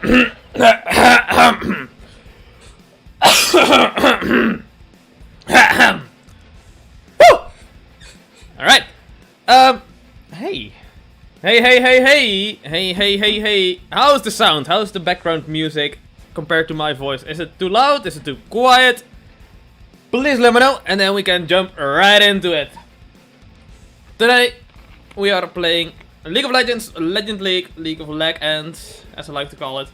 Alright. Hey. Hey. How's the sound? How's the background music compared to my voice? Is it too loud? Is it too quiet? Please let me know, and then we can jump right into it. Today, we are playing League of Legends, Legend League, League of Leg, and as I like to call it.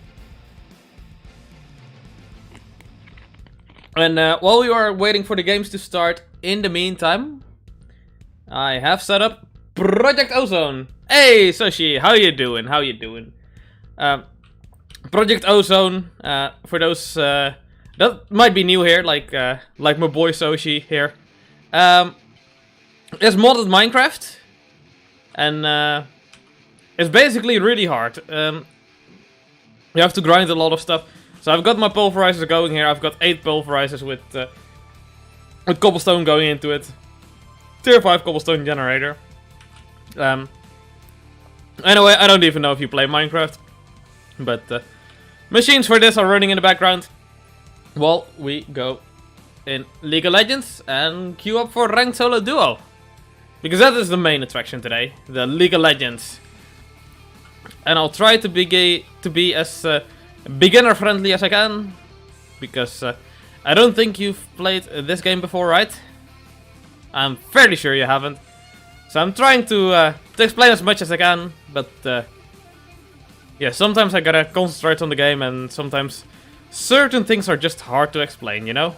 And while we are waiting for the games to start, in the meantime, I have set up Project Ozone. Hey, Soshi, how you doing? Project Ozone, for those that might be new here, like my boy Soshi here, is modded Minecraft, and it's basically really hard. You have to grind a lot of stuff. So I've got my pulverizer going here. I've got 8 pulverizers with cobblestone going into it. Tier 5 cobblestone generator. Anyway, I don't even know if you play Minecraft, but machines for this are running in the background while we go in League of Legends and queue up for ranked solo duo, because that is the main attraction today, the League of Legends. And I'll try to be as beginner friendly as I can, because I don't think you've played this game before, right? I'm fairly sure you haven't. So I'm trying to explain as much as I can, but yeah, sometimes I gotta concentrate on the game, and sometimes certain things are just hard to explain, you know?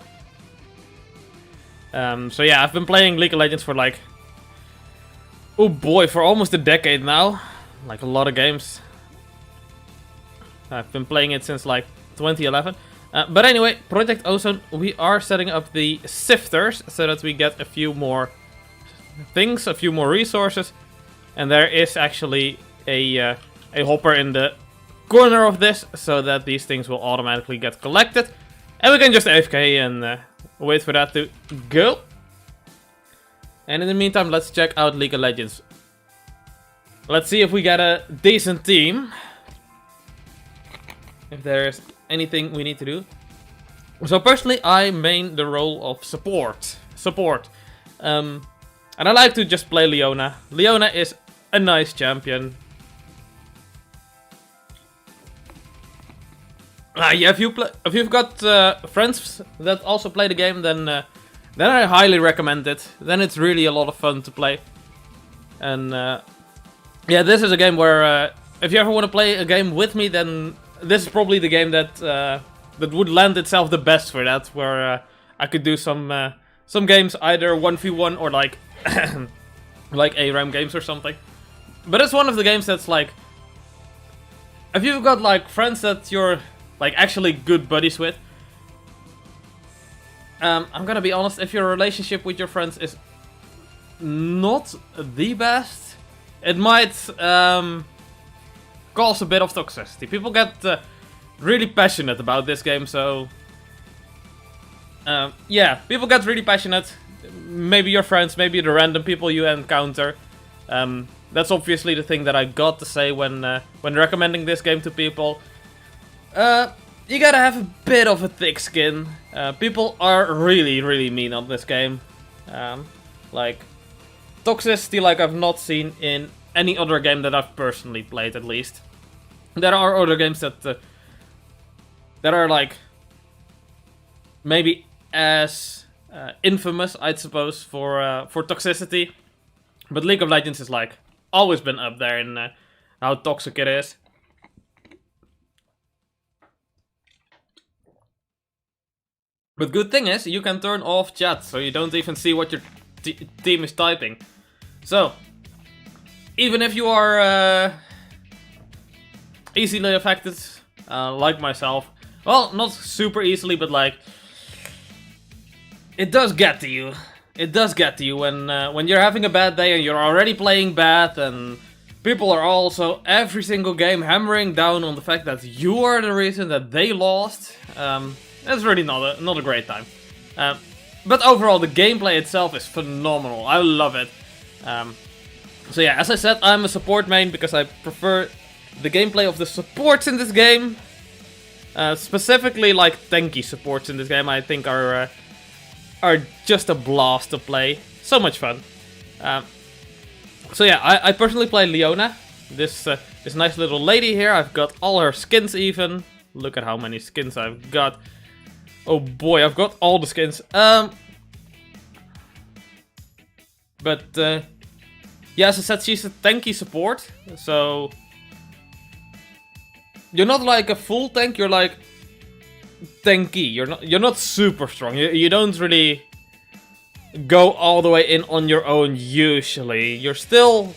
So yeah, I've been playing League of Legends for like, oh boy, for almost a decade now. Like a lot of games. I've been playing it since like 2011. But anyway, Project Ozone, we are setting up the sifters so that we get a few more things, a few more resources. And there is actually a hopper in the corner of this, so that these things will automatically get collected. And we can just AFK and wait for that to go. And in the meantime, let's check out League of Legends. Let's see if we get a decent team. If there's anything we need to do. So personally, I main the role of support. And I like to just play Leona. Leona is a nice champion. Yeah, if you've got friends that also play the game, then I highly recommend it. Then it's really a lot of fun to play. And yeah, this is a game where if you ever want to play a game with me, then this is probably the game that that would lend itself the best for that. Where I could do some games either 1v1 or like like ARAM games or something. But it's one of the games that's like, if you've got like friends that you're like actually good buddies with. I'm gonna be honest, if your relationship with your friends is not the best, it might cause a bit of toxicity. People get really passionate about this game, so yeah, people get really passionate. Maybe your friends, maybe the random people you encounter. That's obviously the thing that I got to say when recommending this game to people. You gotta have a bit of a thick skin. People are really mean on this game. Like, toxicity like I've not seen in any other game that I've personally played, at least. There are other games that are like maybe as infamous, I'd suppose, for toxicity. But League of Legends is like always been up there in how toxic it is. But good thing is, you can turn off chat, so you don't even see what your team is typing. So, even if you are easily affected, like myself, well, not super easily, but like, it does get to you. It does get to you when you're having a bad day and you're already playing bad, and people are also every single game hammering down on the fact that you are the reason that they lost. It's really not a great time. But overall, the gameplay itself is phenomenal. I love it. So yeah, as I said, I'm a support main because I prefer the gameplay of the supports in this game. Specifically, like tanky supports in this game, I think are just a blast to play. So much fun. So yeah, I personally play Leona. This nice little lady here. I've got all her skins even. Look at how many skins I've got. Oh boy, I've got all the skins. But yeah, as I said, she's a tanky support. So you're not like a full tank. You're like tanky. You're not super strong. You don't really go all the way in on your own usually. You're still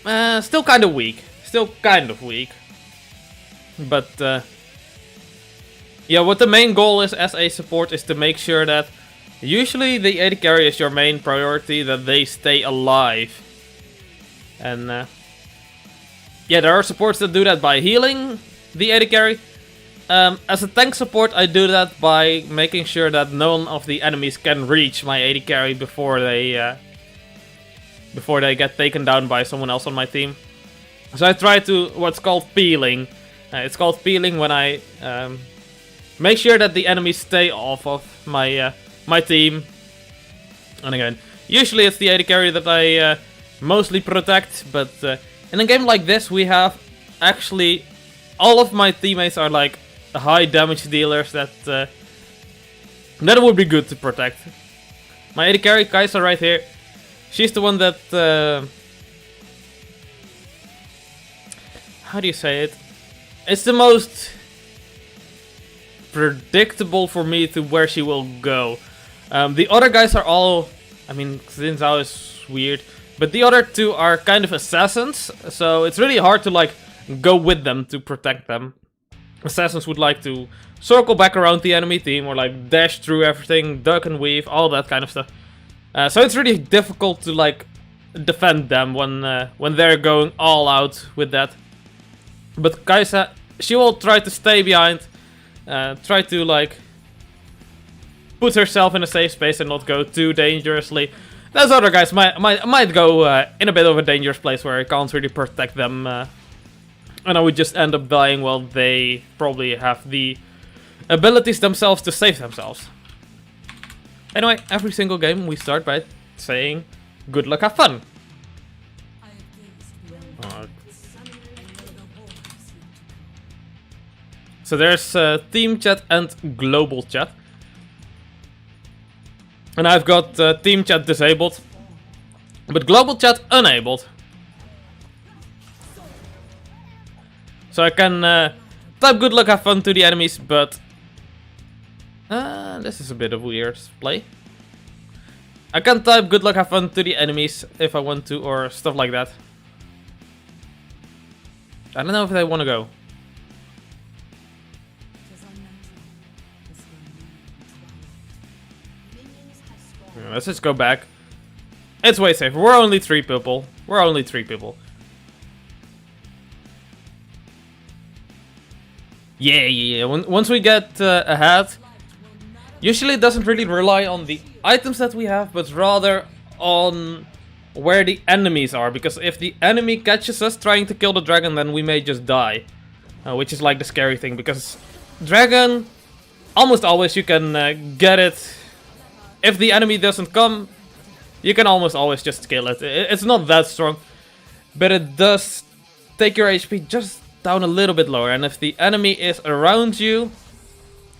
kind of weak. But yeah, what the main goal is as a support is to make sure that usually the AD carry is your main priority, that they stay alive. And yeah, there are supports that do that by healing the AD carry. As a tank support, I do that by making sure that none of the enemies can reach my AD carry before they get taken down by someone else on my team. So I try to what's called peeling. It's called peeling when I make sure that the enemies stay off of my my team. And again, usually it's the AD carry that I mostly protect, but in a game like this, we have actually all of my teammates are like high damage dealers that would be good to protect. My AD carry, Qasxz right here, she's the one that how do you say it? It's the most predictable for me to where she will go. The other guys are all, I mean, Xin Zhao is weird, but the other two are kind of assassins, so it's really hard to like go with them to protect them. Assassins would like to circle back around the enemy team or like dash through everything, duck and weave, all that kind of stuff. So it's really difficult to like defend them when they're going all out with that. But Qasxz, she will try to stay behind, try to like put herself in a safe space and not go too dangerously. Those other guys might go in a bit of a dangerous place where I can't really protect them. And I would just end up dying while they probably have the abilities themselves to save themselves. Anyway, every single game we start by saying, good luck, have fun. So there's team chat and global chat. And I've got team chat disabled, but global chat enabled. So I can type good luck, have fun to the enemies, but this is a bit of weird play. I can type good luck, have fun to the enemies if I want to, or stuff like that. I don't know if they want to go. Let's just go back. It's way safer. We're only 3 people. Yeah. Once we get ahead, usually it doesn't really rely on the items that we have, but rather on where the enemies are. Because if the enemy catches us trying to kill the dragon, then we may just die. Which is like the scary thing, because dragon, almost always you can get it. If the enemy doesn't come, you can almost always just kill it. It's not that strong, but it does take your HP just down a little bit lower. And if the enemy is around you,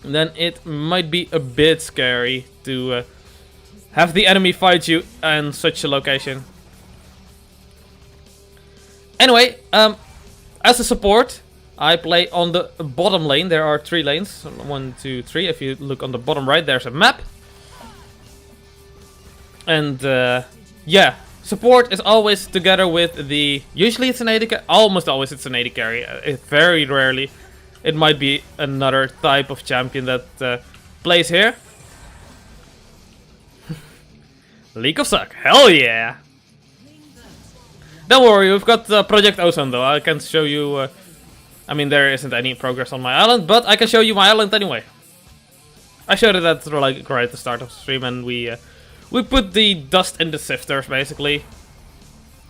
then it might be a bit scary to have the enemy fight you in such a location. Anyway, as a support, I play on the bottom lane. There are 3 lanes. 1, 2, 3. If you look on the bottom right, there's a map. And yeah, support is always together with the... Usually it's an AD carry. Almost always it's an AD carry. Very rarely it might be another type of champion that plays here. League of Suck. Hell yeah! Don't worry, we've got Project Ozone though. I can show you... I mean, there isn't any progress on my island, but I can show you my island anyway. I showed it at like right at the start of the stream, and we put the dust in the sifters, basically.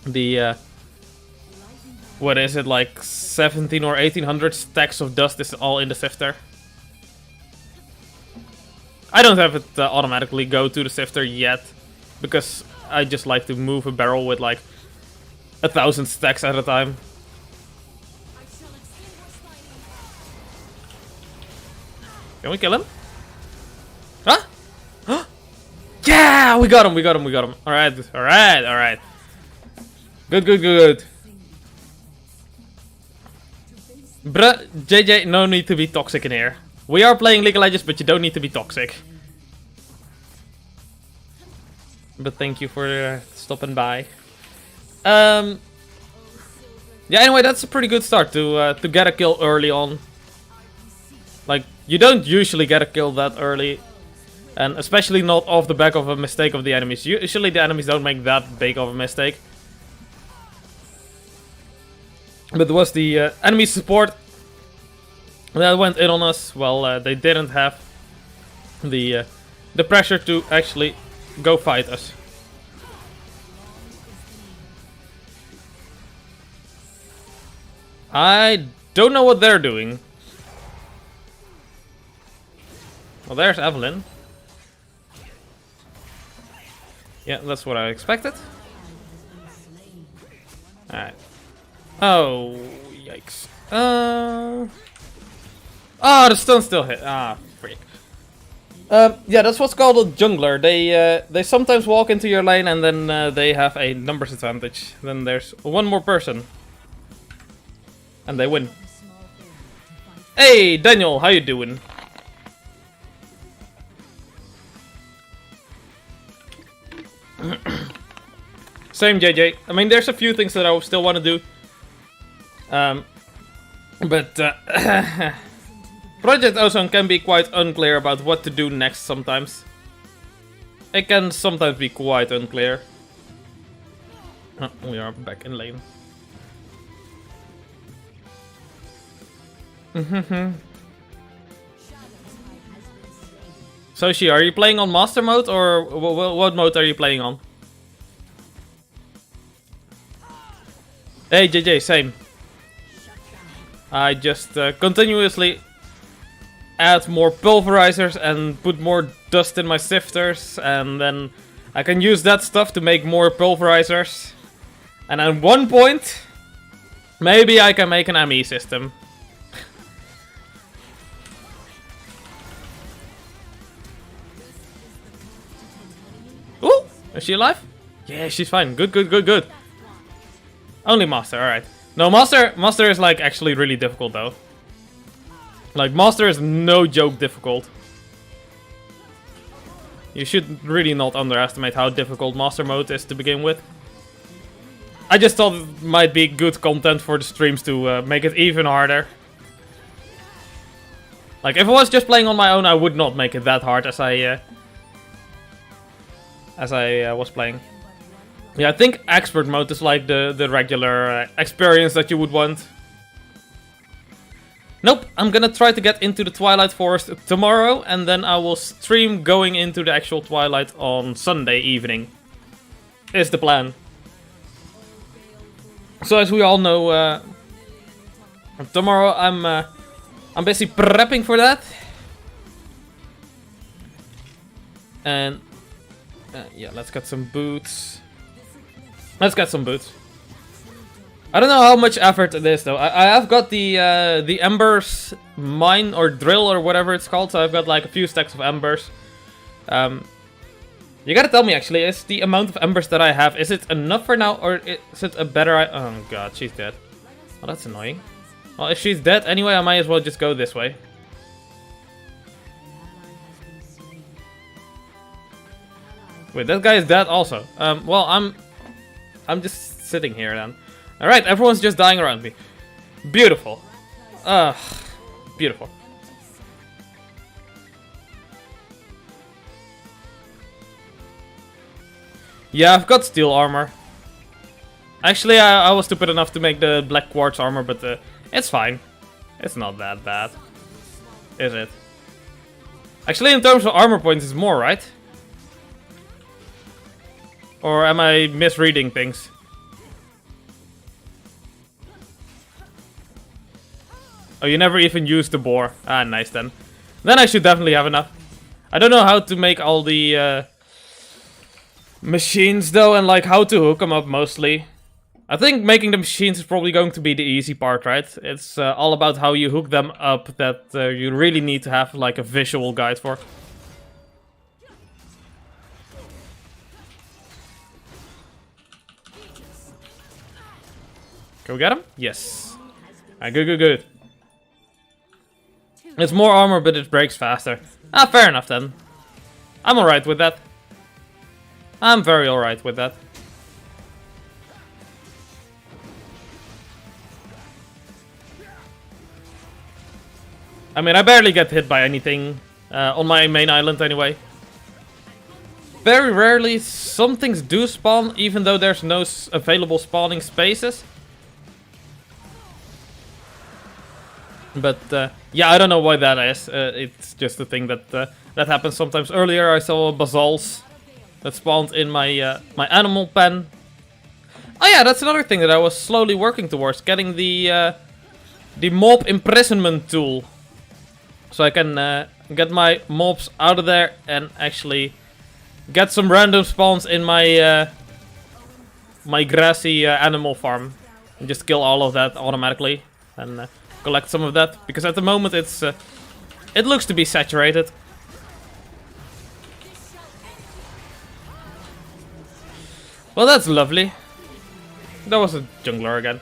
The what is it, like 17 or 1800 stacks of dust is all in the sifter. I don't have it automatically go to the sifter yet, because I just like to move a barrel with like 1,000 stacks at a time. Can we kill him? Huh? Yeah, we got him, we got him, we got him. Alright, alright, alright. Good, good, good. Bruh, JJ, no need to be toxic in here. We are playing League of Legends, but you don't need to be toxic. But thank you for stopping by. Yeah, anyway, that's a pretty good start to get a kill early on. Like, you don't usually get a kill that early. And especially not off the back of a mistake of the enemies. Usually the enemies don't make that big of a mistake. But it was the enemy support that went in on us. Well, they didn't have the pressure to actually go fight us. I don't know what they're doing. Well, there's Evelyn. Yeah, that's what I expected. Alright. Oh, yikes. Oh, the stun still hit. Ah, freak. Yeah, that's what's called a jungler. They sometimes walk into your lane and then they have a numbers advantage. Then there's one more person. And they win. Hey, Daniel, how you doing? Same, JJ. I mean, there's a few things that I still want to do. But Project Ozone can be quite unclear about what to do next sometimes. It can sometimes be quite unclear. Oh, we are back in lane. Soshi, are you playing on Master Mode or what mode are you playing on? Hey JJ, same. I just continuously add more pulverizers and put more dust in my sifters, and then I can use that stuff to make more pulverizers. And at one point, maybe I can make an ME system. Ooh, is she alive? Yeah, she's fine. Good, good, good, good. Only Master, alright. No, Master is like actually really difficult though. Like, Master is no joke difficult. You should really not underestimate how difficult Master Mode is to begin with. I just thought it might be good content for the streams to make it even harder. Like, if I was just playing on my own, I would not make it that hard as I was playing. Yeah, I think Expert Mode is like the regular experience that you would want. Nope, I'm gonna try to get into the Twilight Forest tomorrow, and then I will stream going into the actual Twilight on Sunday evening. Is the plan. So as we all know, tomorrow I'm busy prepping for that. And yeah, let's get some boots. Let's get some boots. I don't know how much effort it is though. I have got the embers mine or drill or whatever it's called. So I've got like a few stacks of embers. You gotta tell me actually, is the amount of embers that I have, is it enough for now, or is it a better? Oh god, she's dead. Oh, that's annoying. Well, if she's dead anyway, I might as well just go this way. Wait, that guy is dead also. Well, I'm just sitting here then. Alright, everyone's just dying around me. Beautiful. Beautiful. Yeah, I've got steel armor. Actually, I was stupid enough to make the black quartz armor, but it's fine. It's not that bad. Is it? Actually, in terms of armor points, it's more, right? Or am I misreading things? Oh, you never even used the boar. Ah, nice then. Then I should definitely have enough. I don't know how to make all the machines though, and like how to hook them up mostly. I think making the machines is probably going to be the easy part, right? It's all about how you hook them up that you really need to have like a visual guide for. Can we get him? Yes. Alright, good, good, good. It's more armor, but it breaks faster. Ah, fair enough then. I'm alright with that. I'm very alright with that. I mean, I barely get hit by anything on my main island anyway. Very rarely, some things do spawn, even though there's no available spawning spaces. But yeah, I don't know why that is. It's just a thing that that happens sometimes. Earlier, I saw basalts that spawned in my my animal pen. Oh yeah, that's another thing that I was slowly working towards, getting the mob imprisonment tool, so I can get my mobs out of there and actually get some random spawns in my my grassy animal farm, and just kill all of that automatically and collect some of that, because at the moment it's it looks to be saturated. Well, that's lovely. That was a jungler again.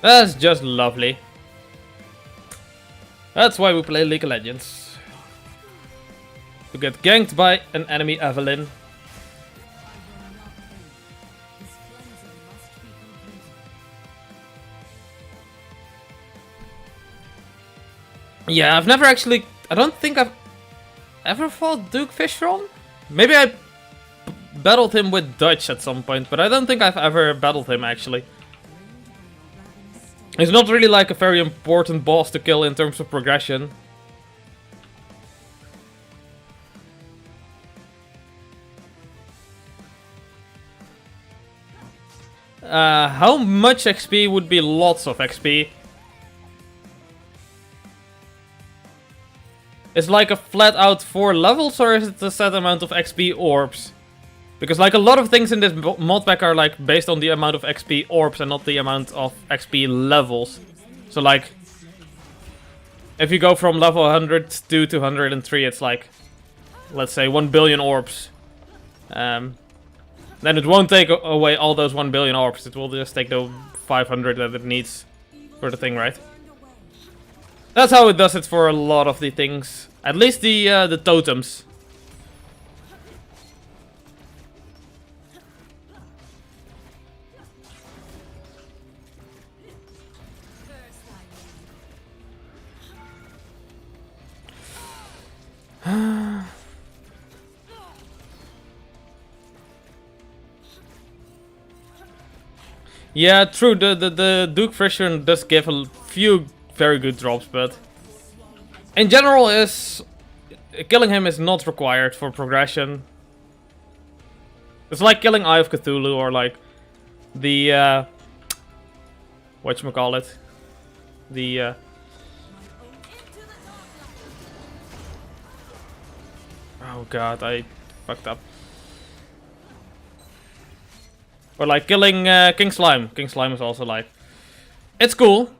That's just lovely. That's why we play League of Legends. To get ganked by an enemy Evelyn. Yeah, I've never actually... I don't think I've ever fought Duke Fishron? Maybe I battled him with Dutch at some point, but I don't think I've ever battled him actually. He's not really like a very important boss to kill in terms of progression. How much XP would be lots of XP? Is like a flat out 4 levels, or is it a set amount of XP orbs? Because like a lot of things in this mod pack are like based on the amount of XP orbs and not the amount of XP levels. So like, if you go from level 102 to 103, it's like, let's say 1 billion orbs. Then it won't take away all those 1 billion orbs, it will just take the 500 that it needs for the thing, right? That's how it does it for a lot of the things. At least the totems. Yeah, true. The Duke Fishron does give a few very good drops, but in general, killing him is not required for progression. It's like killing Eye of Cthulhu or like the whatchamacallit, the oh god, I fucked up. Or like killing King Slime. King Slime is also like, it's cool,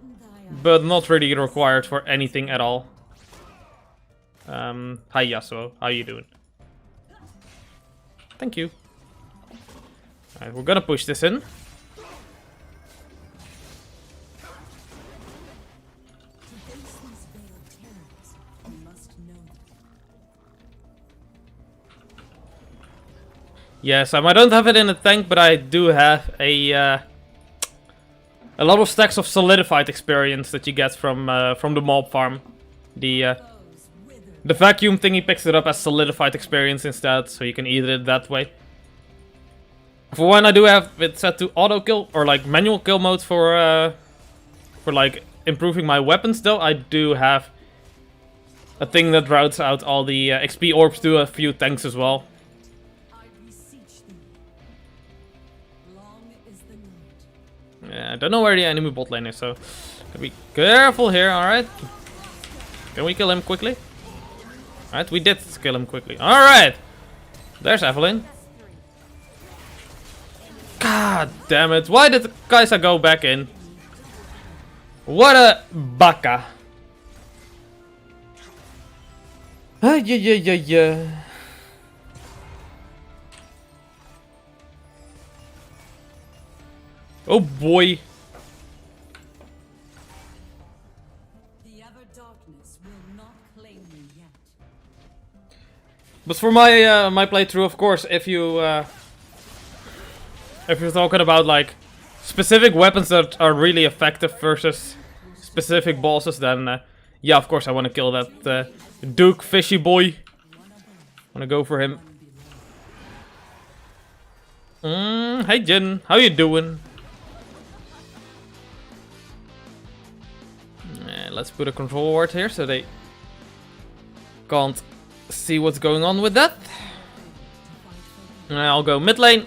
but not really required for anything at all. Hi Yasuo, how you doing? Thank you. Alright, we're gonna push this in. Yes, I don't have it in a tank, but I do have a lot of stacks of solidified experience that you get from the mob farm. The vacuum thingy picks it up as solidified experience instead, so you can eat it that way. For when I do have it set to auto kill or like manual kill mode for like improving my weapons, though, I do have a thing that routes out all the XP orbs to a few tanks as well. Yeah, I don't know where the enemy bot lane is, so gotta be careful here. Alright. Can we kill him quickly? Alright, we did kill him quickly. Alright. There's Evelyn. God damn it. Why did Qasxz go back in? What a baka. Yeah. Oh boy. The other darkness will not claim me yet. But for my my playthrough, of course, if you're talking about like specific weapons that are really effective versus specific bosses, then yeah, of course I want to kill that Duke Fishy boy. Wanna go for him. Hey Jin, how you doing? Let's put a control ward here so they can't see what's going on with that. I'll go mid lane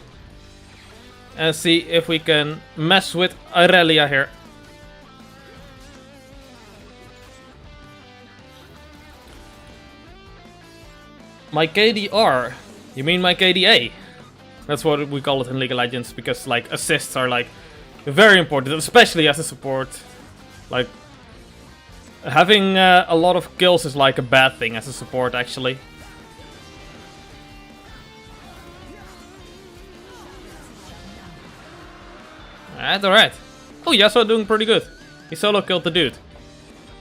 and see if we can mess with Aurelia here. My KDR? You mean my KDA? That's what we call it in League of Legends, because like assists are like very important, especially as a support. Like having a lot of kills is like a bad thing as a support, actually. Alright. Oh, Yasuo doing pretty good. He solo killed the dude.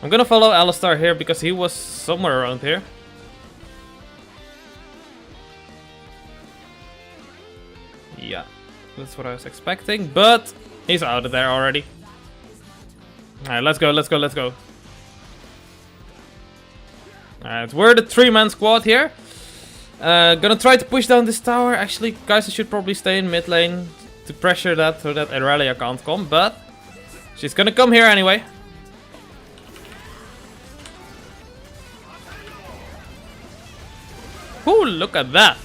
I'm gonna follow Alistar here because he was somewhere around here. Yeah, that's what I was expecting, but he's out of there already. Alright, let's go. Alright, we're the 3-man squad here. Gonna try to push down this tower. Actually, guys, I should probably stay in mid lane to pressure that so that Aurelia can't come, but she's gonna come here anyway. Ooh, look at that.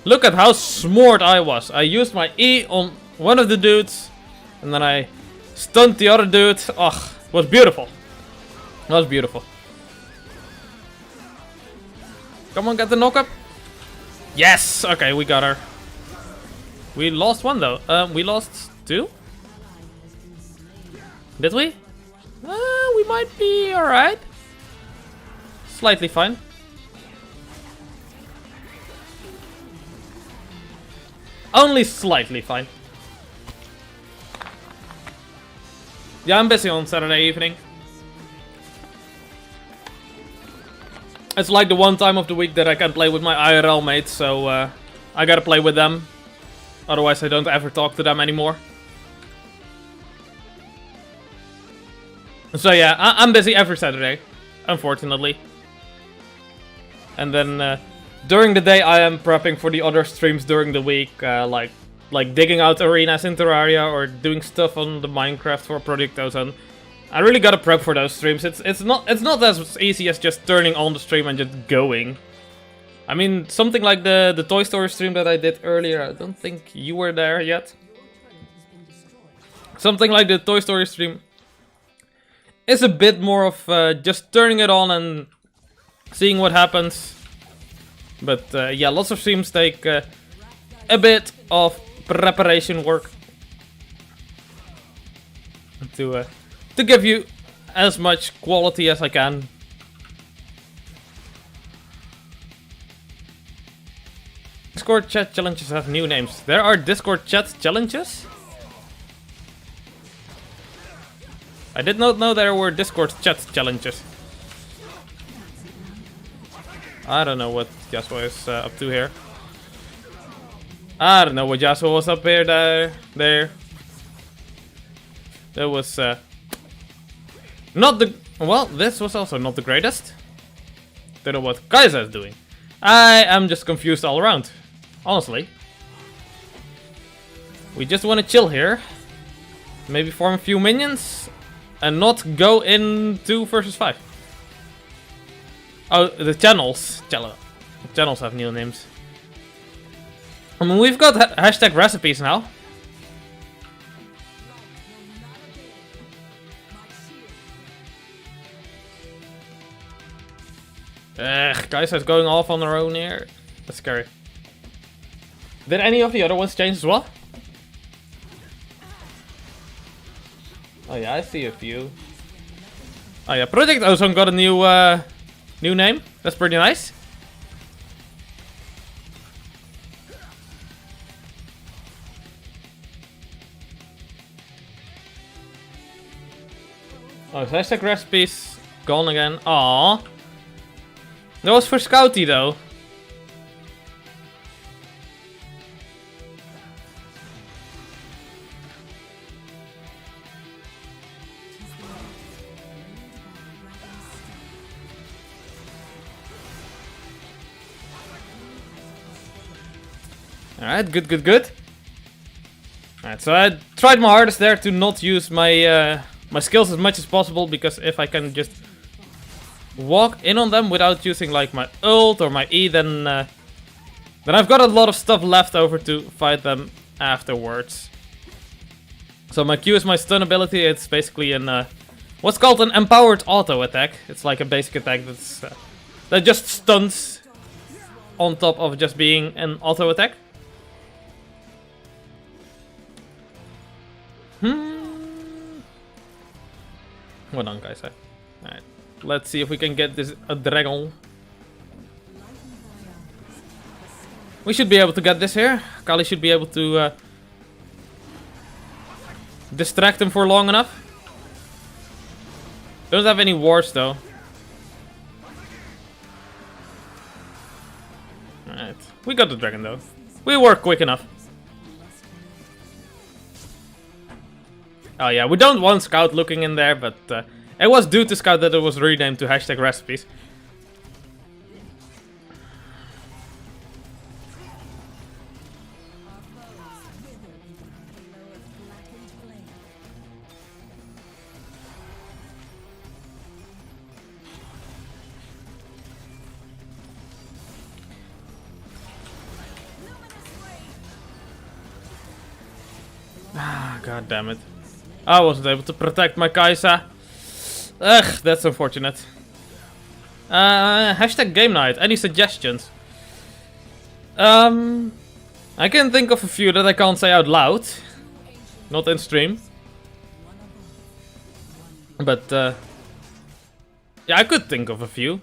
Look at how smart I was. I used my E on one of the dudes, and then I stunned the other dude. Ugh, it was beautiful. It was beautiful. Come on, get the knock up. Yes! Okay, we got her. We lost one though. We lost 2? Did we? We might be alright. Slightly fine. Only slightly fine. Yeah, I'm busy on Saturday evening. It's like the one time of the week that I can play with my IRL mates, so I gotta play with them. Otherwise I don't ever talk to them anymore. So yeah, I'm busy every Saturday, unfortunately. And then during the day I am prepping for the other streams during the week, like digging out arenas in Terraria or doing stuff on the Minecraft for Project Ozone. I really gotta prep for those streams. It's not as easy as just turning on the stream and just going. I mean, something like the Toy Story stream that I did earlier. I don't think you were there yet. Something like the Toy Story stream is a bit more of just turning it on and seeing what happens. But yeah, lots of streams take a bit of preparation work to give you as much quality as I can. Discord chat challenges have new names. There are Discord chat challenges? I did not know there were Discord chat challenges. I don't know what Yasuo is up to here. I don't know what Yasuo was up here there. That was not the... Well, this was also not the greatest. Don't know what Qasxz is doing. I am just confused all around. Honestly. We just want to chill here. Maybe farm a few minions. And not go into versus 5. Oh, the channels. Channels have new names. I mean, we've got hashtag recipes now. Ugh, Qasxz going off on their own here. That's scary. Did any of the other ones change as well? Oh yeah, I see a few. Oh yeah, Project Ozone got a new name. That's pretty nice. Oh, hashtag recipes gone again. Aww. That was for Scouty though. Alright, good. Alright, so I tried my hardest there to not use my my skills as much as possible, because if I can just walk in on them without using like my ult or my E, then I've got a lot of stuff left over to fight them afterwards. So my Q is my stun ability. It's basically an what's called an empowered auto attack. It's like a basic attack that just stuns on top of just being an auto attack. Hold on, guys. Alright. Let's see if we can get this a dragon. We should be able to get this here. Kali should be able to distract him for long enough. Don't have any wards though. Alright. We got the dragon though. We were quick enough. Oh yeah, we don't want Scout looking in there, but it was due to Scout that it was renamed to hashtag recipes. Ah, god damn it. I wasn't able to protect my Qasxz. Ugh, that's unfortunate. Hashtag game night. Any suggestions? I can think of a few that I can't say out loud. Not in stream. But, yeah, I could think of a few.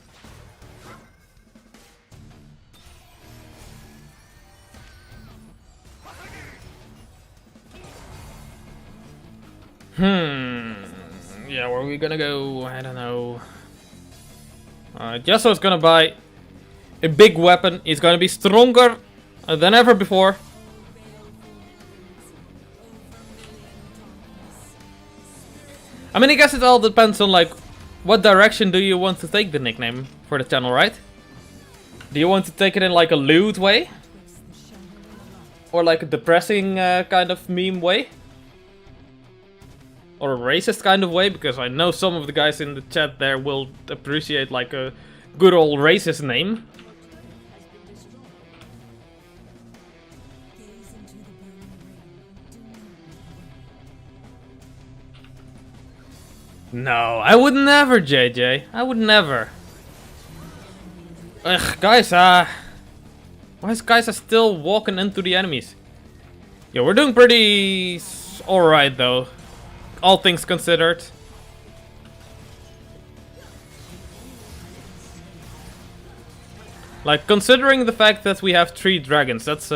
Yeah, where are we gonna go? I don't know. Yasuo's gonna buy a big weapon. He's gonna be stronger than ever before. I mean, I guess it all depends on, like, what direction do you want to take the nickname for the channel, right? Do you want to take it in, like, a lewd way? Or, like, a depressing kind of meme way? Or a racist kind of way, because I know some of the guys in the chat there will appreciate like a good old racist name. No, I would never, JJ. I would never. Ugh, guys, why is Qasxz still walking into the enemies? Yeah, we're doing pretty alright though. All things considered. Like, considering the fact that we have 3 dragons, that's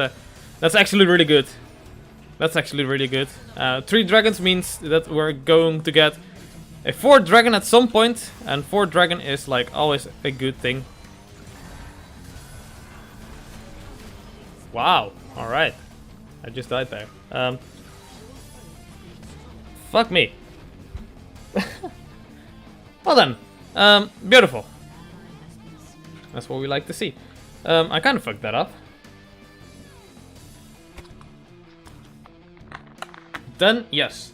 actually really good. That's actually really good. 3 dragons means that we're going to get a 4th dragon at some point, and 4th dragon is like always a good thing. Wow, alright. I just died there. Fuck me. Well then, beautiful. That's what we like to see. I kind of fucked that up. Then, yes.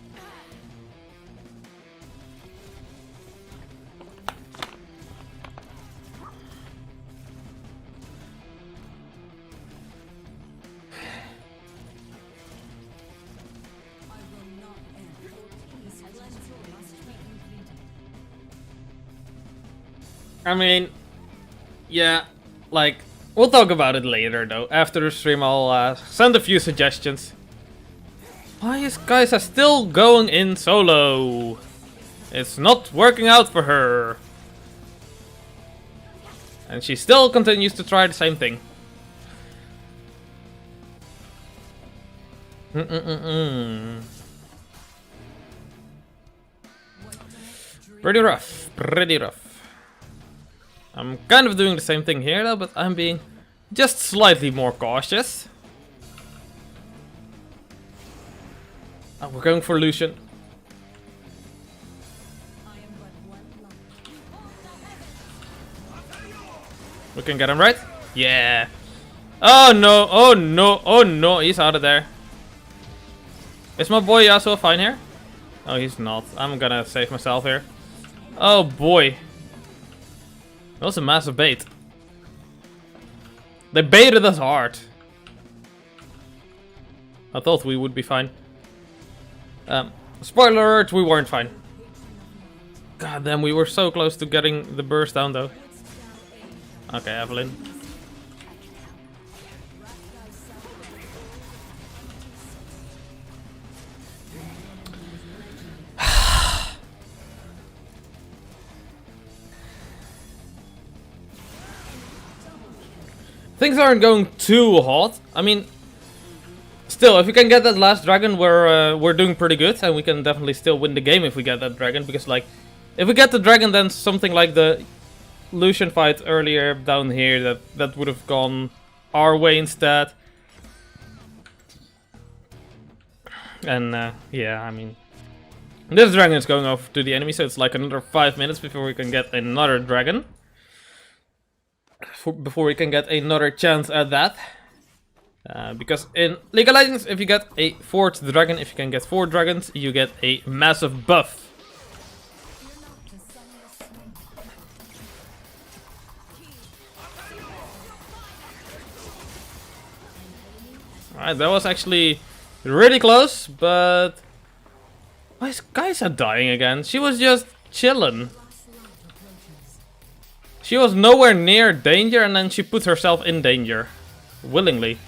I mean, Yeah, like, we'll talk about it later though. After the stream I'll send a few suggestions. Why is Qasxz still going in solo? It's not working out for her. And she still continues to try the same thing. Pretty rough, pretty rough. I'm kind of doing the same thing here though, but I'm being just slightly more cautious. Oh, we're going for Lucian. We can get him right? Yeah. Oh no, oh no, oh no, he's out of there. Is my boy Yasuo fine here? Oh, he's not. I'm gonna save myself here. Oh boy. That was a massive bait. They baited us hard. I thought we would be fine. Spoiler alert, we weren't fine. God damn, we were so close to getting the burst down though. Okay, Evelyn. Things aren't going too hot. I mean, still, if we can get that last dragon, we're doing pretty good, and we can definitely still win the game if we get that dragon. Because like, if we get the dragon, then something like the Lucian fight earlier down here that would have gone our way instead. And yeah, I mean, this dragon is going off to the enemy, so it's like another 5 minutes before we can get another dragon. Before we can get another chance at that. Because in League of Legends, if you get a 4th dragon, if you can get 4 dragons, you get a massive buff. Alright, that was actually really close, but... Why is Qasxz dying again? She was just chilling. She was nowhere near danger and then she put herself in danger. Willingly.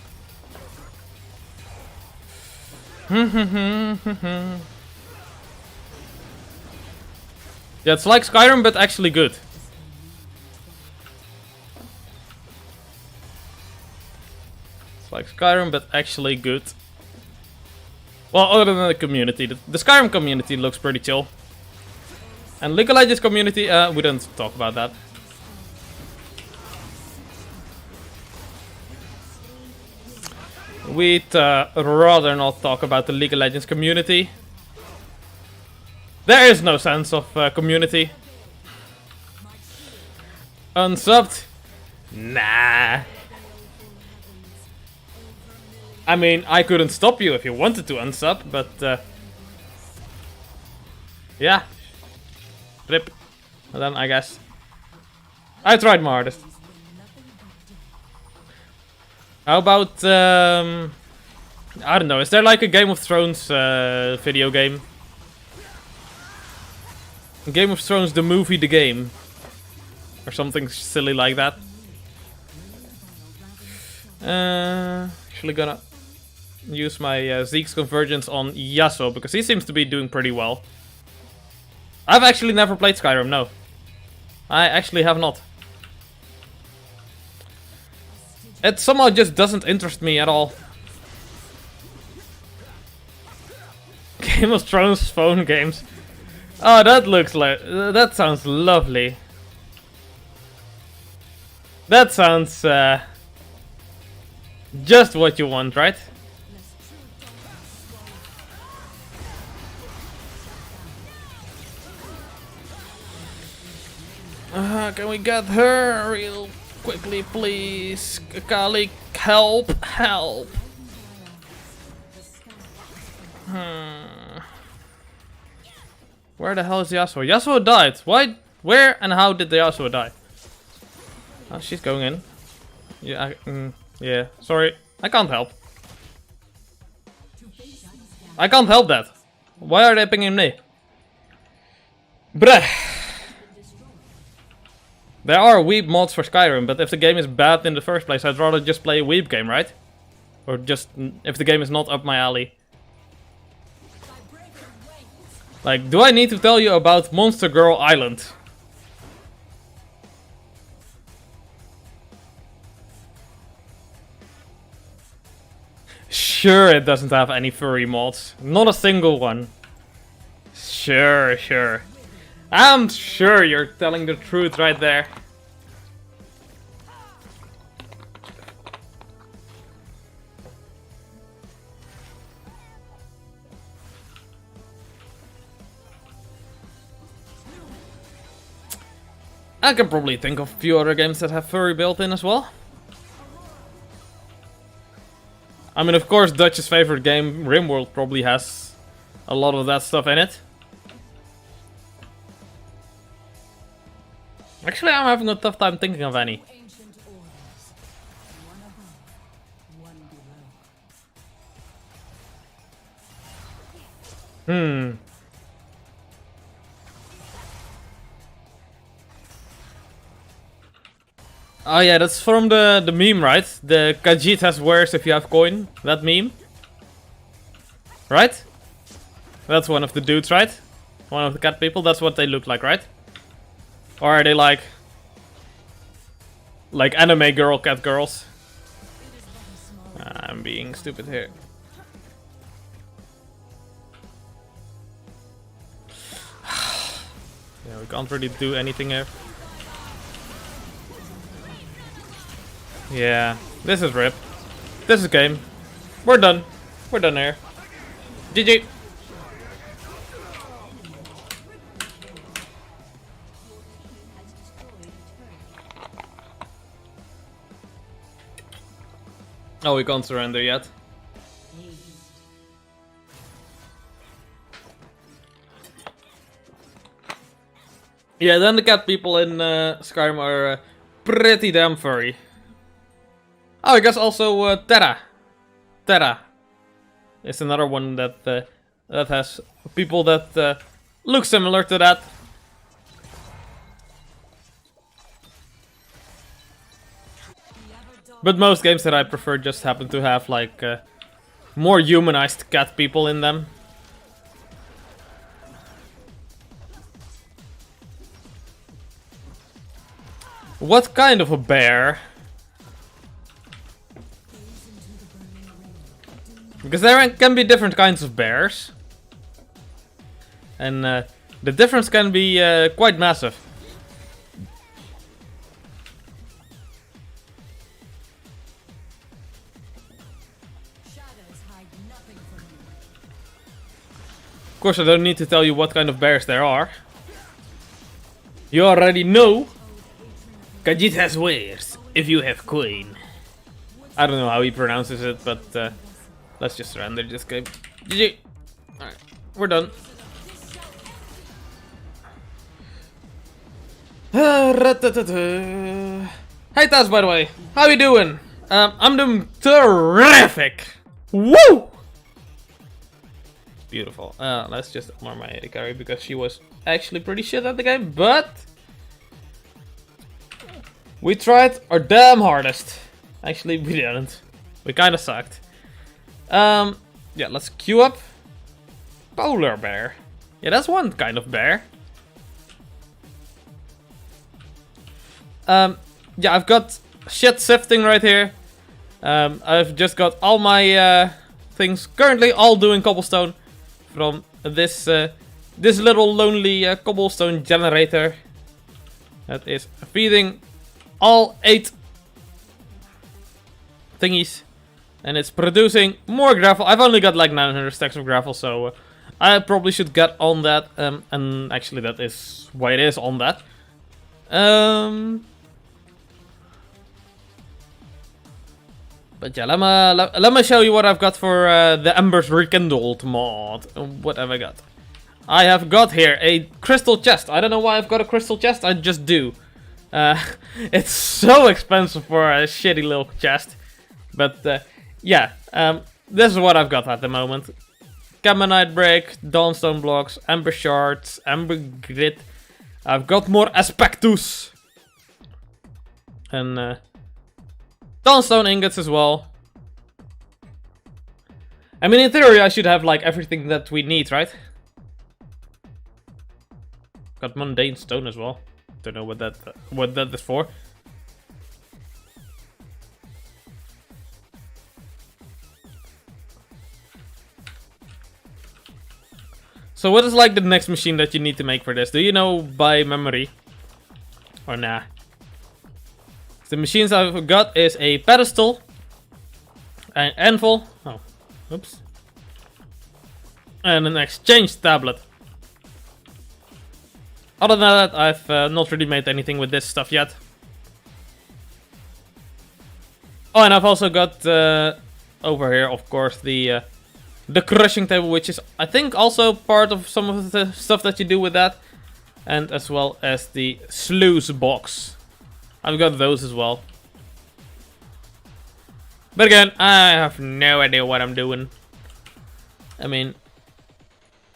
Yeah, it's like Skyrim, but actually good. It's like Skyrim, but actually good. Well, other than the community. The Skyrim community looks pretty chill. And League of Legends community, we don't talk about that. We'd rather not talk about the League of Legends community. There is no sense of community. Unsubbed? Nah. I mean, I couldn't stop you if you wanted to unsub, but yeah. Rip. And then I guess I tried my hardest. How about, I don't know, is there like a Game of Thrones video game? Game of Thrones, the movie, the game. Or something silly like that. Actually gonna use my Zeke's convergence on Yasuo, because he seems to be doing pretty well. I've actually never played Skyrim, no. I actually have not. It somehow just doesn't interest me at all. Game of Thrones phone games. Oh, that looks like... that sounds lovely. That sounds... just what you want, right? Can we get her real quickly, please? Kali, help, help. Where the hell is Yasuo? Yasuo died. Why? Where and how did the Yasuo die? Oh, she's going in. Yeah, yeah. Sorry, I can't help. I can't help that. Why are they pinging me? Bruh. There are weeb mods for Skyrim, but if the game is bad in the first place, I'd rather just play a weeb game, right? Or just, if the game is not up my alley. Like, do I need to tell you about Monster Girl Island? Sure, it doesn't have any furry mods. Not a single one. Sure, sure. I'm sure you're telling the truth right there. I can probably think of a few other games that have furry built in as well. I mean, of course, Dutch's favorite game, RimWorld, probably has a lot of that stuff in it. Actually, I'm having a tough time thinking of any. Oh yeah, that's from the meme, right? The Qasxz has wares if you have coin. That meme. Right? That's one of the dudes, right? One of the cat people. That's what they look like, right? Or are they like anime girl cat girls? I'm being stupid here. Yeah, we can't really do anything here. Yeah, this is rip. This is game. We're done. We're done here. GG. Oh, we can't surrender yet. Yeah, then the cat people in Skyrim are pretty damn furry. Oh, I guess also Terra. Terra is another one that that has people that look similar to that. But most games that I prefer just happen to have like more humanized cat people in them. What kind of a bear? Because there can be different kinds of bears. And the difference can be quite massive. Of course, I don't need to tell you what kind of bears there are. You already know. Qasxz has wares if you have coin. I don't know how he pronounces it, but let's just surrender this game. GG. Alright, we're done. Hey Taz, by the way. How you doing? I'm doing terrific. Woo! Beautiful. Let's just ignore my AD carry because she was actually pretty shit at the game, but we tried our damn hardest. Actually, we didn't. We kind of sucked. Yeah, let's queue up. Polar bear. Yeah, that's one kind of bear. Yeah, I've got shit sifting right here. I've just got all my things currently all doing cobblestone from this this little lonely cobblestone generator that is feeding all 8 thingies, and it's producing more gravel. I've only got like 900 stacks of gravel, so I probably should get on that. And actually, that is why it is on that. But yeah, let me show you what I've got for the Embers Rekindled mod. What have I got? I have got here a crystal chest. I don't know why I've got a crystal chest, I just do. It's so expensive for a shitty little chest. But yeah, this is what I've got at the moment. Camonite Brick, Dawnstone Blocks, Ember Shards, Ember Grit. I've got more Aspectus. And Dawnstone ingots as well. I mean, in theory, I should have like everything that we need, right? Got mundane stone as well. Don't know what that is for. So what is like the next machine that you need to make for this? Do you know by memory? Or nah? The machines I've got is a pedestal, an anvil, oh, oops, and an exchange tablet. Other than that, I've not really made anything with this stuff yet. Oh, and I've also got over here, of course, the crushing table, which is, I think, also part of some of the stuff that you do with that, and as well as the sluice box. I've got those as well. But again, I have no idea what I'm doing. I mean,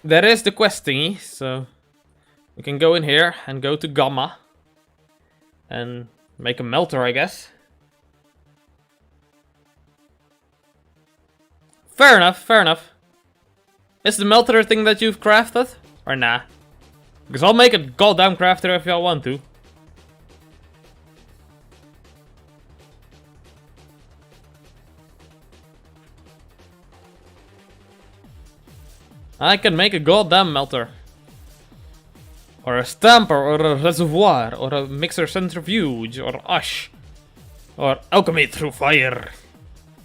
there is the quest thingy, so we can go in here and go to Gamma and make a melter, I guess. Fair enough, fair enough. Is the melter a thing that you've crafted? Or nah? Because I'll make a goddamn crafter if y'all want to. I can make a goddamn melter. Or a stamper, or a reservoir, or a mixer centrifuge, or ash. Or alchemy through fire.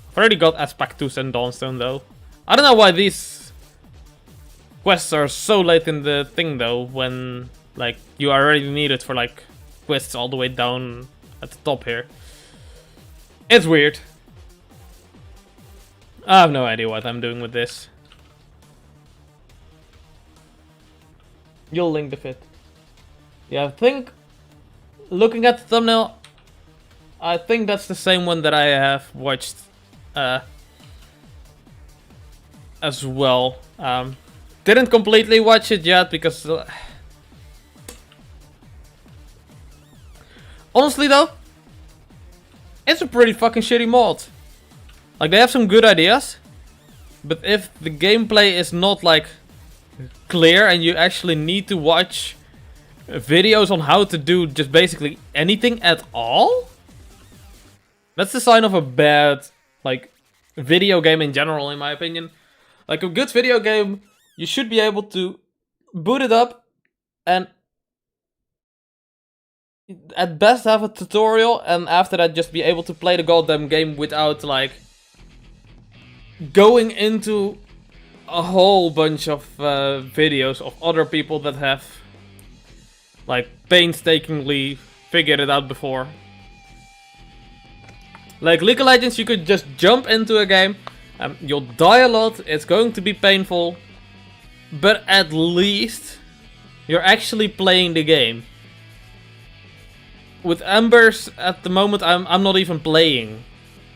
I've already got Aspectus and Dawnstone though. I don't know why these quests are so late in the thing though, when like you already need it for like quests all the way down at the top here. It's weird. I have no idea what I'm doing with this. You'll link the fit. Yeah, I think, looking at the thumbnail, I think that's the same one that I have watched as well. Didn't completely watch it yet because honestly though, it's a pretty fucking shitty mod. Like, they have some good ideas, but if the gameplay is not like clear and you actually need to watch videos on how to do just basically anything at all, that's the sign of a bad like video game in general, in my opinion. Like, a good video game, you should be able to boot it up and at best have a tutorial, and after that just be able to play the goddamn game without like going into a whole bunch of videos of other people that have like painstakingly figured it out before. Like League of Legends, you could just jump into a game, you'll die a lot, it's going to be painful, but at least you're actually playing the game. With Embers at the moment, I'm not even playing.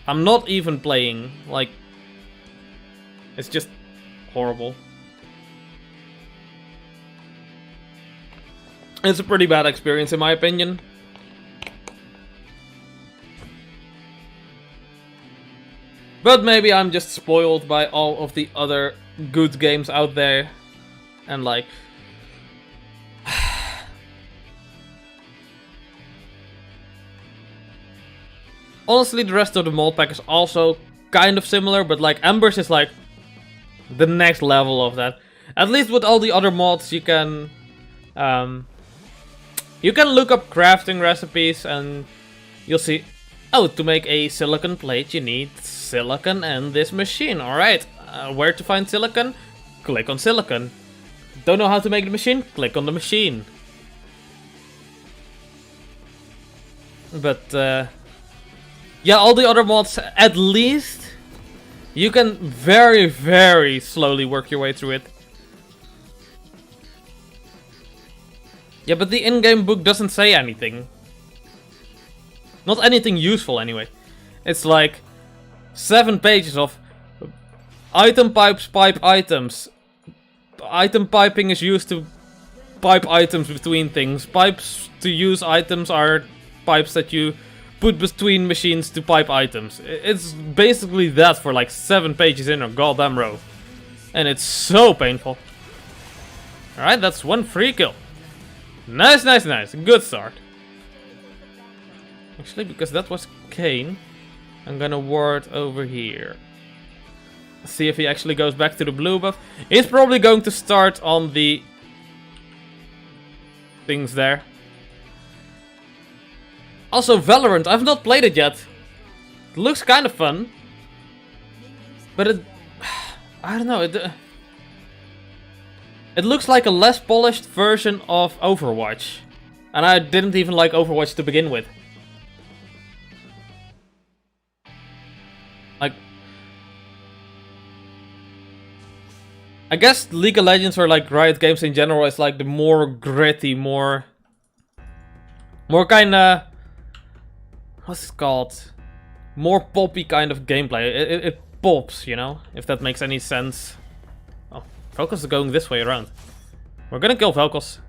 I'm not even playing. Like, it's just horrible. It's a pretty bad experience in my opinion. But maybe I'm just spoiled by all of the other good games out there. And like... honestly, the rest of the mod pack is also kind of similar, but like Embers is like the next level of that. At least with all the other mods, you can look up crafting recipes and you'll see, oh, to make a silicon plate you need silicon and this machine. Alright, where to find silicon? Click on silicon. Don't know how to make the machine? Click on the machine. But yeah, all the other mods, at least you can very, very slowly work your way through it. Yeah, but the in-game book doesn't say anything. Not anything useful, anyway. It's like 7 pages of item pipes pipe items. Item piping is used to pipe items between things. Pipes to use items are pipes that you put between machines to pipe items. It's basically that for like 7 pages in a goddamn row. And it's so painful. Alright, that's 1 free kill. Nice, nice, nice. Good start. Actually, because that was Kane, I'm gonna ward over here. See if he actually goes back to the blue buff. He's probably going to start on the things there. Also, Valorant, I've not played it yet. It looks kind of fun. But it... I don't know, it looks like a less polished version of Overwatch. And I didn't even like Overwatch to begin with. Like... I guess League of Legends or like Riot games in general is like the more gritty, more kinda... What's it called? More poppy kind of gameplay. It pops, you know? If that makes any sense. Oh, Vel'Koz is going this way around. We're gonna kill Vel'Koz.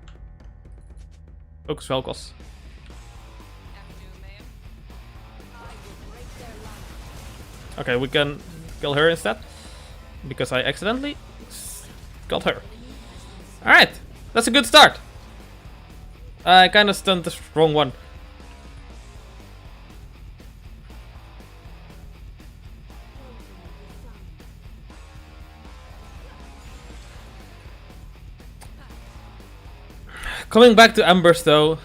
Focus Vel'Koz. Okay, we can kill her instead. Because I accidentally got her. Alright, that's a good start. I kinda stunned the wrong one. Coming back to Embers though,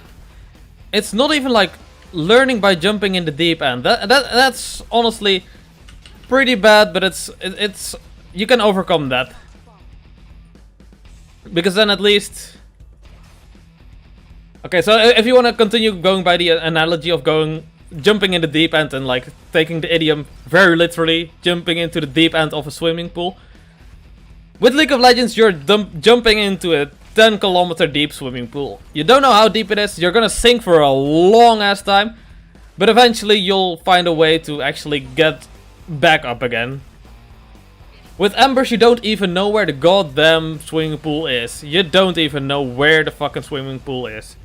it's not even like learning by jumping in the deep end. That's honestly pretty bad, but it's you can overcome that. Because then at least... Okay, so if you want to continue going by the analogy of jumping in the deep end and like taking the idiom very literally, jumping into the deep end of a swimming pool. With League of Legends, you're jumping into a 10-kilometer deep swimming pool. You don't know how deep it is, you're gonna sink for a long ass time, but eventually you'll find a way to actually get back up again. With Embers, you don't even know where the goddamn swimming pool is. You don't even know where the fucking swimming pool is.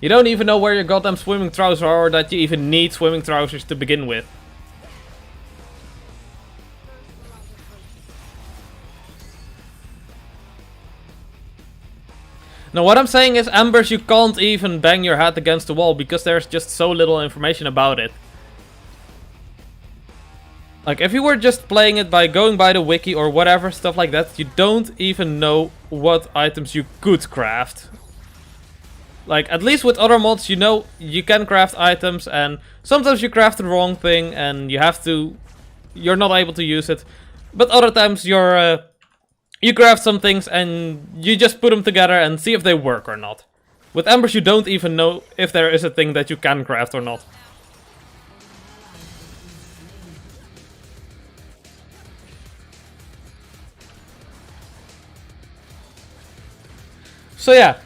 You don't even know where your goddamn swimming trousers are, or that you even need swimming trousers to begin with. Now what I'm saying is, Embers, you can't even bang your head against the wall because there's just so little information about it. Like, if you were just playing it by going by the wiki or whatever, stuff like that, you don't even know what items you could craft. Like, at least with other mods, you know you can craft items, and sometimes you craft the wrong thing and you're not able to use it. But other times you craft some things and you just put them together and see if they work or not. With Embers, you don't even know if there is a thing that you can craft or not. So yeah,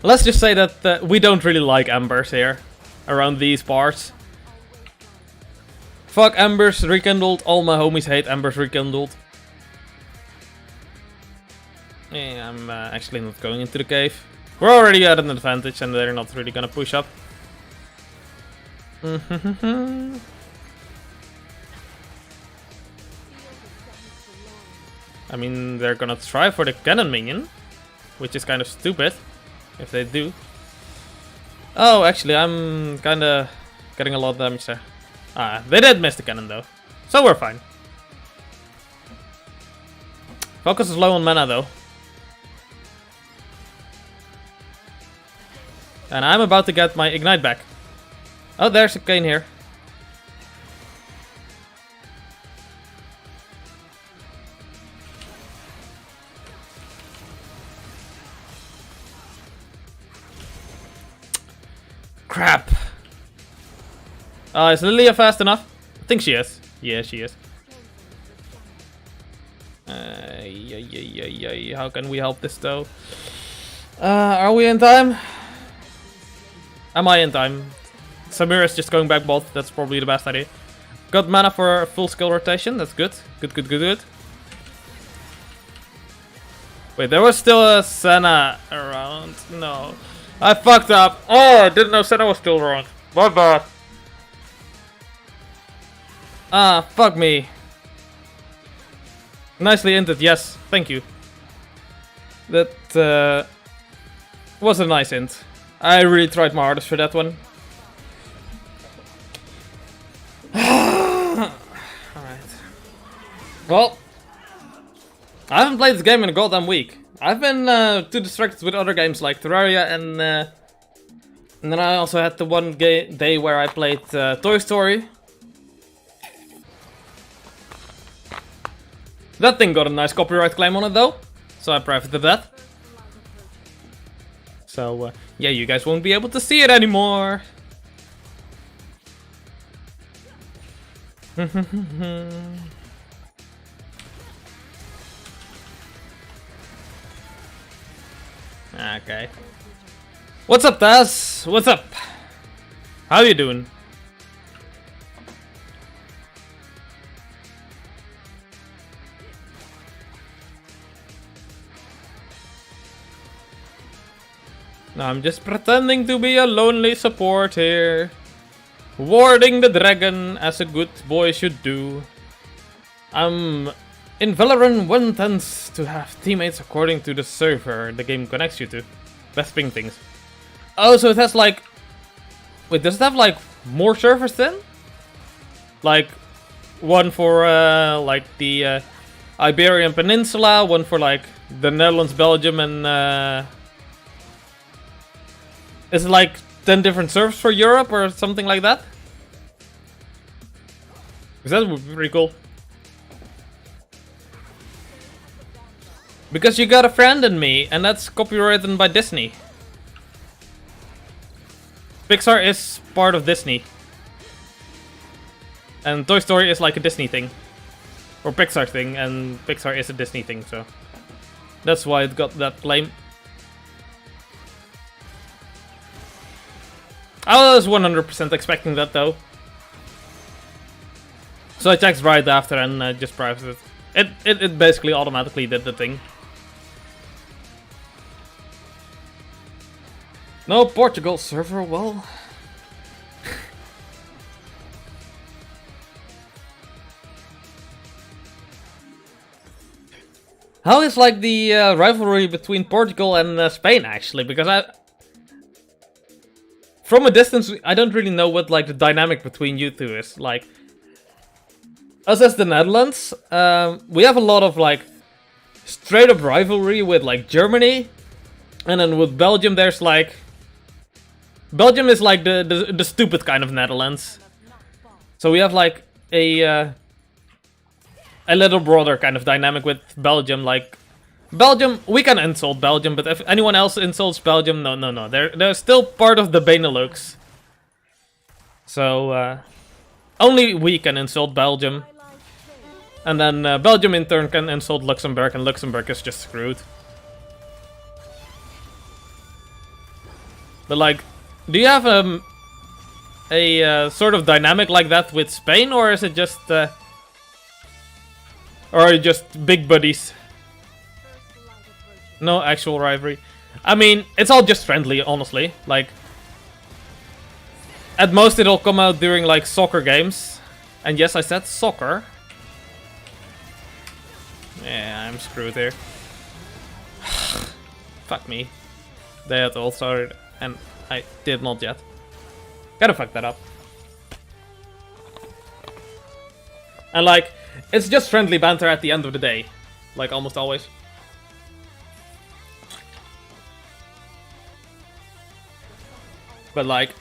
let's just say that we don't really like Embers here, around these parts. Fuck Embers Rekindled, all my homies hate Embers Rekindled. Yeah, I'm actually not going into the cave. We're already at an advantage and they're not really gonna push up. I mean, they're gonna try for the cannon minion, which is kind of stupid, if they do. Oh, actually, I'm kinda getting a lot of damage there. Ah, they did miss the cannon though, so we're fine. Focus is low on mana though. And I'm about to get my ignite back. Oh, there's a Kane here. Crap. Is Lilia fast enough? I think she is. Yeah, she is. How can we help this though? Are we in time? Am I in time? Samira is just going back bot. That's probably the best idea. Got mana for a full skill rotation. That's good. Good. Wait, there was still a Senna around. No. I fucked up. Oh, I didn't know Senna was still around. My bad. Ah, fuck me. Nicely ended, yes, thank you. That was a nice end. I really tried my hardest for that one. Alright. Well, I haven't played this game in a goddamn week. I've been too distracted with other games like Terraria and then I also had the one day where I played Toy Story. That thing got a nice copyright claim on it though, so I profited that. So yeah, you guys won't be able to see it anymore. Okay. What's up, Taz? What's up? How you doing? No, I'm just pretending to be a lonely support here. Warding the dragon as a good boy should do. In Valorant, one tends to have teammates according to the server the game connects you to. Best ping things. Oh, so it has like... Wait, does it have like more servers then? Like one for like the Iberian Peninsula, one for like the Netherlands, Belgium and... Is it like 10 different servers for Europe or something like that? Because that would be pretty cool. Because you got a friend in me, and that's copyrighted by Disney. Pixar is part of Disney. And Toy Story is like a Disney thing. Or Pixar thing, and Pixar is a Disney thing, so... That's why it got that claim. I was 100% expecting that though. So I checked right after and just privated it. It basically automatically did the thing. No Portugal server, well... How is like the rivalry between Portugal and Spain actually? Because from a distance, I don't really know what like the dynamic between you two is. Like, us as the Netherlands, we have a lot of like straight up rivalry with like Germany, and then with Belgium, there's like Belgium is like the stupid kind of Netherlands. So we have like a little broader kind of dynamic with Belgium. Like Belgium, we can insult Belgium, but if anyone else insults Belgium, no. They're still part of the Benelux. So, only we can insult Belgium. And then Belgium in turn can insult Luxembourg, and Luxembourg is just screwed. But like, do you have a sort of dynamic like that with Spain, or is it just... or are you just big buddies? No actual rivalry. I mean, it's all just friendly, honestly. Like, at most it'll come out during like soccer games. And yes, I said soccer. Yeah, I'm screwed here. Fuck me. They had all started and I did not yet. Gotta fuck that up. And like, it's just friendly banter at the end of the day. Like, almost always. But like,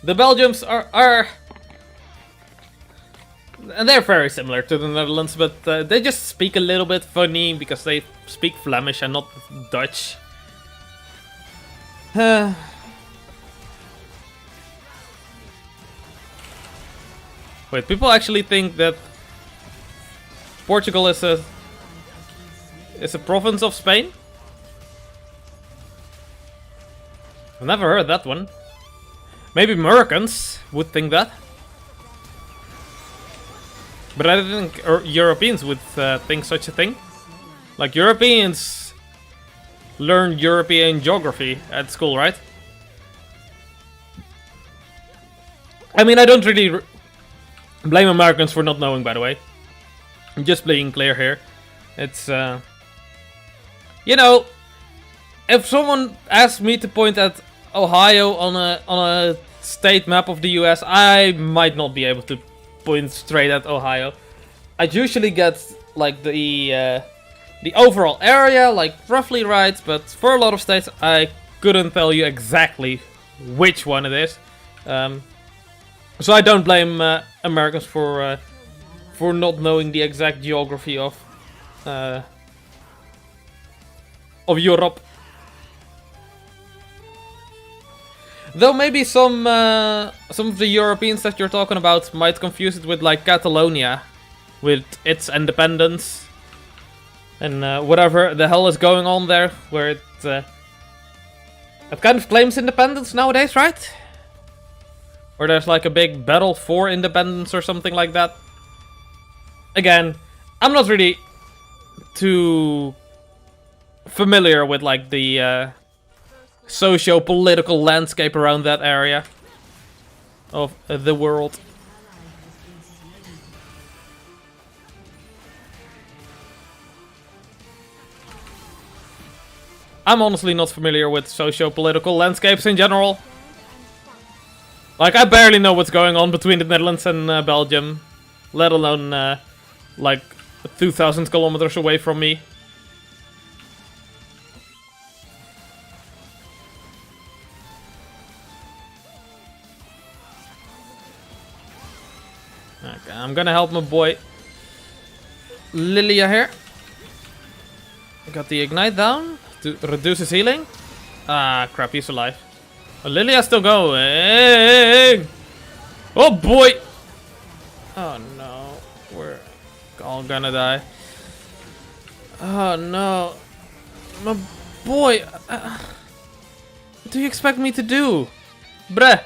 the Belgians are and they're very similar to the Netherlands, but they just speak a little bit funny because they speak Flemish and not Dutch. Wait, people actually think that Portugal is a province of Spain? I've never heard that one. Maybe Americans would think that. But I don't think Europeans would think such a thing. Like, Europeans learn European geography at school, right? I mean, I don't really blame Americans for not knowing, by the way. I'm just being clear here. It's, you know, if someone asks me to point at Ohio on a state map of the US, I might not be able to point straight at Ohio. I'd usually get, like, the overall area, like, roughly right, but for a lot of states, I couldn't tell you exactly which one it is. So I don't blame Americans for not knowing the exact geography of Europe. Though maybe some of the Europeans that you're talking about might confuse it with like Catalonia, with its independence and whatever the hell is going on there, where it kind of claims independence nowadays, right? Or there's like a big battle for independence or something like that. Again, I'm not really too familiar with like the socio-political landscape around that area of the world. I'm honestly not familiar with socio-political landscapes in general. Like, I barely know what's going on between the Netherlands and Belgium, let alone like 2,000 kilometers away from me. Okay, I'm gonna help my boy Lilia here. Got the ignite down to reduce his healing. Ah, crap, he's alive. Oh, Lilia's still going. Oh boy. Oh no, we're all gonna die. Oh no, my boy. What do you expect me to do, bruh?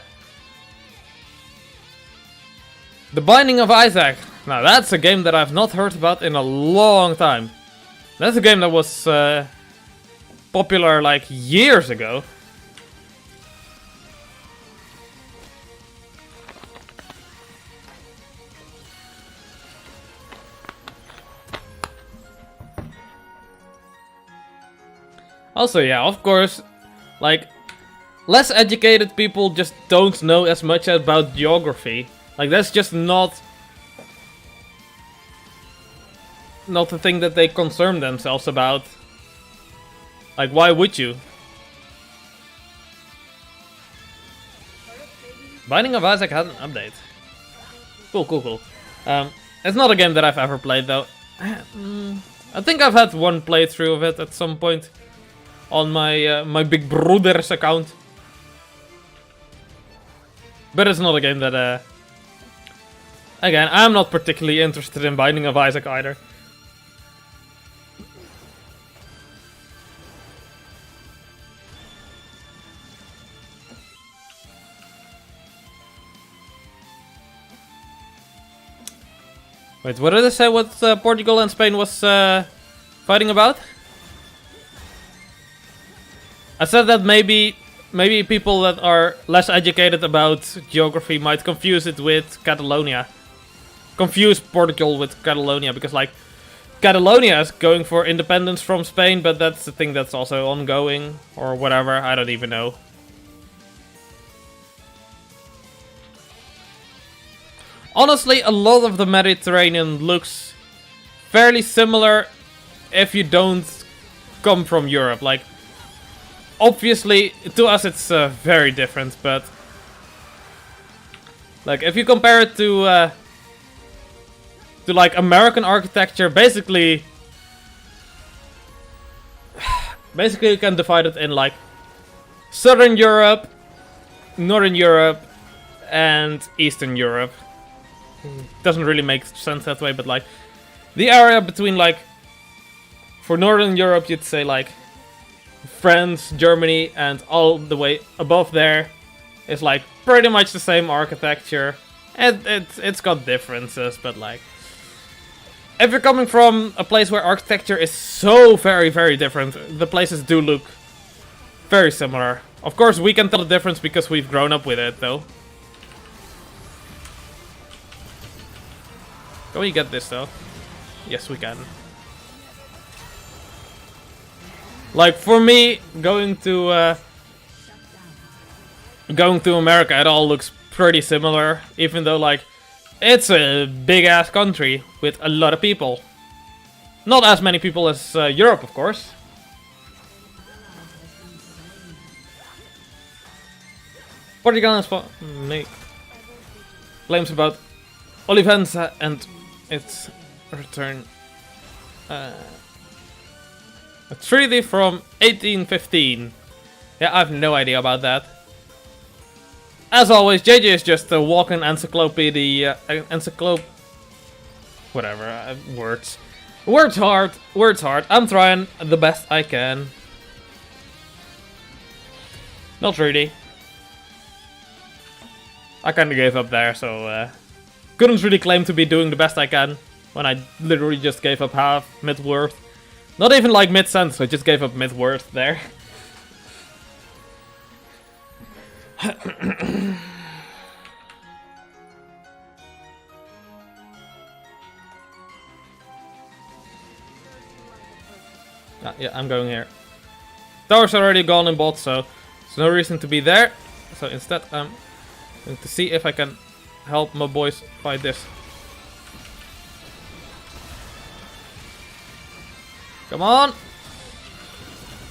The Binding of Isaac. Now that's a game that I've not heard about in a long time. That's a game that was popular like years ago. Also, yeah, of course, like, less educated people just don't know as much about geography. Like, that's just not the thing that they concern themselves about. Like, why would you? Binding of Isaac had an update. Cool, cool, cool. It's not a game that I've ever played, though. I think I've had one playthrough of it at some point on my my big brother's account. But it's not a game that, again, I'm not particularly interested in Binding of Isaac either. Wait, what did I say what Portugal and Spain was fighting about? I said that maybe people that are less educated about geography might confuse it with Catalonia. Confuse Portugal with Catalonia, because like Catalonia is going for independence from Spain, but that's the thing that's also ongoing or whatever, I don't even know. Honestly, a lot of the Mediterranean looks fairly similar if you don't come from Europe. Like, obviously, to us it's very different, but like if you compare it to like American architecture, basically you can divide it in like Southern Europe, Northern Europe, and Eastern Europe. Doesn't really make sense that way, but like the area between, like, for Northern Europe you'd say like France, Germany, and all the way above there is like pretty much the same architecture. And it's got differences, but like if you're coming from a place where architecture is so very, very different, the places do look very similar. Of course, we can tell the difference because we've grown up with it, though. Can we get this though? Yes, we can. Like for me, going to America, it all looks pretty similar. Even though like it's a big ass country with a lot of people. Not as many people as Europe, of course. Portugal make claims about Olivenza and its return. A treaty from 1815. Yeah, I have no idea about that. As always, JJ is just a walking encyclopedia. Whatever, words. Words hard, words hard. I'm trying the best I can. Not really. I kinda gave up there, so couldn't really claim to be doing the best I can when I literally just gave up half mid-worth. Not even like mid-sentence, I just gave up mid-worth there. Yeah, I'm going here. Tower's already gone in bot, so there's no reason to be there. So instead, I'm going to see if I can help my boys fight this. Come on!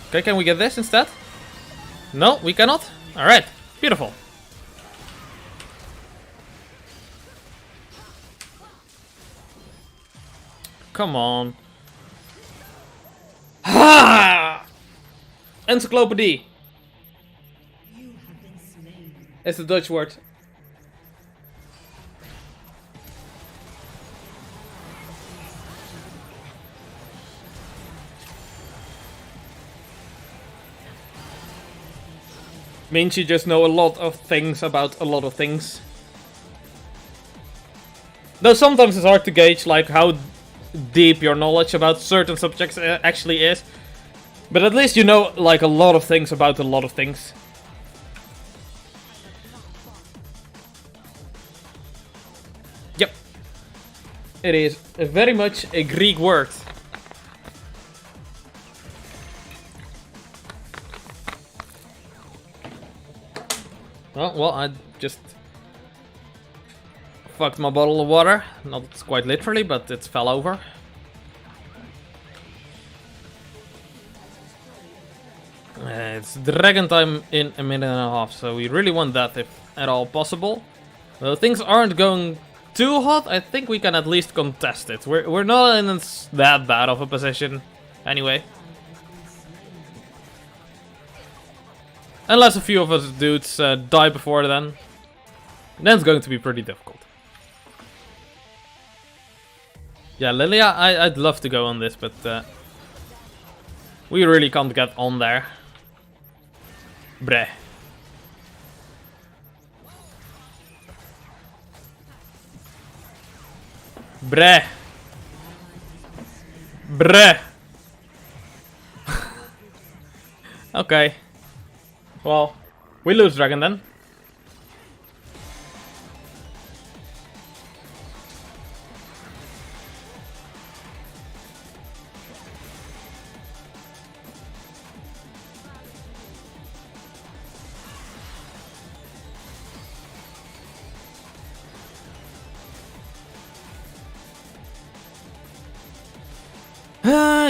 Okay, can we get this instead? No, we cannot? Alright, beautiful. Come on. Ha! Encyclopedia. It's the Dutch word. Means you just know a lot of things about a lot of things. Though sometimes it's hard to gauge like how deep your knowledge about certain subjects actually is. But at least you know like a lot of things about a lot of things. Yep. It is very much a Greek word. Oh, well, I just fucked my bottle of water. Not quite literally, but it fell over. It's dragon time in a minute and a half, so we really want that if at all possible. Though things aren't going too hot, I think we can at least contest it. We're not in that bad of a position anyway. Unless a few of us dudes die before then it's going to be pretty difficult. Yeah, Lilia, I'd love to go on this, but we really can't get on there. Breh. Breh. Breh. Okay. Well, we lose dragon then.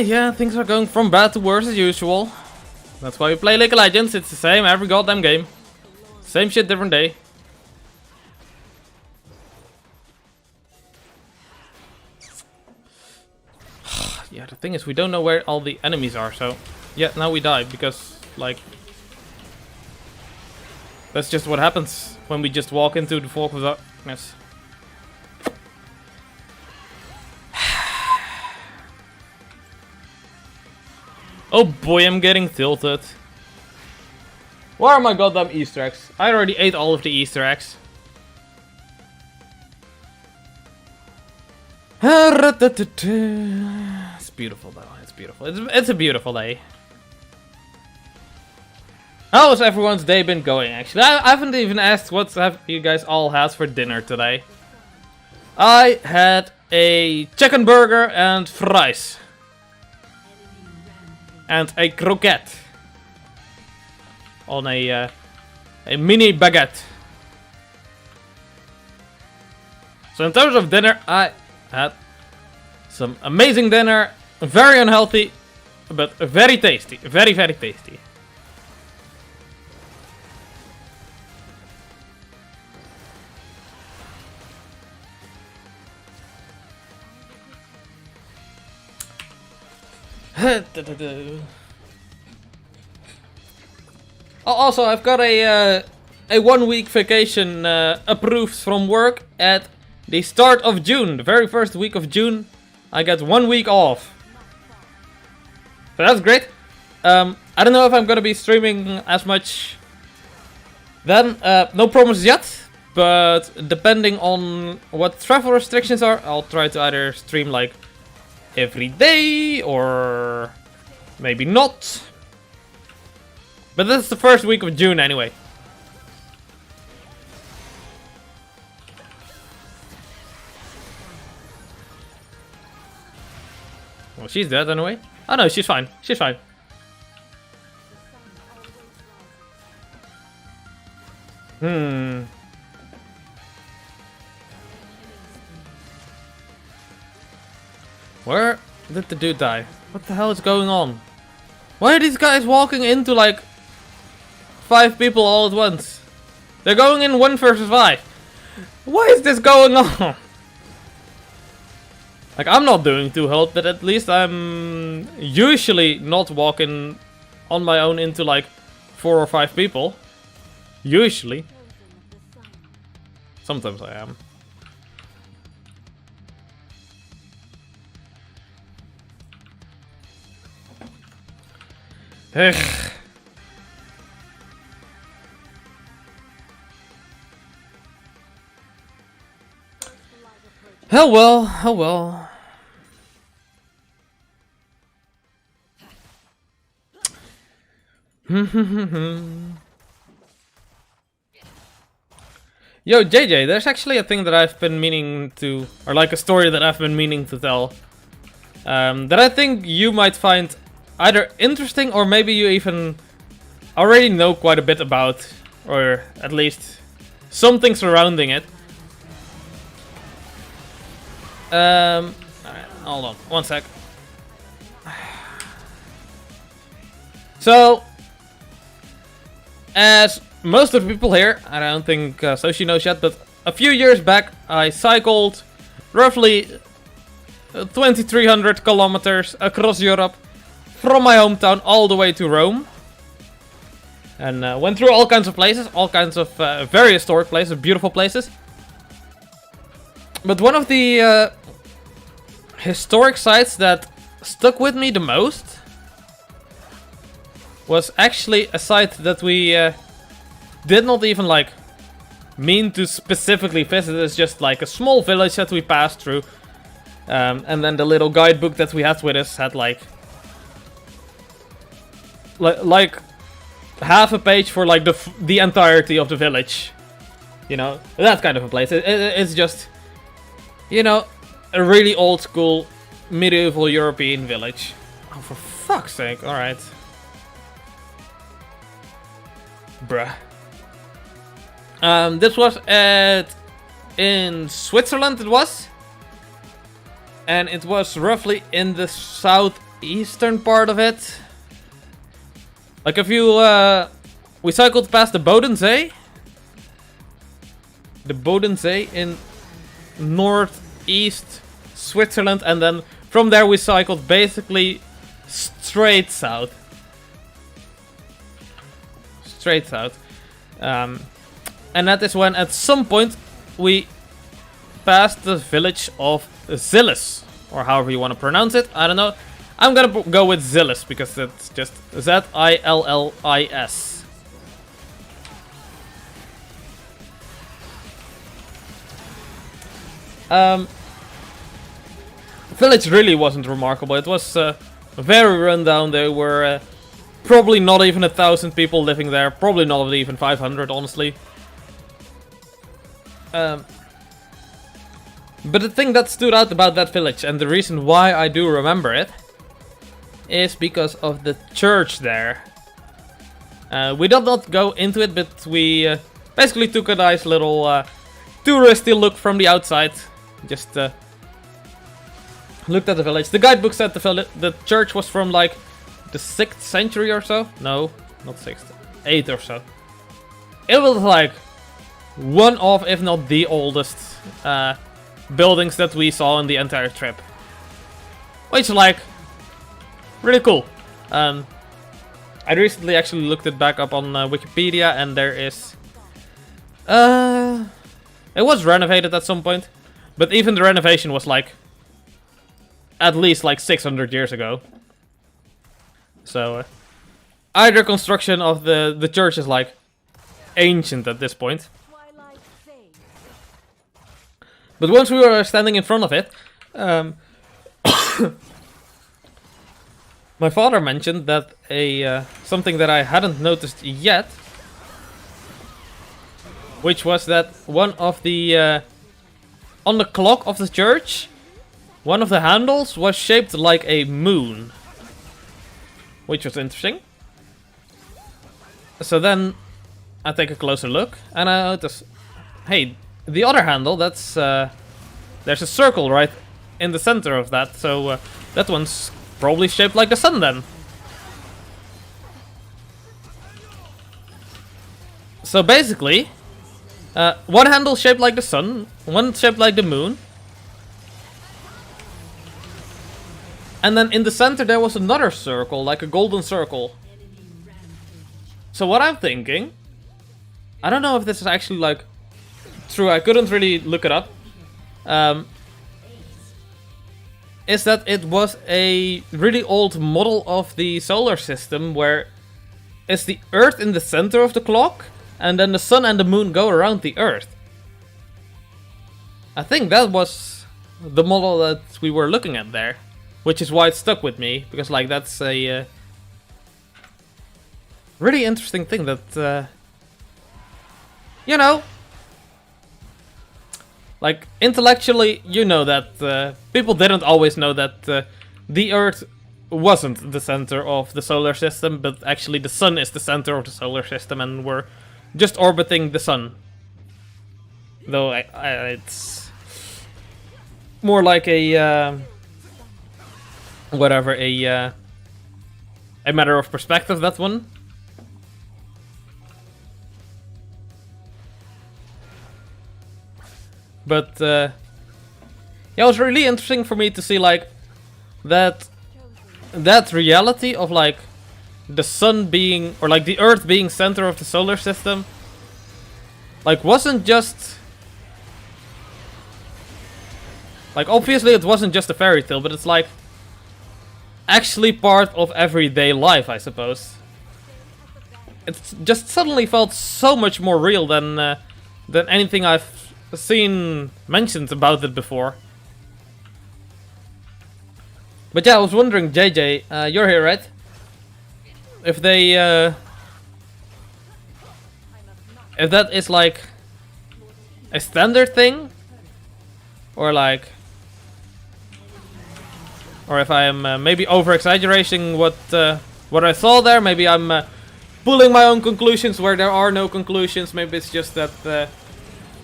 Yeah, things are going from bad to worse as usual. That's why we play League of Legends, it's the same every goddamn game. Same shit, different day. Yeah, the thing is, we don't know where all the enemies are, so... Yeah, now we die, because, like... That's just what happens when we just walk into the fog of darkness. Oh boy, I'm getting tilted. Where are my goddamn Easter eggs? I already ate all of the Easter eggs. It's beautiful though, it's beautiful. It's a beautiful day. How has everyone's day been going actually? I haven't even asked what have you guys all had for dinner today. I had a chicken burger and fries. And a croquette. On a mini baguette. So in terms of dinner, I had some amazing dinner. Very unhealthy, but very tasty. Very, very tasty. Also, I've got a 1 week vacation approved from work at the start of June. The very first week of June, I get 1 week off. So that's great. I don't know if I'm gonna be streaming as much then. No promises yet. But depending on what travel restrictions are, I'll try to either stream like every day or maybe not. But this is the first week of June anyway. Well, she's dead anyway. Oh no, she's fine. She's fine. Where did the dude die? What the hell is going on? Why are these guys walking into like 5 people all at once? They're going in 1 versus 5. Why is this going on? Like, I'm not doing too hot, but at least I'm usually not walking on my own into like 4 or 5 people. Usually. Sometimes I am. Ugh. Oh well, oh well. Yo, JJ, there's actually a thing that I've been meaning to, or like a story that I've been meaning to tell. That I think you might find either interesting or maybe you even already know quite a bit about, or at least something surrounding it. Alright, hold on, 1 sec. So, as most of the people here, I don't think Soshi knows yet, but a few years back I cycled roughly 2300 kilometers across Europe from my hometown all the way to Rome. And went through all kinds of places, all kinds of very historic places, beautiful places. But one of the historic sites that stuck with me the most was actually a site that we did not even like mean to specifically visit. It's just like a small village that we passed through. And then the little guidebook that we had with us had like half a page for like the entirety of the village. You know, that kind of a place. It's just, you know, a really old school medieval European village. Oh, for fuck's sake, alright. Bruh. This was in Switzerland, it was. And it was roughly in the southeastern part of it. Like if you, we cycled past the Bodensee. The Bodensee in northeast Switzerland. And then from there we cycled basically straight south. Straight south. And that is when at some point we passed the village of Zillis. Or however you want to pronounce it. I don't know. I'm gonna go with Zillis because it's just Z-I-L-L-I-S. Village really wasn't remarkable. It was very rundown. There were probably not even 1,000 people living there. Probably not even 500, honestly. But the thing that stood out about that village, and the reason why I do remember it, is because of the church there. We did not go into it, but we basically took a nice little touristy look from the outside. Just looked at the village. The guidebook said the church was from like the 6th century or so. No, not 6th, 8th or so. It was like one of, if not the oldest buildings that we saw in the entire trip. Which is like really cool. I recently actually looked it back up on Wikipedia, and there is... it was renovated at some point, but even the renovation was like at least like 600 years ago. So either construction of the church is like ancient at this point. But once we were standing in front of it, my father mentioned that something that I hadn't noticed yet, which was that one of the on the clock of the church, one of the handles was shaped like a moon, which was interesting. So then I take a closer look, and I notice, hey, the other handle, that's there's a circle right in the center of that, so that one's probably shaped like the sun then. So basically, one handle shaped like the sun, one shaped like the moon, and then in the center there was another circle, like a golden circle. So what I'm thinking, I don't know if this is actually like true, I couldn't really look it up, is that it was a really old model of the solar system where it's the Earth in the center of the clock, and then the sun and the moon go around the Earth. I think that was the model that we were looking at there, which is why it stuck with me, because like that's a really interesting thing that, you know, like intellectually, you know that people didn't always know that the Earth wasn't the center of the solar system, but actually the sun is the center of the solar system, and we're just orbiting the sun. Though it's more like a whatever, a matter of perspective, that one. But yeah, it was really interesting for me to see like that reality of like the sun being, or like the Earth being center of the solar system, like wasn't just like, obviously it wasn't just a fairy tale, but it's like actually part of everyday life, I suppose. It just suddenly felt so much more real than anything I've seen mentioned about it before. But yeah, I was wondering, JJ, you're here, right? If they, if that is like a standard thing, or like, or if I am maybe over-exaggerating what I saw there. Maybe I'm pulling my own conclusions where there are no conclusions. Maybe it's just that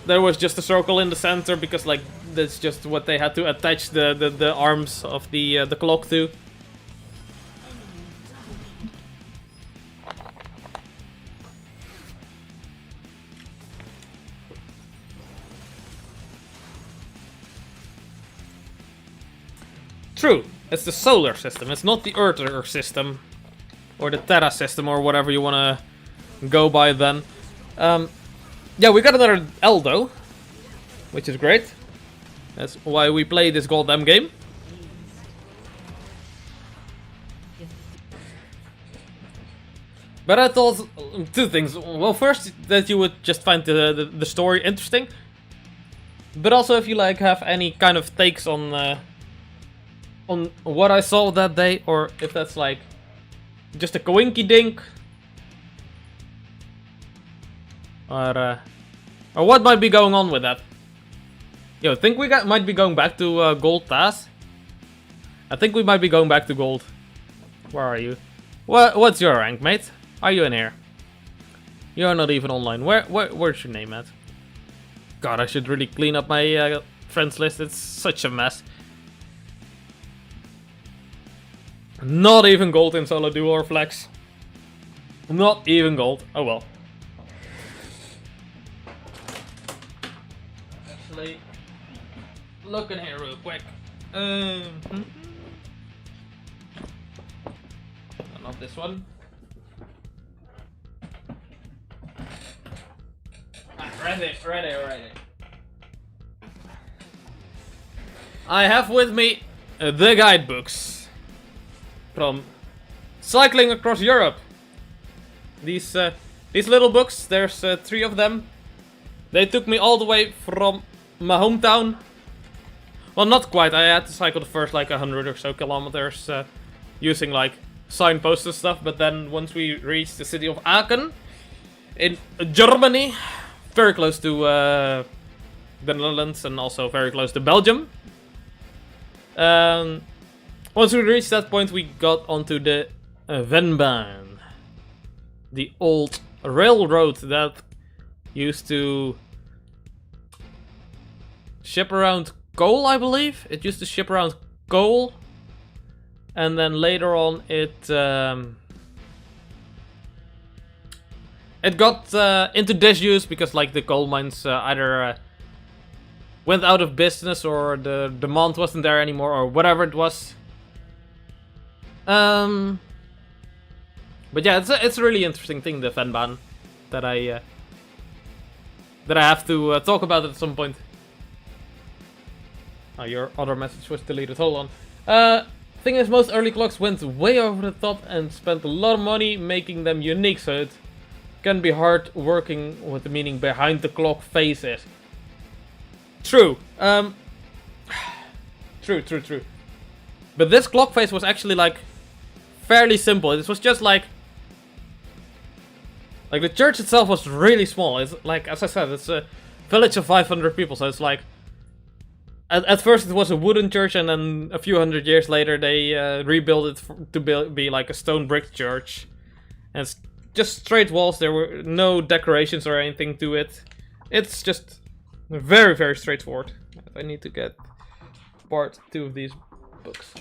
there was just a circle in the center because like that's just what they had to attach the arms of the clock to. True, it's the solar system, it's not the Earth system, or the Terra system, or whatever you wanna go by then. Yeah, we got another Eldo, which is great. That's why we play this goddamn game. But I thought two things. Well, first, that you would just find the story interesting. But also if you like have any kind of takes on what I saw that day, or if that's like just a coinky dink. Or what might be going on with that. Yo, think we might be going back to gold task? I think we might be going back to gold. Where are you? What's your rank, mate? Are you in here? You're not even online. Where's your name at? God, I should really clean up my friends list. It's such a mess. Not even gold in solo duo or flex. Not even gold. Oh well. Actually, look in here real quick. Not this one. Ready. I have with me the guidebooks from cycling across Europe. These little books, there's 3 of them. They took me all the way from my hometown. Well, not quite. I had to cycle the first like 100 or so kilometers using like signposts and stuff. But then once we reached the city of Aachen in Germany, very close to the Netherlands and also very close to Belgium. Once we reached that point, we got onto the Venbaan, the old railroad that used to ship around coal, I believe. It used to ship around coal, and then later on it got into disuse because like the coal mines either went out of business or the demand wasn't there anymore or whatever it was. But yeah, it's a really interesting thing, the Venbaan, that I have to talk about at some point. Oh, your other message was deleted. Hold on. Thing is, most early clocks went way over the top and spent a lot of money making them unique, so it can be hard working with the meaning behind the clock faces. True. True. But this clock face was actually like fairly simple. It was just like the church itself was really small. It's like, as I said, it's a village of 500 people, so it's like at first it was a wooden church, and then a few hundred years later they rebuilt it to be like a stone brick church. And it's just straight walls. There were no decorations or anything to it. It's just very, very straightforward. I need to get part 2 of these books.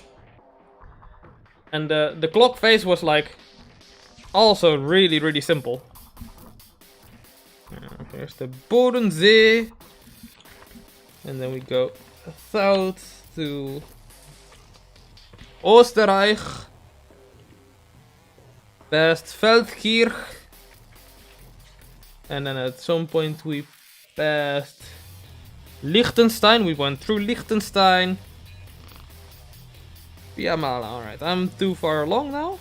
And the clock face was like also really, really simple. Here's the Bodensee. And then we go south to Oostenrijk. Past Veldkirch. And then at some point we passed Liechtenstein. We went through Liechtenstein. Piamala, alright. I'm too far along now.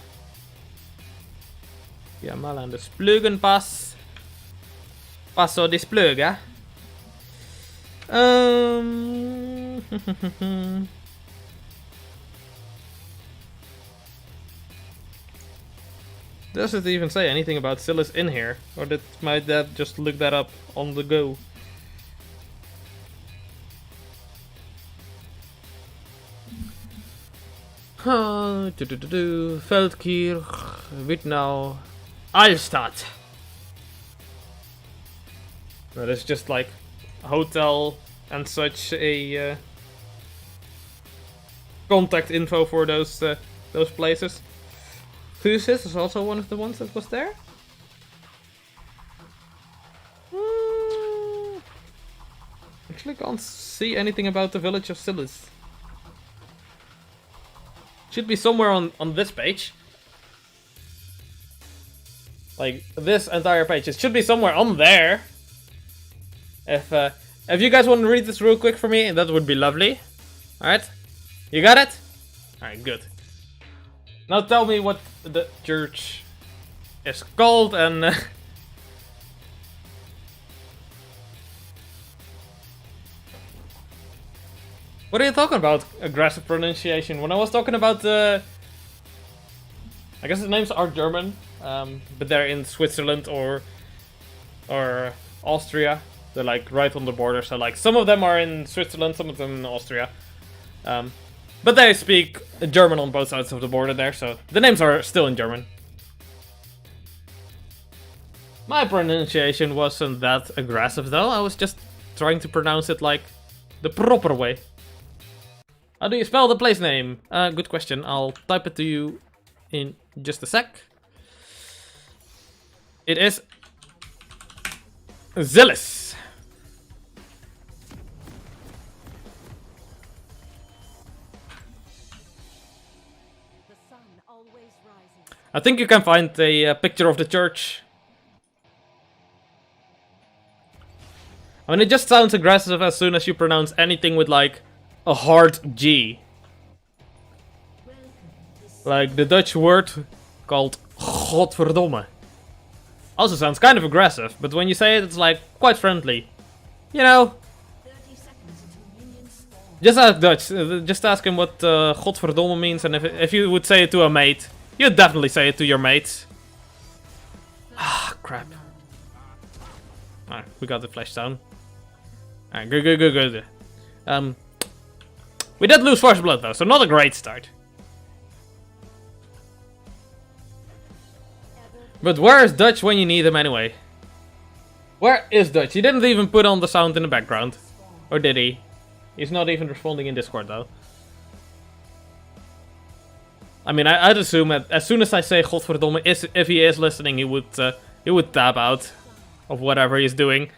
Piamala and the Spleugenpass. Passo di Spleuga. Does it even say anything about Silas in here? Or did my dad just look that up on the go? Veldkirch, Wittenau, Alstad. That is just like a hotel and such a contact info for those places. Qasxz is also one of the ones that was there. Actually can't see anything about the village of Silas. Should be somewhere on this page. Like this entire page. It should be somewhere on there. If you guys want to read this real quick for me, that would be lovely. Alright? You got it? Alright, good. Now tell me what the church is called and... What are you talking about, aggressive pronunciation? When I was talking about the... I guess the names are German, but they're in Switzerland or Austria. They're like right on the border, so like some of them are in Switzerland, some of them in Austria. But they speak German on both sides of the border there, so the names are still in German. My pronunciation wasn't that aggressive though, I was just trying to pronounce it like the proper way. How do you spell the place name? Good question, I'll type it to you in just a sec. It is Zealous. I think you can find a picture of the church. I mean, it just sounds aggressive as soon as you pronounce anything with like a hard G. Like the Dutch word called godverdomme. Also sounds kind of aggressive, but when you say it, it's like quite friendly. You know? Just ask Dutch. Just ask him what godverdomme means, and if you would say it to a mate, you'd definitely say it to your mates. Ah, crap. Alright, we got the flash down. Alright, good. We did lose first blood though, so not a great start. But where is Dutch when you need him anyway? Where is Dutch? He didn't even put on the sound in the background. Or did he? He's not even responding in Discord though. I mean, I'd assume that as soon as I say godverdomme, if he is listening, he would tab out of whatever he's doing.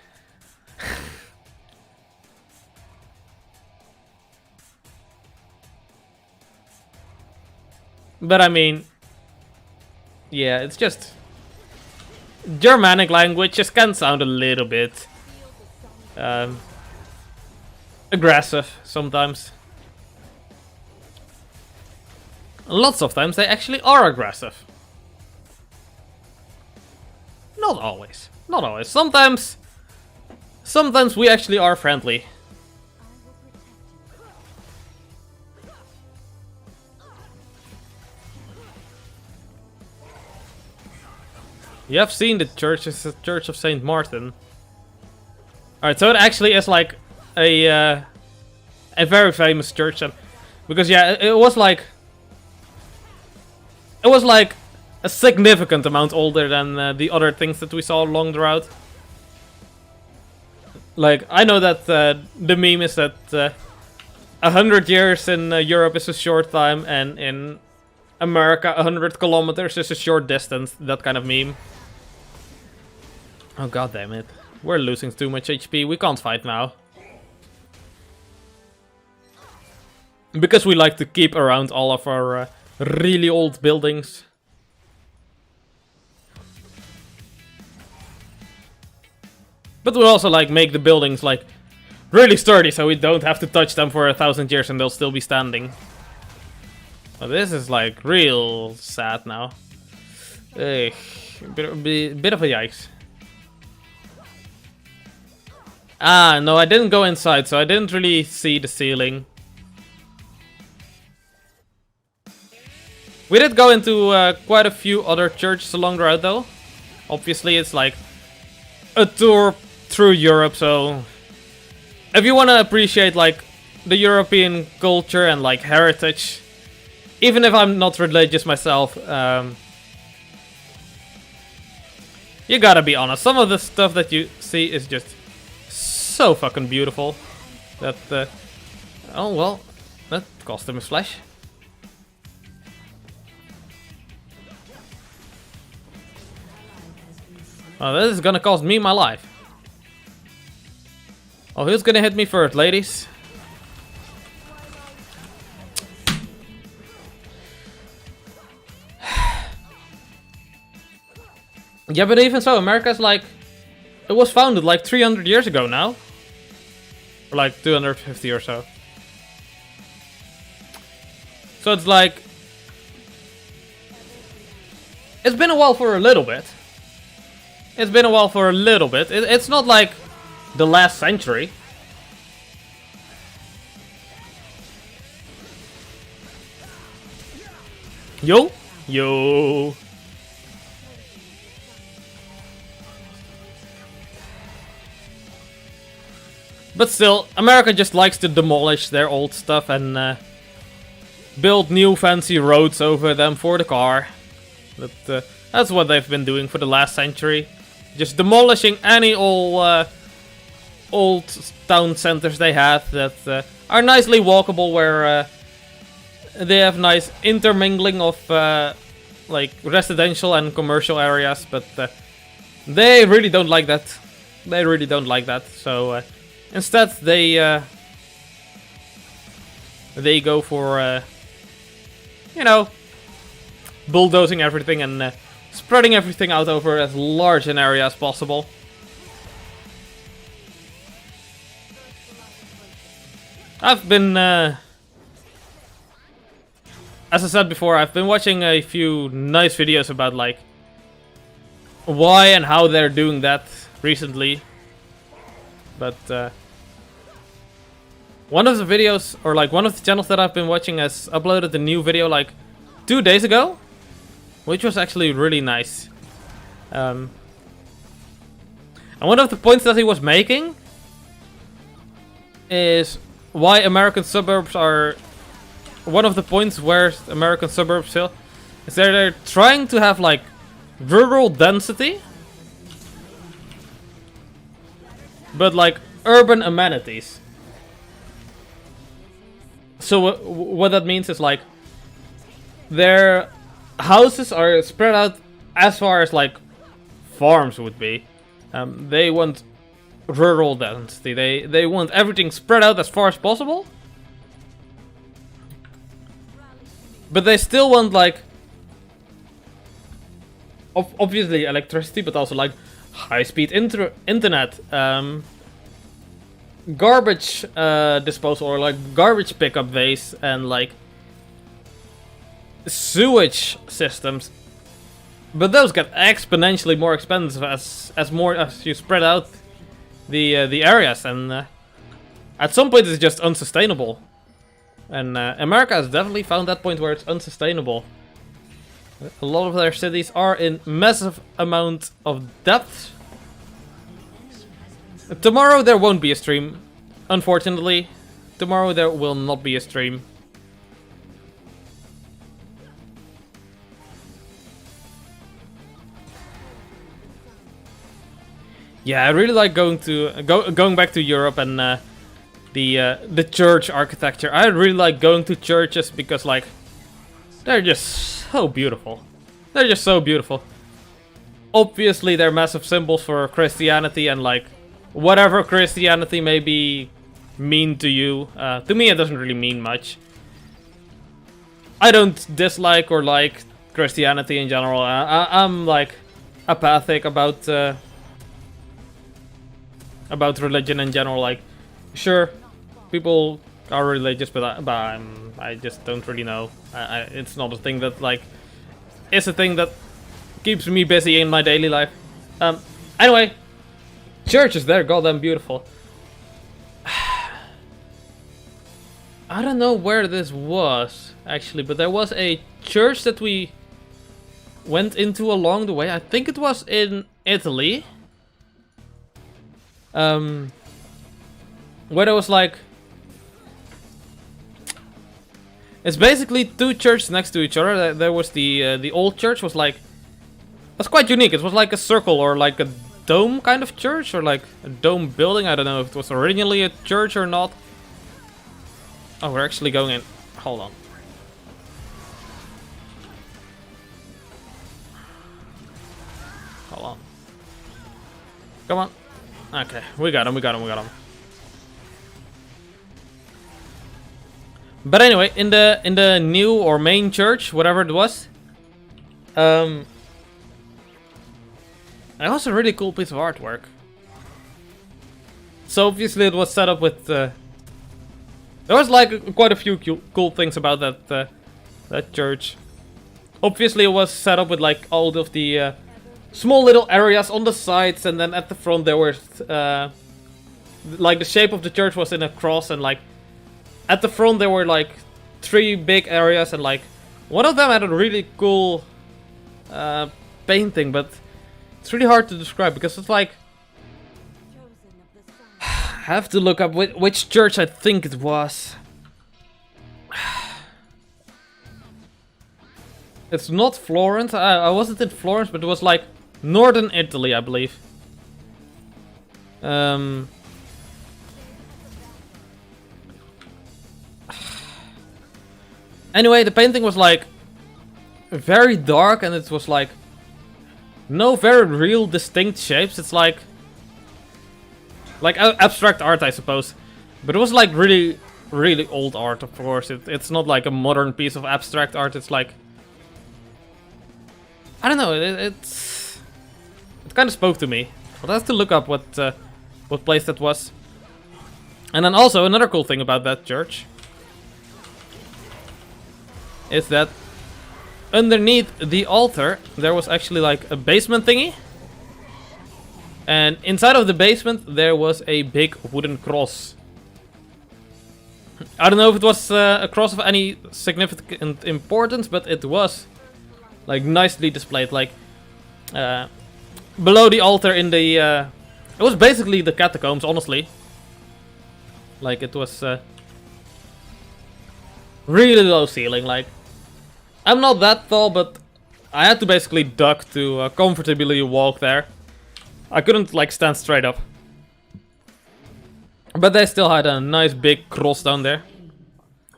But I mean, yeah, it's just Germanic language just can sound a little bit aggressive sometimes. Lots of times they actually are aggressive. Not always. Not always. Sometimes we actually are friendly. You have seen the church, it's the Church of Saint Martin. Alright, so it actually is like a very famous church. Because yeah, it was like a significant amount older than the other things that we saw along the route. Like, I know that the meme is that 100 years in Europe is a short time, and in America 100 kilometers is a short distance, that kind of meme. Oh god damn it. We're losing too much HP, we can't fight now. Because we like to keep around all of our really old buildings. But we also like make the buildings like really sturdy, so we don't have to touch them for 1,000 years and they'll still be standing. Well, this is like real sad now. Bit of a yikes. Ah, no, I didn't go inside, so I didn't really see the ceiling. We did go into quite a few other churches along the route though. Obviously it's like a tour through Europe, so if you want to appreciate like the European culture and like heritage, even if I'm not religious myself, you gotta be honest, some of the stuff that you see is just so fucking beautiful that oh well, that cost him his flesh. Oh, this is gonna cost me my life. Oh, who's gonna hit me first, ladies? Yeah, but even so, America's like... It was founded like 300 years ago now. Or like 250 or so. So it's like... It's been a while for a little bit. It's been a while for a little bit. It's not like the last century. Yo? Yo. But still, America just likes to demolish their old stuff and build new fancy roads over them for the car. That's what they've been doing for the last century. Just demolishing any old town centers they have that are nicely walkable, where they have nice intermingling of like residential and commercial areas, but they really don't like that. They really don't like that. So instead, they go for you know, bulldozing everything and spreading everything out over as large an area as possible. I've been, as I said before, I've been watching a few nice videos about like why and how they're doing that recently. But one of the videos, or like one of the channels that I've been watching, has uploaded a new video like 2 days ago, which was actually really nice. And one of the points that he was making is why American suburbs are... One of the points where American suburbs feel is that they're trying to have like rural density, but like urban amenities. So what that means is like their houses are spread out as far as like farms would be. They want rural density. They want everything spread out as far as possible. But they still want like obviously electricity, but also like high-speed internet, garbage disposal, or like garbage pickup bays, and like sewage systems. But those get exponentially more expensive as you spread out the areas, and at some point it's just unsustainable. And America has definitely found that point where it's unsustainable. A lot of their cities are in massive amount of debt. Tomorrow there won't be a stream, unfortunately. Tomorrow there will not be a stream. Yeah, I really like going back to Europe and the church architecture. I really like going to churches because like they're just so beautiful. They're just so beautiful. Obviously, they're massive symbols for Christianity and like whatever Christianity may be mean to you. To me, it doesn't really mean much. I don't dislike or like Christianity in general. I'm like apathic about religion in general. Like, sure, people are religious, but I just don't really know. It's not a thing that like is a thing that keeps me busy in my daily life. Anyway, churches, they're goddamn beautiful. I don't know where this was actually, but there was a church that we went into along the way. I think it was in Italy. Where there was like, it's basically two churches next to each other. There was the old church was like, that's quite unique. It was like a circle or like a dome kind of church, or like a dome building. I don't know if it was originally a church or not. Oh, we're actually going in. Hold on. Hold on. Come on. Okay, we got him. But anyway, in the new or main church, whatever it was, it was a really cool piece of artwork. So obviously it was set up with there was like quite a few cool things about that church. Obviously it was set up with like all of the small little areas on the sides, and then at the front there was like the shape of the church was in a cross, and like at the front there were like 3 big areas, and like one of them had a really cool painting, but it's really hard to describe because it's like have to look up which church I think it was. It's not Florence. I wasn't in Florence, but it was like northern Italy, I believe. Anyway, the painting was like very dark, and it was like no very real distinct shapes. It's like abstract art, I suppose, but it was like really old art. Of course, it's not like a modern piece of abstract art. It's like, I don't know. It kind of spoke to me. I'll have to look up what place that was. And then also another cool thing about that church is that underneath the altar there was actually like a basement thingy. And inside of the basement there was a big wooden cross. I don't know if it was a cross of any significant importance, but it was like nicely displayed, like below the altar in the it was basically the catacombs, honestly. Like it was really low ceiling. Like I'm not that tall, but I had to basically duck to comfortably walk there. I couldn't like stand straight up. But they still had a nice big cross down there.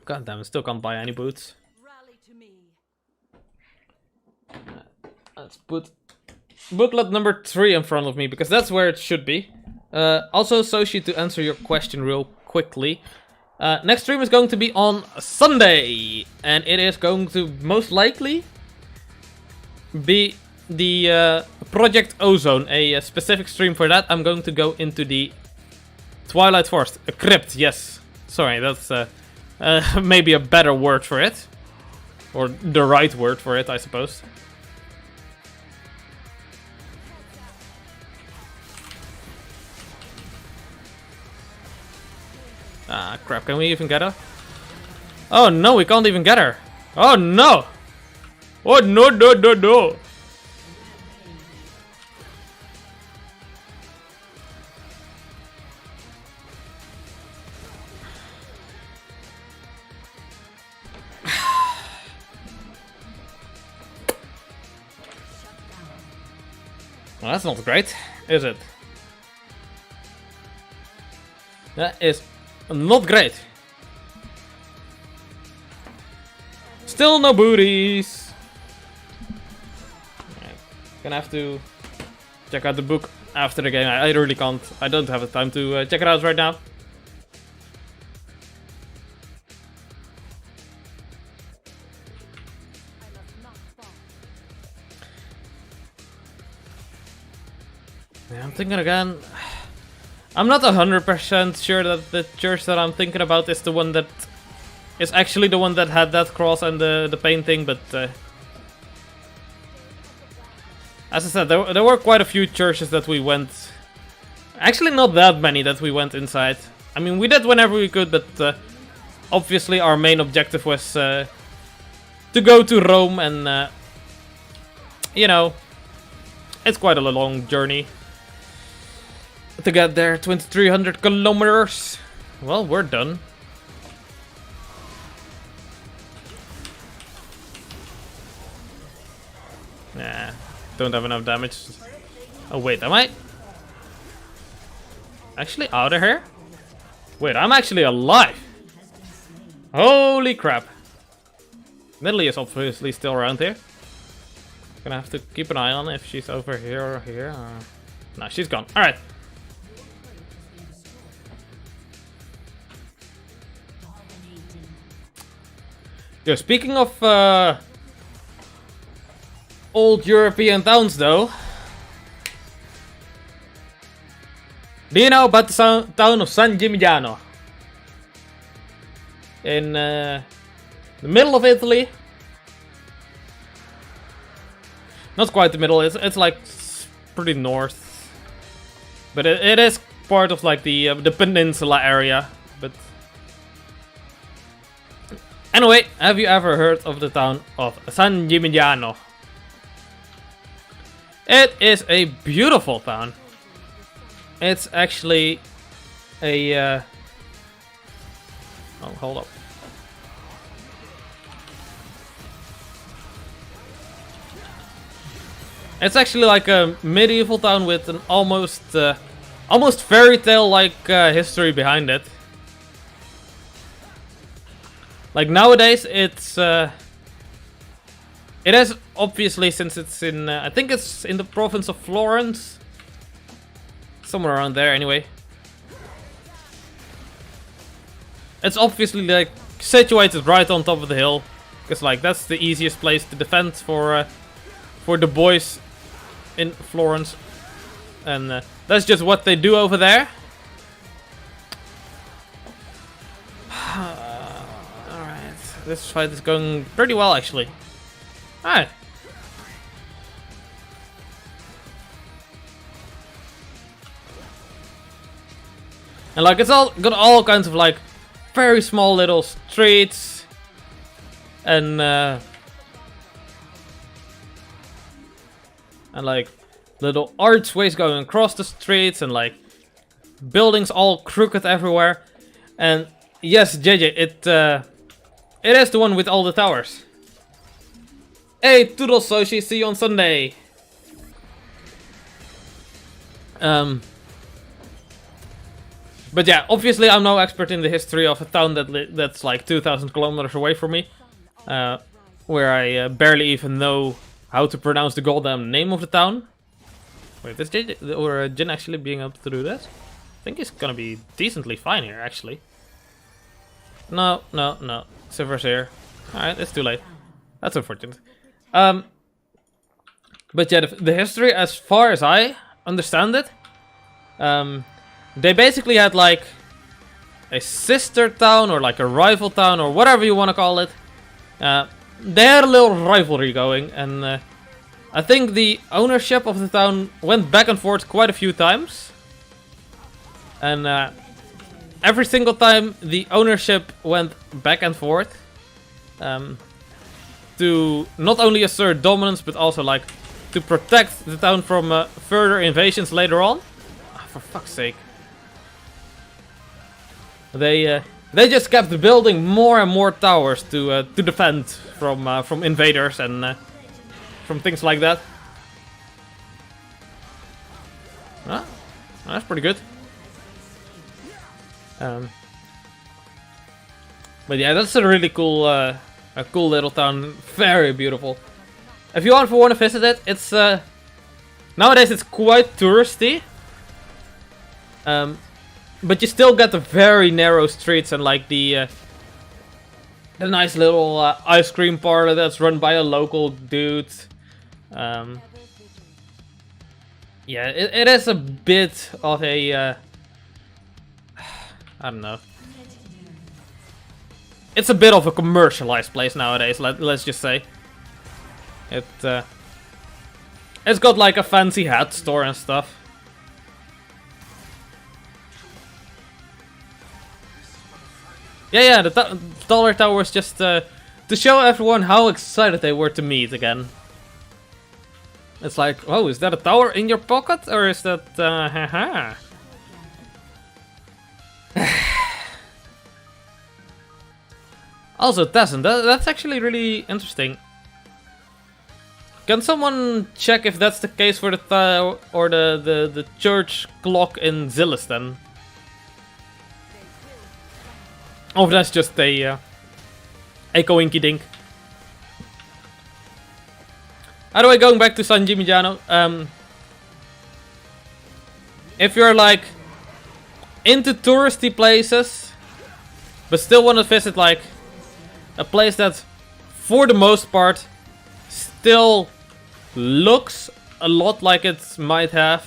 God damn, I still can't buy any boots. Rally to me. Let's put booklet number 3 in front of me, because that's where it should be. Also, Soshi, to answer your question real quickly. Next stream is going to be on Sunday. And it is going to most likely be the Project Ozone. A specific stream for that. I'm going to go into the Twilight Forest. A crypt, yes. Sorry, that's maybe a better word for it. Or the right word for it, I suppose. Ah, crap, can we even get her? Oh no, we can't even get her. Oh no! Oh no, no, no, no! Well, that's not great, is it? That is not great. Still no booties. Gonna have to check out the book after the game. I really can't. I don't have the time to check it out right now. Yeah, I'm thinking again. I'm not 100% sure that the church that I'm thinking about is the one that is actually the one that had that cross and the painting, but as I said, there were quite a few churches that we went. Actually, not that many that we went inside. I mean, we did whenever we could, but obviously our main objective was to go to Rome, and you know, it's quite a long journey to get there. 2,300 kilometers. Well, we're done. Nah, don't have enough damage. Oh wait, am I actually out of here? Wait, I'm actually alive. Holy crap. Medley is obviously still around here. Gonna have to keep an eye on if she's over here or here. No, she's gone. Alright. Yo, speaking of old European towns, though, do you know about the town of San Gimignano? In the middle of Italy. Not quite the middle, it's like pretty north. But it is part of like the peninsula area. But anyway, have you ever heard of the town of San Gimignano? It is a beautiful town. It's actually a oh, hold up. It's actually like a medieval town with an almost fairy tale like history behind it. Like nowadays, it is obviously, since it's in I think it's in the province of Florence, somewhere around there anyway. It's obviously like situated right on top of the hill, because like that's the easiest place to defend for the boys in Florence, and that's just what they do over there. Alright, this fight is going pretty well actually. Alright. And like it's all got all kinds of like very small little streets and like little archways going across the streets and like buildings all crooked everywhere. And yes, JJ, it is the one with all the towers. Hey, Toodles Soshi, see you on Sunday. But yeah, obviously I'm no expert in the history of a town that's like 2,000 kilometers away from me, where I barely even know how to pronounce the goddamn name of the town. Wait, is Jin actually being able to do this? I think he's gonna be decently fine here, actually. No. Silver's here. Alright, it's too late. That's unfortunate. But yeah, the history, as far as I understand it, they basically had like a sister town or like a rival town or whatever you want to call it. They had a little rivalry going, and I think the ownership of the town went back and forth quite a few times. And every single time the ownership went back and forth to not only assert dominance, but also like to protect the town from further invasions later on. Oh, for fuck's sake. They just kept building more and more towers to defend from invaders and from things like that. Huh? That's pretty good. But yeah, that's a really cool, a cool little town. Very beautiful. If you want to visit it, it's nowadays it's quite touristy. But you still get the very narrow streets and like the nice little ice cream parlor that's run by a local dude. Yeah, it is a bit of a I don't know. It's a bit of a commercialized place nowadays. Let's just say it's got like a fancy hat store and stuff. Yeah, the dollar tower was just to show everyone how excited they were to meet again. It's like, oh, is that a tower in your pocket? Or is that, haha. Also, Tessin, that's actually really interesting. Can someone check if that's the case for the tower or the church clock in Zilliston? Oh, that's just a coinky dink. Anyway, going back to San Gimignano, if you're like into touristy places, but still want to visit like a place that, for the most part, still looks a lot like it might have,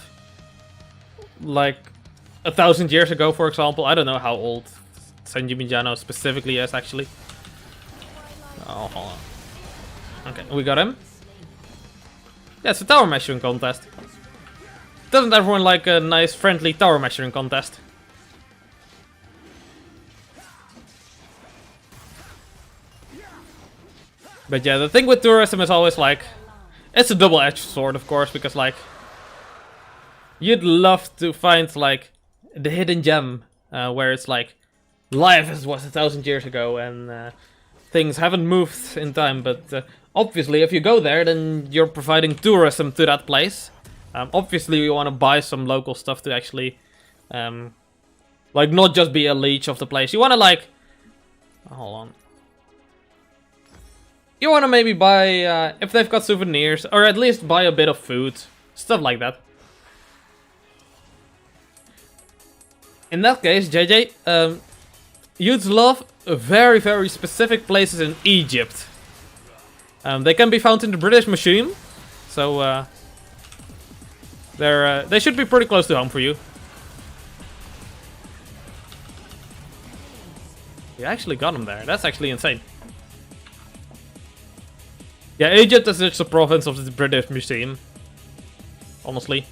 like 1,000 years ago, for example. I don't know how old San Gimignano specifically is, actually. Oh, hold on. Okay, we got him. Yeah, it's a tower measuring contest. Doesn't everyone like a nice, friendly tower measuring contest? But yeah, the thing with tourism is always like, it's a double-edged sword, of course, because like, you'd love to find like the hidden gem where it's like life was 1,000 years ago and things haven't moved in time. But obviously, if you go there, then you're providing tourism to that place. Obviously, you want to buy some local stuff to actually, like, not just be a leech of the place. You want to, like, hold on. You want to maybe buy, if they've got souvenirs, or at least buy a bit of food. Stuff like that. In that case, JJ, you'd love very, very specific places in Egypt. They can be found in the British Museum, so they should be pretty close to home for you. You actually got them there. That's actually insane. Yeah, Egypt is just a province of the British Museum. Honestly.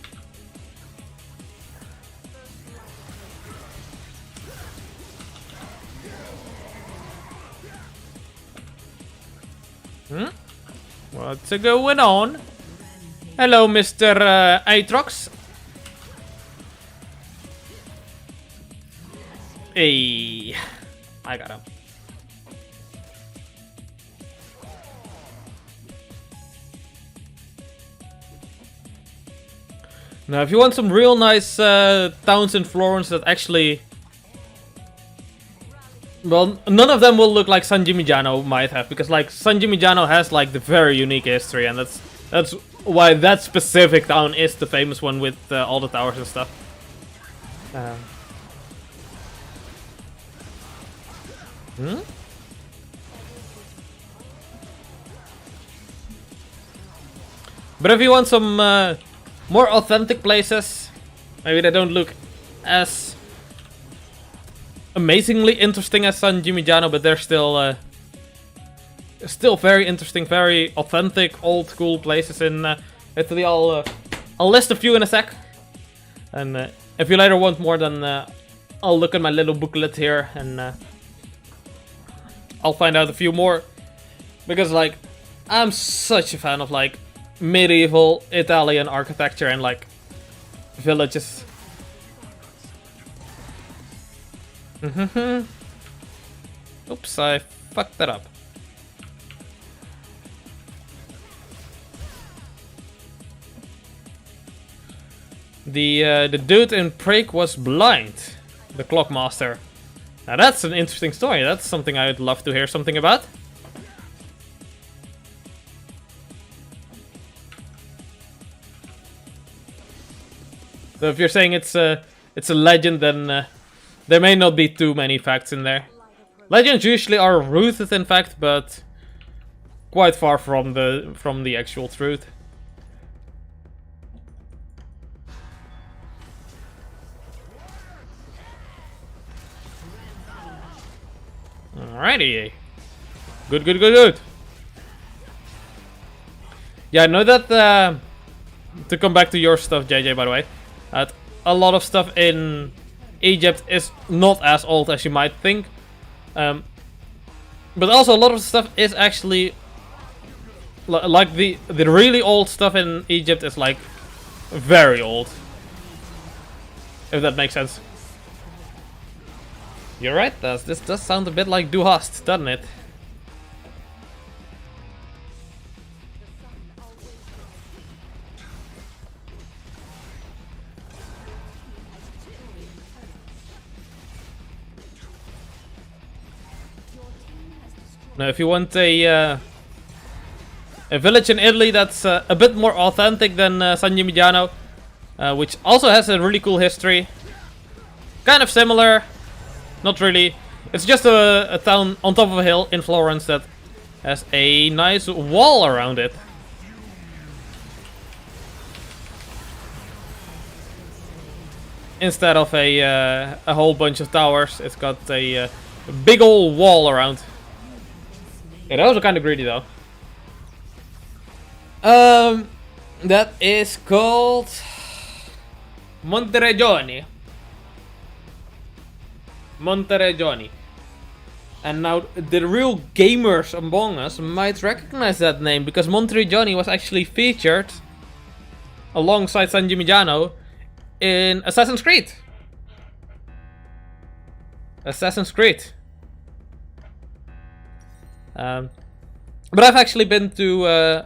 What's going on? Hello, Mr. Aatrox. Hey, I got him. Now, if you want some real nice towns in Florence that actually... Well, none of them will look like San Gimignano might have, because like San Gimignano has like the very unique history, and that's why that specific town is the famous one with all the towers and stuff. But if you want some more authentic places, maybe they don't look as amazingly interesting as San Gimignano, but they're still very interesting, very authentic, old school places in Italy. I'll list a few in a sec, and if you later want more, then I'll look at my little booklet here and I'll find out a few more, because like I'm such a fan of like medieval Italian architecture and like villages. Oops, I fucked that up. The dude in Prague was blind, the Clockmaster. Now that's an interesting story. That's something I would love to hear something about. So if you're saying it's a legend, then there may not be too many facts in there. Legends usually are rooted in fact, but quite far from the actual truth. Alrighty. Good. Yeah, I know that, to come back to your stuff, JJ, by the way, that a lot of stuff in Egypt is not as old as you might think. But also a lot of stuff is actually, like the really old stuff in Egypt is like very old. If that makes sense. You're right, this does sound a bit like DOVA-SYNDROME, doesn't it? Now, if you want a village in Italy that's a bit more authentic than San Gimignano, which also has a really cool history, kind of similar. Not really. It's just a town on top of a hill in Florence that has a nice wall around it. Instead of a whole bunch of towers, it's got a big old wall around. Yeah, that was kind of greedy though. That is called Monteregioni. And now the real gamers among us might recognize that name, because Monteregioni was actually featured alongside San Gimignano in Assassin's Creed. Assassin's Creed. But I've actually been to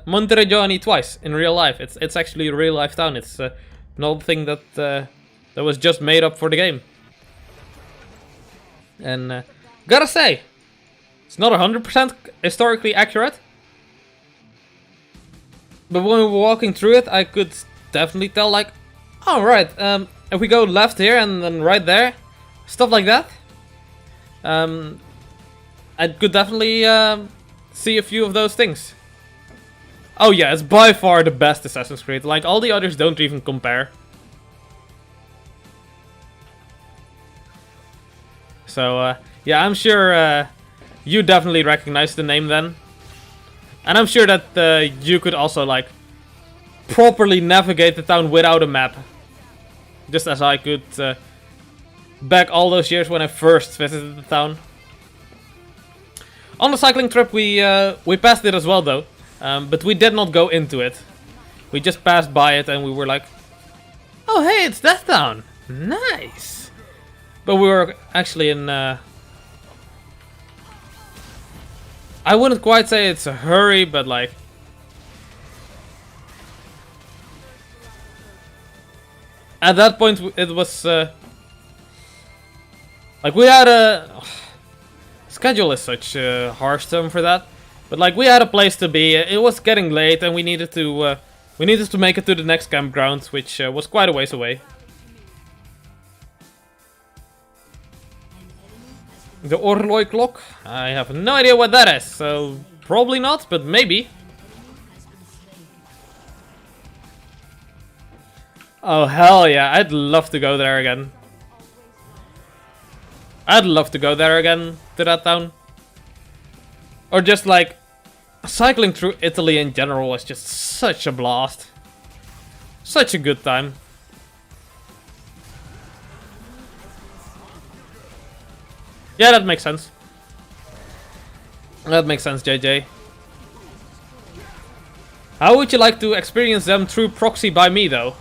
Monteriggioni twice in real life. It's actually a real life town. It's not a thing that that was just made up for the game. And gotta say, it's not 100% historically accurate. But when we were walking through it, I could definitely tell, like, oh right, if we go left here and then right there, stuff like that. I could definitely see a few of those things. Oh yeah, it's by far the best Assassin's Creed. Like, all the others don't even compare. So, yeah, I'm sure you definitely recognize the name then. And I'm sure that you could also, like, properly navigate the town without a map. Just as I could back all those years when I first visited the town. On the cycling trip, we passed it as well, though. But we did not go into it. We just passed by it and we were like, oh, hey, it's that town. Nice. But we were actually in... I wouldn't quite say it's a hurry, but like... At that point, it was... like, we had a... Schedule is such a harsh term for that. But like, we had a place to be. It was getting late and we needed to make it to the next campground, which was quite a ways away. The Orloi clock? I have no idea what that is, so probably not, but maybe. Oh hell yeah, I'd love to go there again. I'd love to go there again, to that town. Or just like, cycling through Italy in general was just such a blast. Such a good time. Yeah, that makes sense. That makes sense, JJ. How would you like to experience them through proxy by me, though?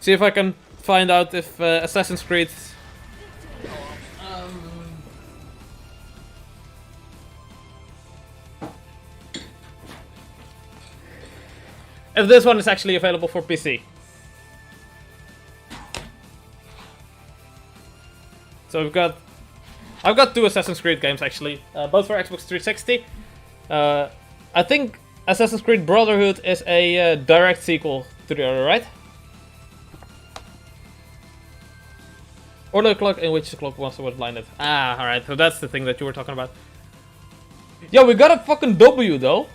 See if I can find out if Assassin's Creed... if this one is actually available for PC. So I've got 2 Assassin's Creed games actually, both for Xbox 360. I think Assassin's Creed Brotherhood is a direct sequel to the other, right? Or the clock in which the clock was blinded. Ah, alright, so that's the thing that you were talking about. Yo, we got a fucking W though.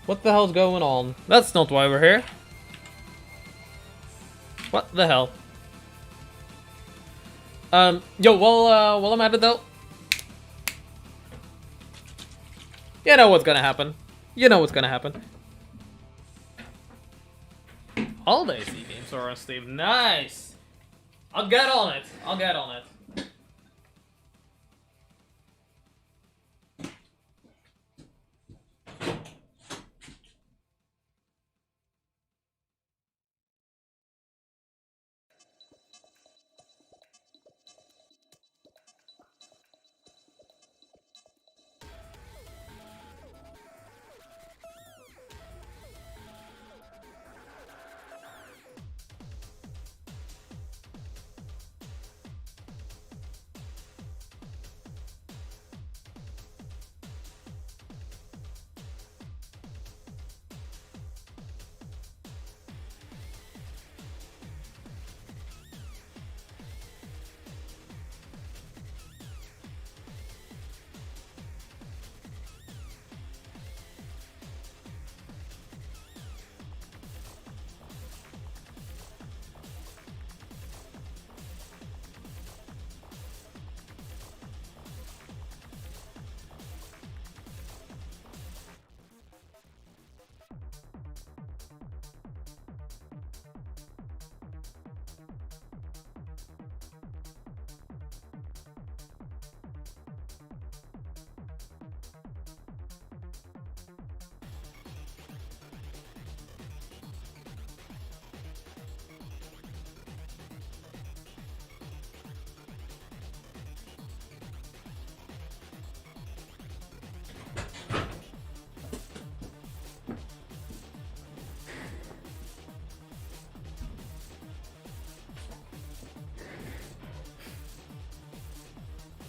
What the hell's going on? That's not why we're here. What the hell? Yo, while I'm at it though. You know what's gonna happen. You know what's gonna happen. Holiday Steam games are on Steam. Nice! I'll get on it. I'll get on it.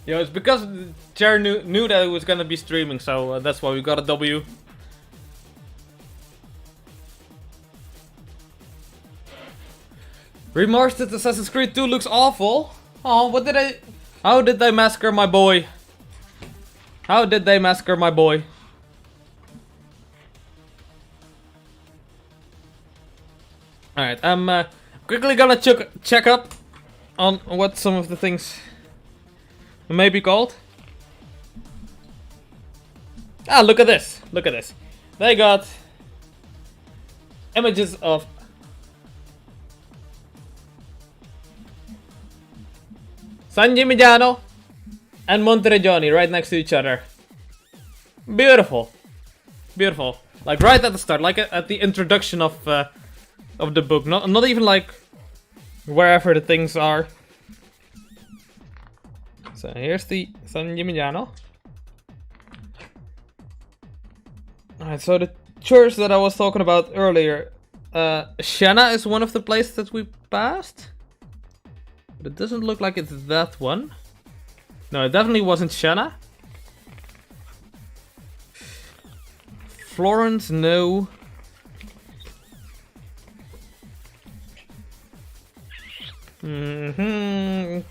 Yeah, it's because Jer knew that it was gonna be streaming, so that's why we got a W. Remastered Assassin's Creed 2 looks awful. Oh, what did I... How did they massacre my boy? How did they massacre my boy? Alright, I'm quickly gonna check up on what some of the things may be called. Ah, look at this. Look at this. They got images of San Gimignano and Monteriggioni right next to each other. Beautiful. Beautiful. Like right at the start, like at the introduction of the book. Not even like wherever the things are. So here's the San Gimignano. Alright, so the church that I was talking about earlier. Siena is one of the places that we passed. But it doesn't look like it's that one. No, it definitely wasn't Siena. Florence, no.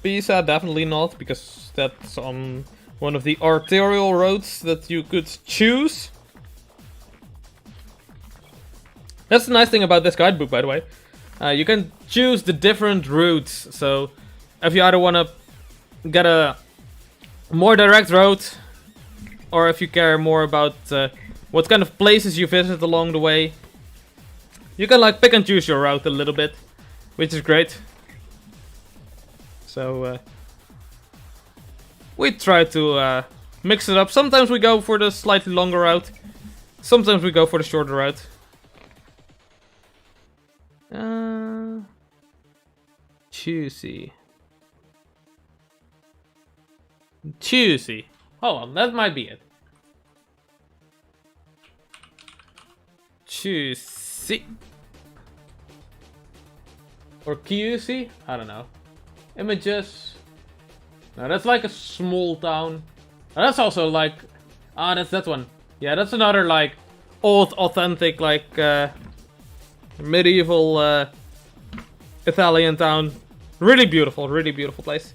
Pisa, definitely not, because that's on one of the arterial roads that you could choose. That's the nice thing about this guidebook, by the way. You can choose the different routes, so if you either want to get a more direct route, or if you care more about what kind of places you visit along the way, you can like pick and choose your route a little bit, which is great. So we try to mix it up. Sometimes we go for the slightly longer route, sometimes we go for the shorter route. Choosy. Hold on, that might be it. Choosy. Or QC? I don't know. Images. No, that's like a small town. Oh, that's also like... Ah, that's that one. Yeah, that's another like old, authentic, like medieval Italian town. Really beautiful place.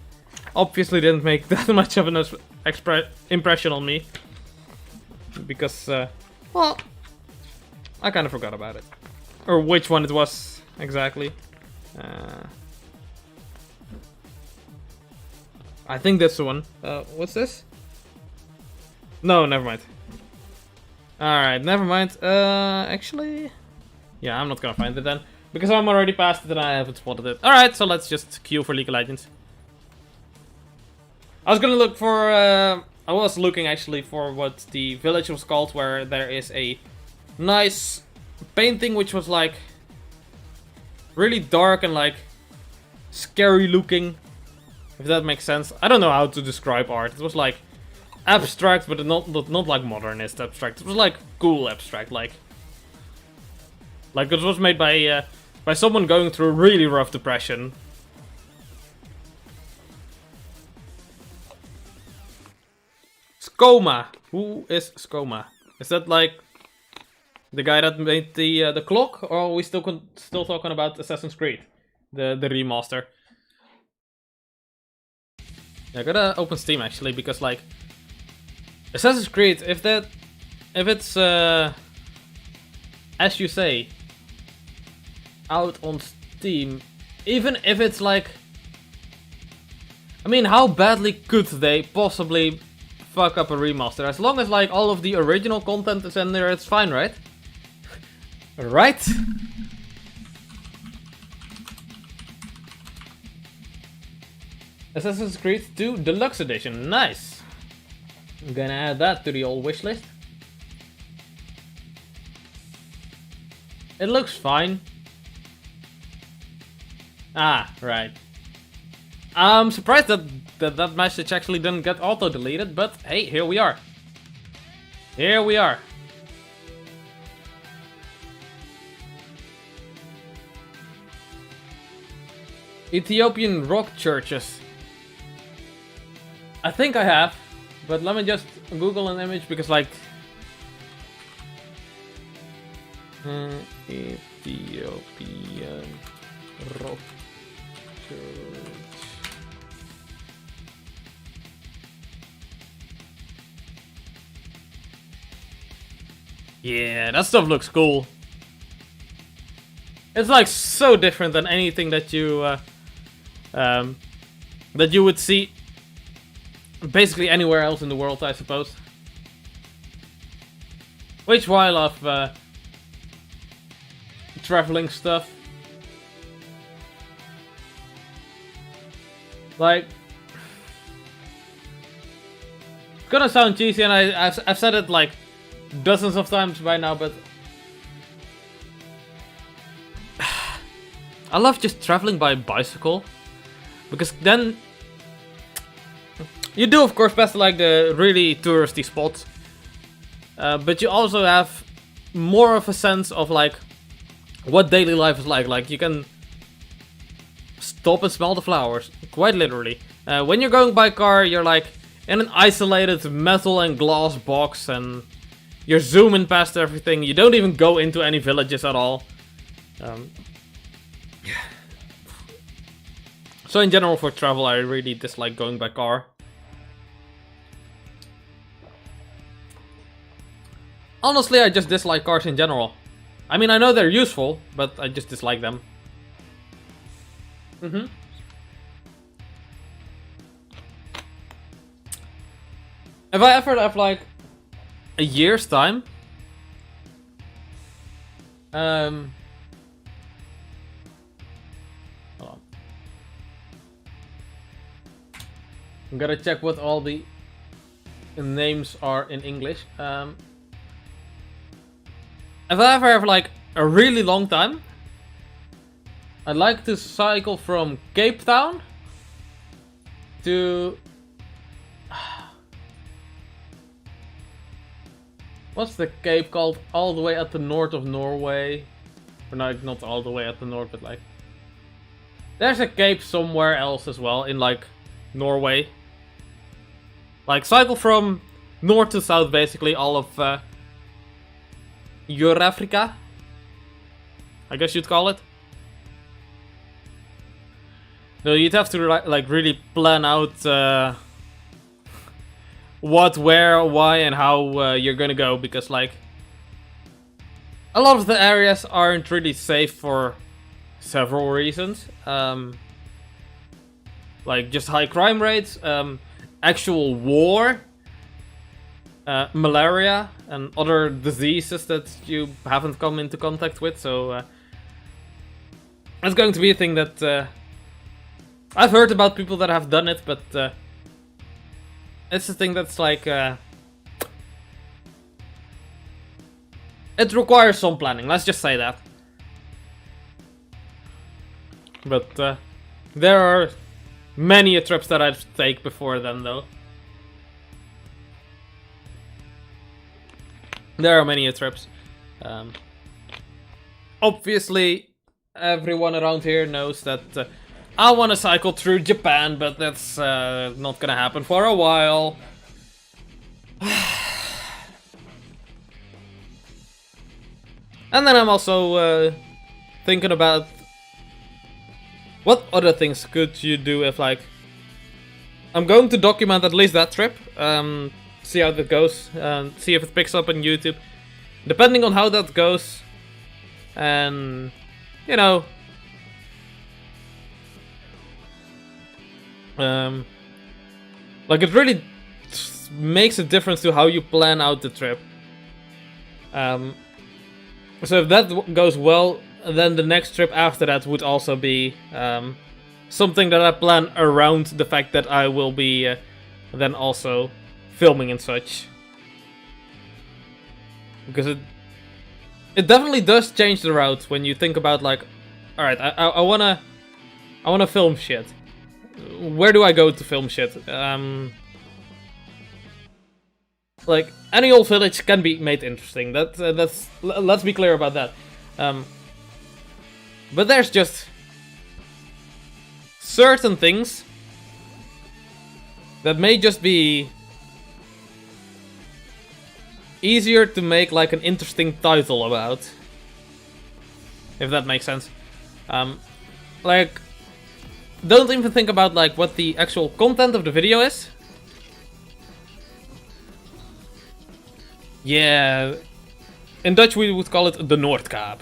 Obviously didn't make that much of an impression on me. Because, well, I kind of forgot about it. Or which one it was, exactly. I think that's the one. What's this? No, never mind. Alright, never mind. Actually... Yeah, I'm not gonna find it then. Because I'm already past it and I haven't spotted it. Alright, so let's just queue for League of Legends. I was gonna look for... I was looking actually for what the village was called, where there is a nice painting which was like... really dark and like... scary looking. If that makes sense. I don't know how to describe art. It was like... abstract, but not like modernist abstract. It was like cool abstract, like it was made by someone going through a really rough depression. Skoma. Who is Skoma? Is that like the guy that made the clock, or are we still talking about Assassin's Creed, the remaster? Yeah, I gotta open Steam actually, because like Assassin's Creed, if it's as you say, out on Steam, even if it's like, I mean, how badly could they possibly fuck up a remaster? As long as like all of the original content is in there, it's fine, right? Right? Assassin's Creed 2 Deluxe Edition, nice. I'm gonna add that to the old wishlist. It looks fine. Ah, right. I'm surprised that message actually didn't get auto-deleted, but hey, here we are. Here we are. Ethiopian rock churches. I think I have, but let me just Google an image because like Ethiopian rock church. Yeah, that stuff looks cool. It's like so different than anything that you would see basically anywhere else in the world, I suppose. Which why I love traveling stuff. Like, it's gonna sound cheesy, and I've said it like dozens of times by now, but I love just traveling by bicycle, because then you do of course pass like the really touristy spots, but you also have more of a sense of like what daily life is like. Like you can stop and smell the flowers, quite literally. When you're going by car, you're like in an isolated metal and glass box, and you're zooming past everything. You don't even go into any villages at all. So in general for travel, I really dislike going by car. Honestly, I just dislike cars in general. I mean, I know they're useful, but I just dislike them. If I ever have like a year's time, hold on. I'm gonna check what all the names are in English. If I ever have like a really long time, I'd like to cycle from Cape Town to what's the cape called? All the way at the north of Norway. Or no, not all the way at the north, but like there's a cape somewhere else as well in like Norway. Like cycle from north to south, basically all of Eurafrica, I guess you'd call it. No, you'd have to like really plan out what, where, why, and how you're gonna go, because like a lot of the areas aren't really safe for several reasons. Like just high crime rates, actual war, malaria, and other diseases that you haven't come into contact with. So it's going to be a thing that I've heard about people that have done it, but it's a thing that's like it requires some planning, let's just say that. But there are many trips that I'd take before then, though. There are many trips. Obviously, everyone around here knows that I want to cycle through Japan, but that's not gonna happen for a while. And then I'm also thinking about what other things could you do if, like, I'm going to document at least that trip. See how that goes, see if it picks up on YouTube. Depending on how that goes, and you know, like it really makes a difference to how you plan out the trip. So if that goes well, then the next trip after that would also be something that I plan around the fact that I will be then also filming and such, because it definitely does change the route when you think about, like, all right, I wanna film shit. Where do I go to film shit? Like any old village can be made interesting. That's let's be clear about that. But there's just certain things that may just be easier to make like an interesting title about. If that makes sense. Like, don't even think about like what the actual content of the video is. Yeah, in Dutch we would call it the Noordkaap.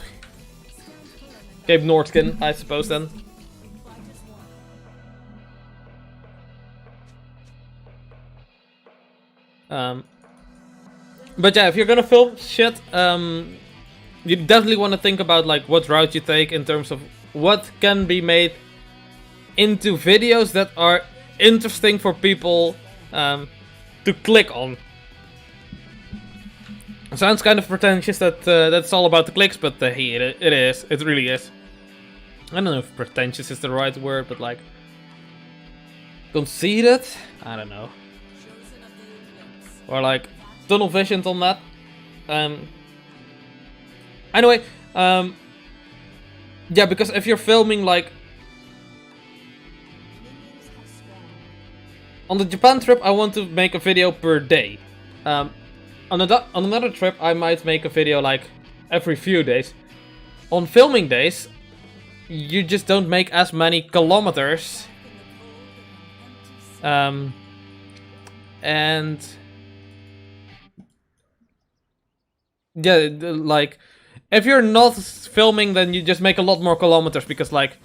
Cape Noordkin, I suppose then. But yeah, if you're gonna film shit, you definitely want to think about like what route you take in terms of what can be made into videos that are interesting for people to click on. It sounds kind of pretentious that that's all about the clicks, but hey, it is. It really is. I don't know if pretentious is the right word, but like conceited? I don't know. Or like tunnel visioned on that. Anyway, yeah, because if you're filming like on the Japan trip, I want to make a video per day. On another trip, I might make a video like every few days. On filming days, you just don't make as many kilometers. And yeah, like if you're not filming, then you just make a lot more kilometers because like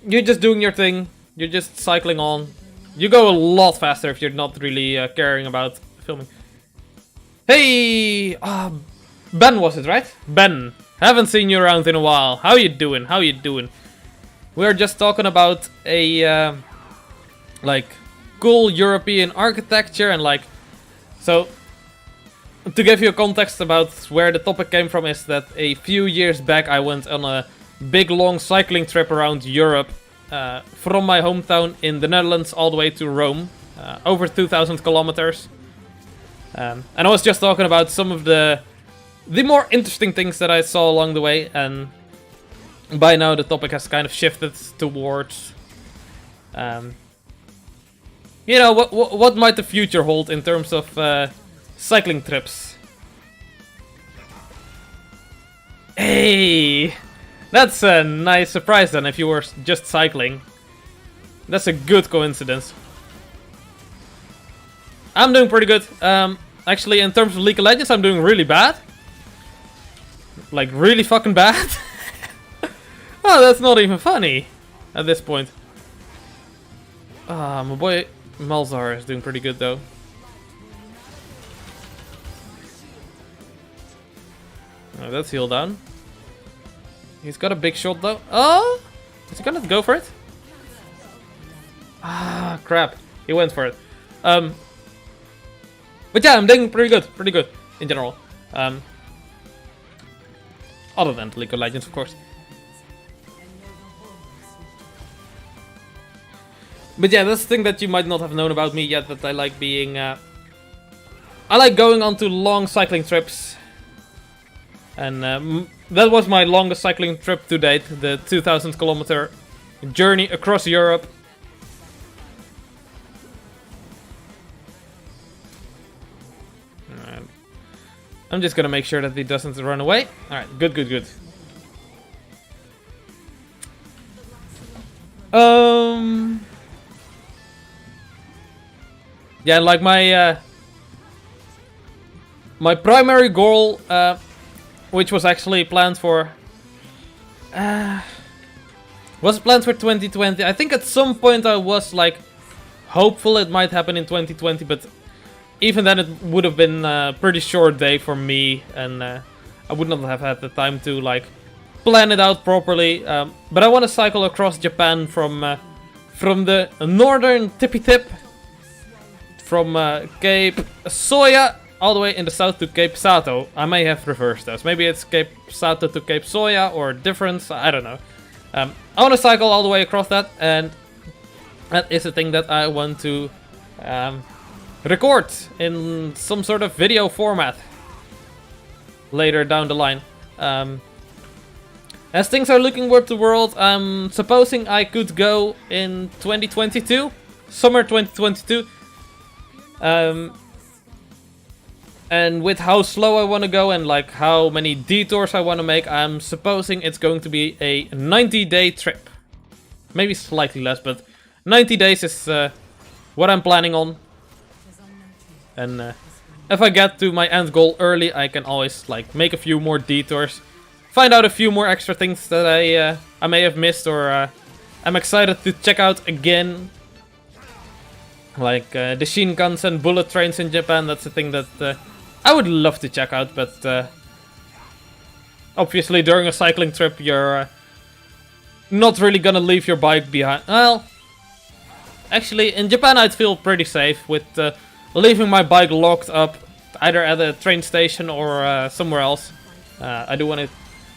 you're just doing your thing, you're just cycling on. You go a lot faster if you're not really caring about filming. Hey, Ben was it, right? Ben, haven't seen you around in a while. How you doing? How you doing? We're just talking about a like cool European architecture and like so. To give you a context about where the topic came from is that a few years back I went on a big long cycling trip around Europe from my hometown in the Netherlands all the way to Rome, over 2,000 kilometers. And I was just talking about some of the more interesting things that I saw along the way, and by now the topic has kind of shifted towards, you know, what might the future hold in terms of cycling trips. Hey, that's a nice surprise then if you were just cycling. That's a good coincidence. I'm doing pretty good. Actually, in terms of League of Legends, I'm doing really bad. Like, really fucking bad. Oh, that's not even funny at this point. My boy Malzahar is doing pretty good though. Oh, that's heal down. He's got a big shot though. Oh! Is he gonna go for it? Ah, crap. He went for it. But yeah, I'm doing pretty good in general. Other than League of Legends, of course. But yeah, that's the thing that you might not have known about me yet, that I like being... I like going on to long cycling trips. And that was my longest cycling trip to date, the 2,000 kilometer journey across Europe. I'm just gonna make sure that he doesn't run away. Alright, good. Yeah, like my my primary goal, which was actually planned for... was planned for 2020. I think at some point I was like hopeful it might happen in 2020, but even then it would have been a pretty short day for me, and I would not have had the time to like plan it out properly. But I want to cycle across Japan from the northern tippy tip, from Cape Soya all the way in the south to Cape Sato. I may have reversed those. Maybe it's Cape Sato to Cape Soya or difference. I don't know. I want to cycle all the way across that, and that is a thing that I want to record in some sort of video format later down the line. As things are looking with the world, I'm supposing I could go in 2022, summer 2022. And with how slow I want to go and like how many detours I want to make, I'm supposing it's going to be a 90-day trip. Maybe slightly less, but 90 days is what I'm planning on. And if I get to my end goal early, I can always like make a few more detours, find out a few more extra things that I may have missed or I'm excited to check out again. Like the Shinkansen and bullet trains in Japan, that's a thing that I would love to check out, but obviously during a cycling trip you're not really gonna leave your bike behind. Well, actually in Japan I'd feel pretty safe with leaving my bike locked up either at a train station or somewhere else. I do want to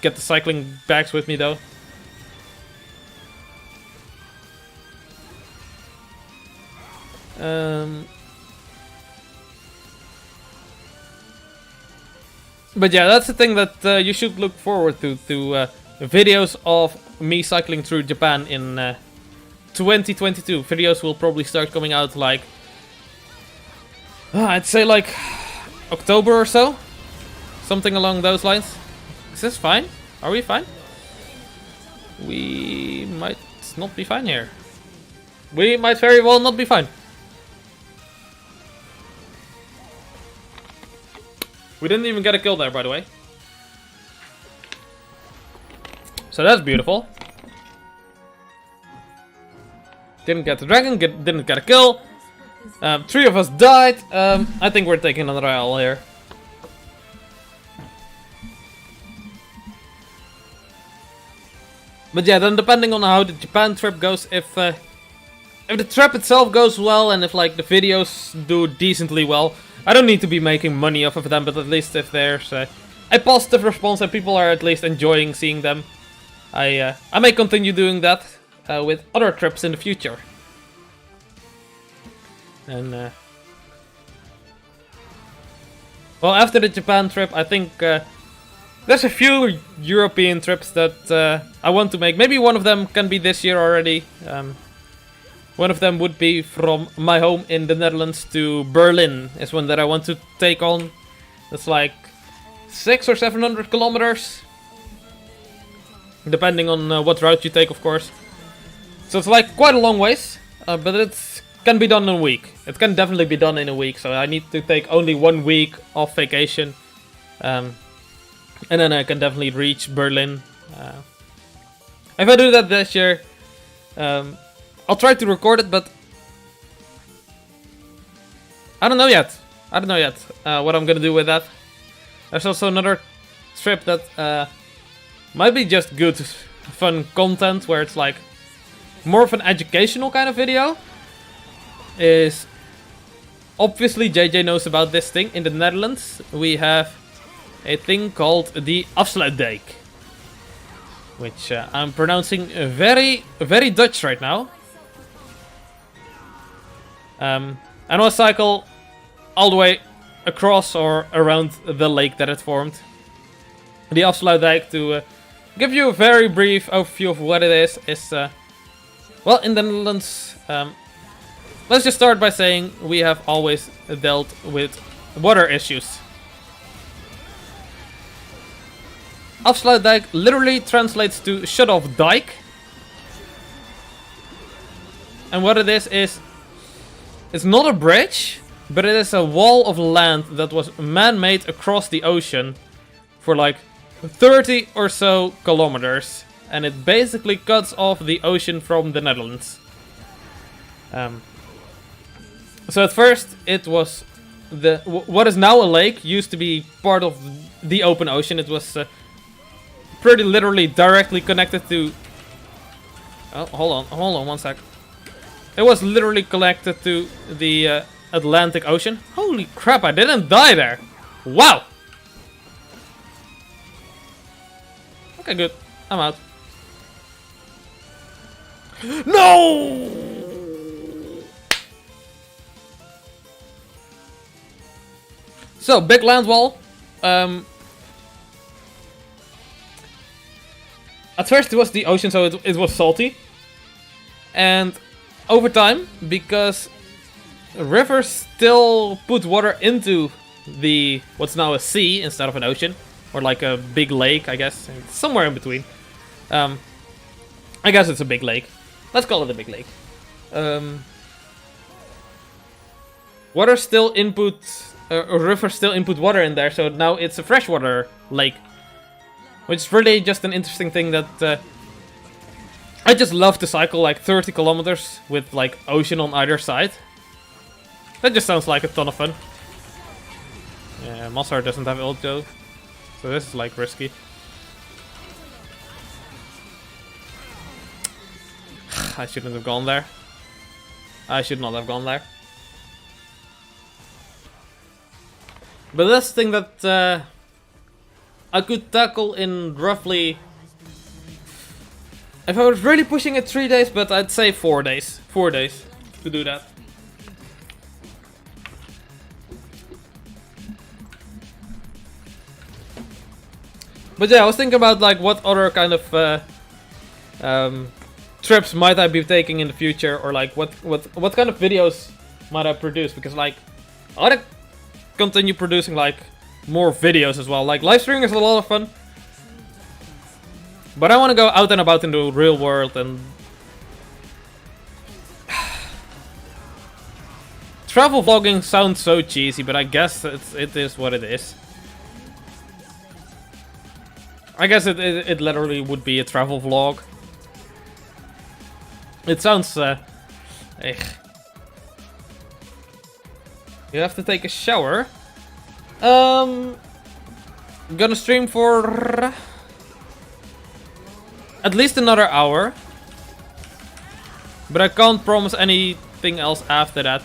get the cycling bags with me though. But yeah, that's the thing that you should look forward to videos of me cycling through Japan in 2022. Videos will probably start coming out like I'd say like October or so, something along those lines. Is this fine? Are we fine? We might not be fine here. We might very well not be fine. We didn't even get a kill there, by the way. So that's beautiful. Didn't get the dragon, didn't get a kill. 3 of us died. I think we're taking another L here. But yeah, then depending on how the Japan trip goes, if the trip itself goes well and if like the videos do decently well, I don't need to be making money off of them, but at least if there's a positive response and people are at least enjoying seeing them, I may continue doing that with other trips in the future. And well, after the Japan trip, I think there's a few European trips that I want to make. Maybe one of them can be this year already. One of them would be from my home in the Netherlands to Berlin. Is one that I want to take on. That's like 600 or 700 kilometers. Depending on what route you take, of course. So it's like quite a long ways. But it can be done in a week. It can definitely be done in a week. So I need to take only 1 week off vacation. And then I can definitely reach Berlin. If I do that this year... I'll try to record it, but I don't know yet. What I'm gonna do with that. There's also another trip that might be just good, fun content, where it's like more of an educational kind of video. Is obviously JJ knows about this thing. In the Netherlands, we have a thing called the Afsluitdijk, which I'm pronouncing very, very Dutch right now. And I'll cycle all the way across or around the lake that it formed. The Afsluitdijk, to give you a very brief overview of what it is well, in the Netherlands, let's just start by saying we have always dealt with water issues. Afsluitdijk literally translates to shut off dike. And what it is it's not a bridge, but it is a wall of land that was man-made across the ocean for like 30 or so kilometers. And it basically cuts off the ocean from the Netherlands. So at first it was what is now a lake used to be part of the open ocean. It was pretty literally directly connected to... Oh, hold on 1 sec. It was literally connected to the Atlantic Ocean. Holy crap, I didn't die there. Wow. Okay, good. I'm out. No! So, big land wall. At first it was the ocean, so it was salty. And over time, because rivers still put water into the what's now a sea instead of an ocean, or like a big lake, I guess. It's somewhere in between. I guess it's a big lake. Let's call it a big lake. Water still input, rivers still input water in there, so now it's a freshwater lake. Which is really just an interesting thing that I just love to cycle like 30 kilometers with like ocean on either side. That just sounds like a ton of fun. Yeah, Mossar doesn't have ult though, so this is like risky. I shouldn't have gone there. I should not have gone there. But that's the thing that I could tackle in roughly... If I was really pushing it 3 days, but I'd say 4 days. 4 days to do that. But yeah, I was thinking about like what other kind of trips might I be taking in the future, or like what kind of videos might I produce, because like I want to continue producing like more videos as well. Like live streaming is a lot of fun, but I want to go out and about in the real world, and travel vlogging sounds so cheesy, but I guess it is what it is. I guess it literally would be a travel vlog. It sounds You have to take a shower. I'm gonna stream for at least another hour, but I can't promise anything else after that,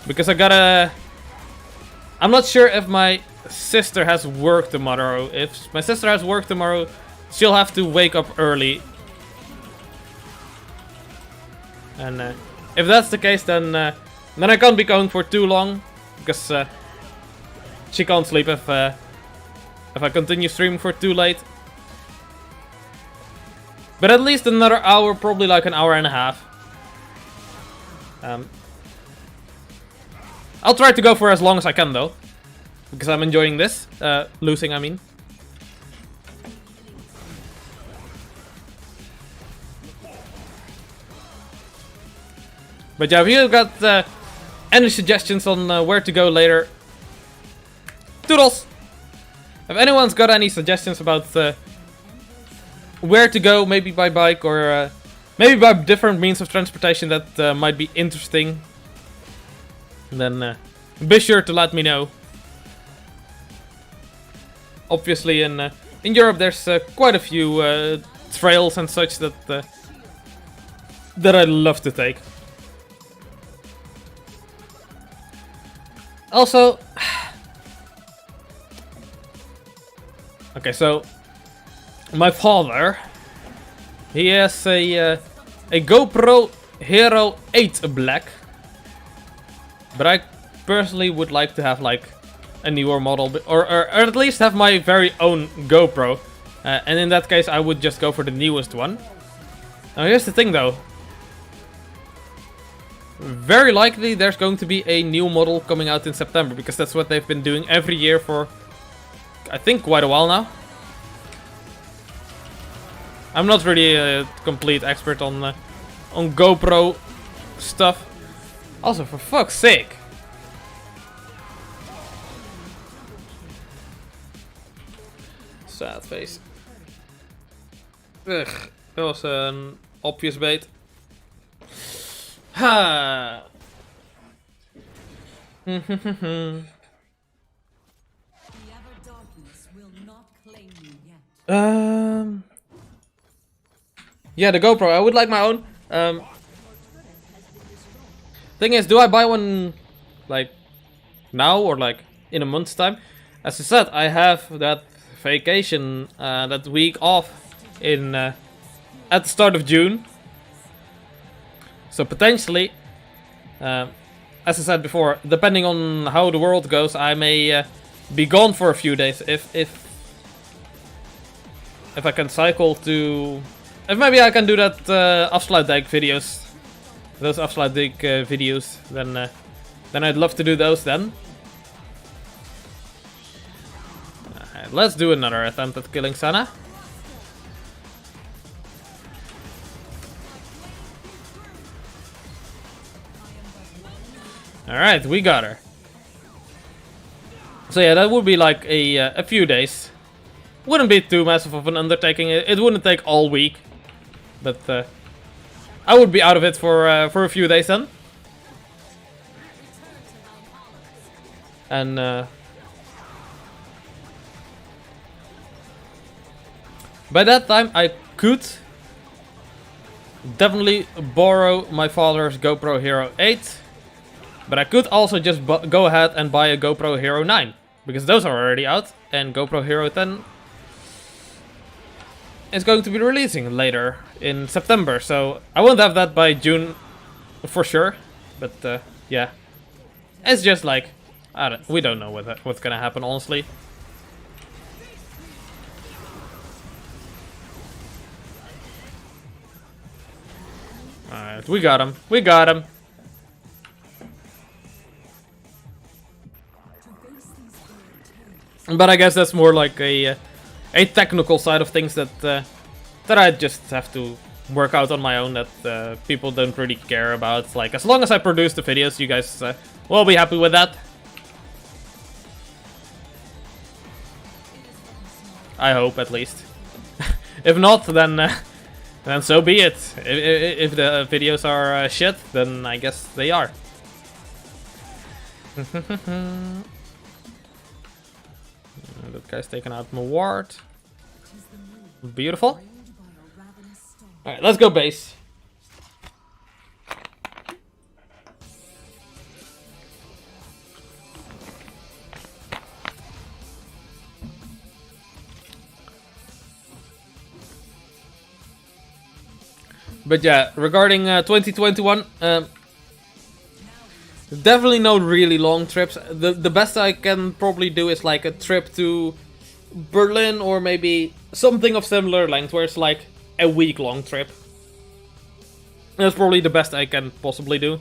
because I'm not sure if my sister has work tomorrow. If my sister has work tomorrow, she'll have to wake up early. And if that's the case, then I can't be going for too long, because she can't sleep if I continue streaming for too late. But at least another hour, probably like an hour and a half. I'll try to go for as long as I can though, because I'm enjoying this. Losing, I mean. But yeah, if you got any suggestions on where to go later, toodles! If anyone's got any suggestions about where to go, maybe by bike or maybe by different means of transportation that might be interesting, then be sure to let me know. Obviously, in Europe, there's quite a few trails and such that I'd love to take. Also, okay, so my father, he has a GoPro Hero 8 Black, but I personally would like to have like a newer model, or at least have my very own GoPro, and in that case I would just go for the newest one. Now here's the thing though, very likely there's going to be a new model coming out in September, because that's what they've been doing every year for, I think, quite a while now. I'm not really a complete expert on GoPro stuff. Also, for fuck's sake. Sad face. Ugh, that was an obvious bait. Ha! The ever darkness will not claim you yet. Yeah, the GoPro. I would like my own. Thing is, do I buy one like now or like in a month's time? As I said, I have that vacation, that week off in at the start of June. So potentially, as I said before, depending on how the world goes, I may be gone for a few days. If I can cycle to, if maybe I can do that Afsluitdijk videos, those Afsluitdijk videos, then then I'd love to do those then. Alright, let's do another attempt at killing Senna. Alright, we got her. So yeah, that would be like a few days. Wouldn't be too massive of an undertaking. It wouldn't take all week. But I would be out of it for a few days then. And by that time I could definitely borrow my father's GoPro Hero 8. But I could also just go ahead and buy a GoPro Hero 9. Because those are already out. And GoPro Hero 10 is going to be releasing later in September. So I won't have that by June for sure. But yeah. It's just like, we don't know what's gonna happen, honestly. Alright, we got him. We got him. But I guess that's more like a technical side of things that that I just have to work out on my own, that people don't really care about. Like, as long as I produce the videos, you guys will be happy with that. I hope, at least. If not, then so be it. If the videos are shit, then I guess they are. That guy's taken out my ward. Beautiful. Alright, let's go base. But yeah, regarding 2021, definitely no really long trips. The best I can probably do is like a trip to Berlin, or maybe something of similar length where it's like a week-long trip. That's probably the best I can possibly do.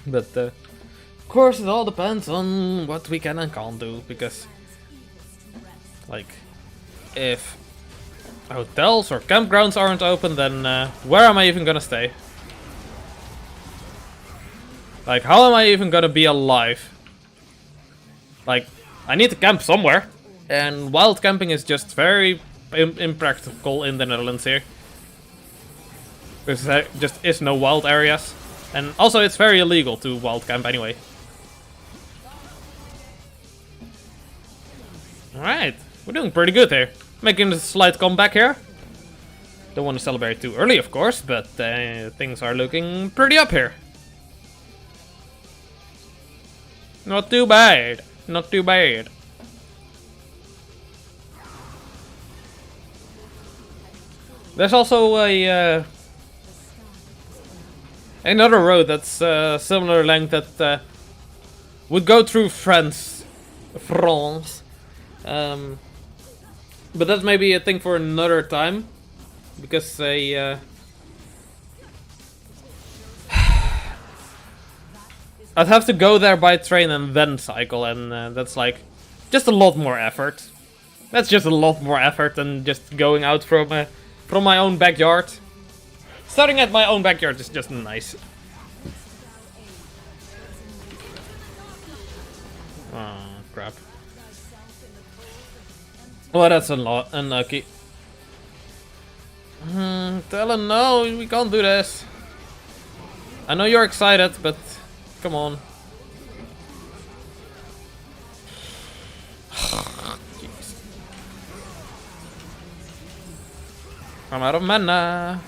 But of course it all depends on what we can and can't do, because like if hotels or campgrounds aren't open, then where am I even gonna stay? Like, how am I even gonna be alive? Like, I need to camp somewhere. And wild camping is just very impractical in the Netherlands here. Because there just is no wild areas. And also it's very illegal to wild camp anyway. Alright, we're doing pretty good here. Making a slight comeback here. Don't want to celebrate too early, of course, but things are looking pretty up here. Not too bad. Not too bad. There's also a another road that's similar length that would go through France. But that may be a thing for another time, because I'd have to go there by train and then cycle, and that's like just a lot more effort. That's just a lot more effort than just going out from my own backyard. Starting at my own backyard is just nice. Oh crap! Well, that's unlucky. Tell him no, we can't do this. I know you're excited, but come on. Jeez. I'm out of mana.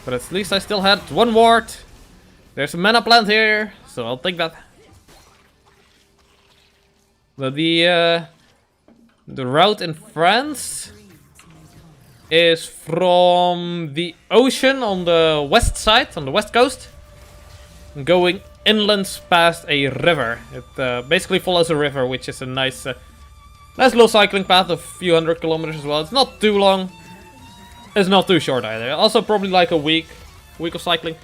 But at least I still had one ward. There's a mana plant here, so I'll take that. But the route in France is from the ocean on the west side, on the west coast, going inlands past a river. It basically follows a river, which is a nice little cycling path of a few hundred kilometers as well. It's not too long. It's not too short either. Also probably like a week of cycling.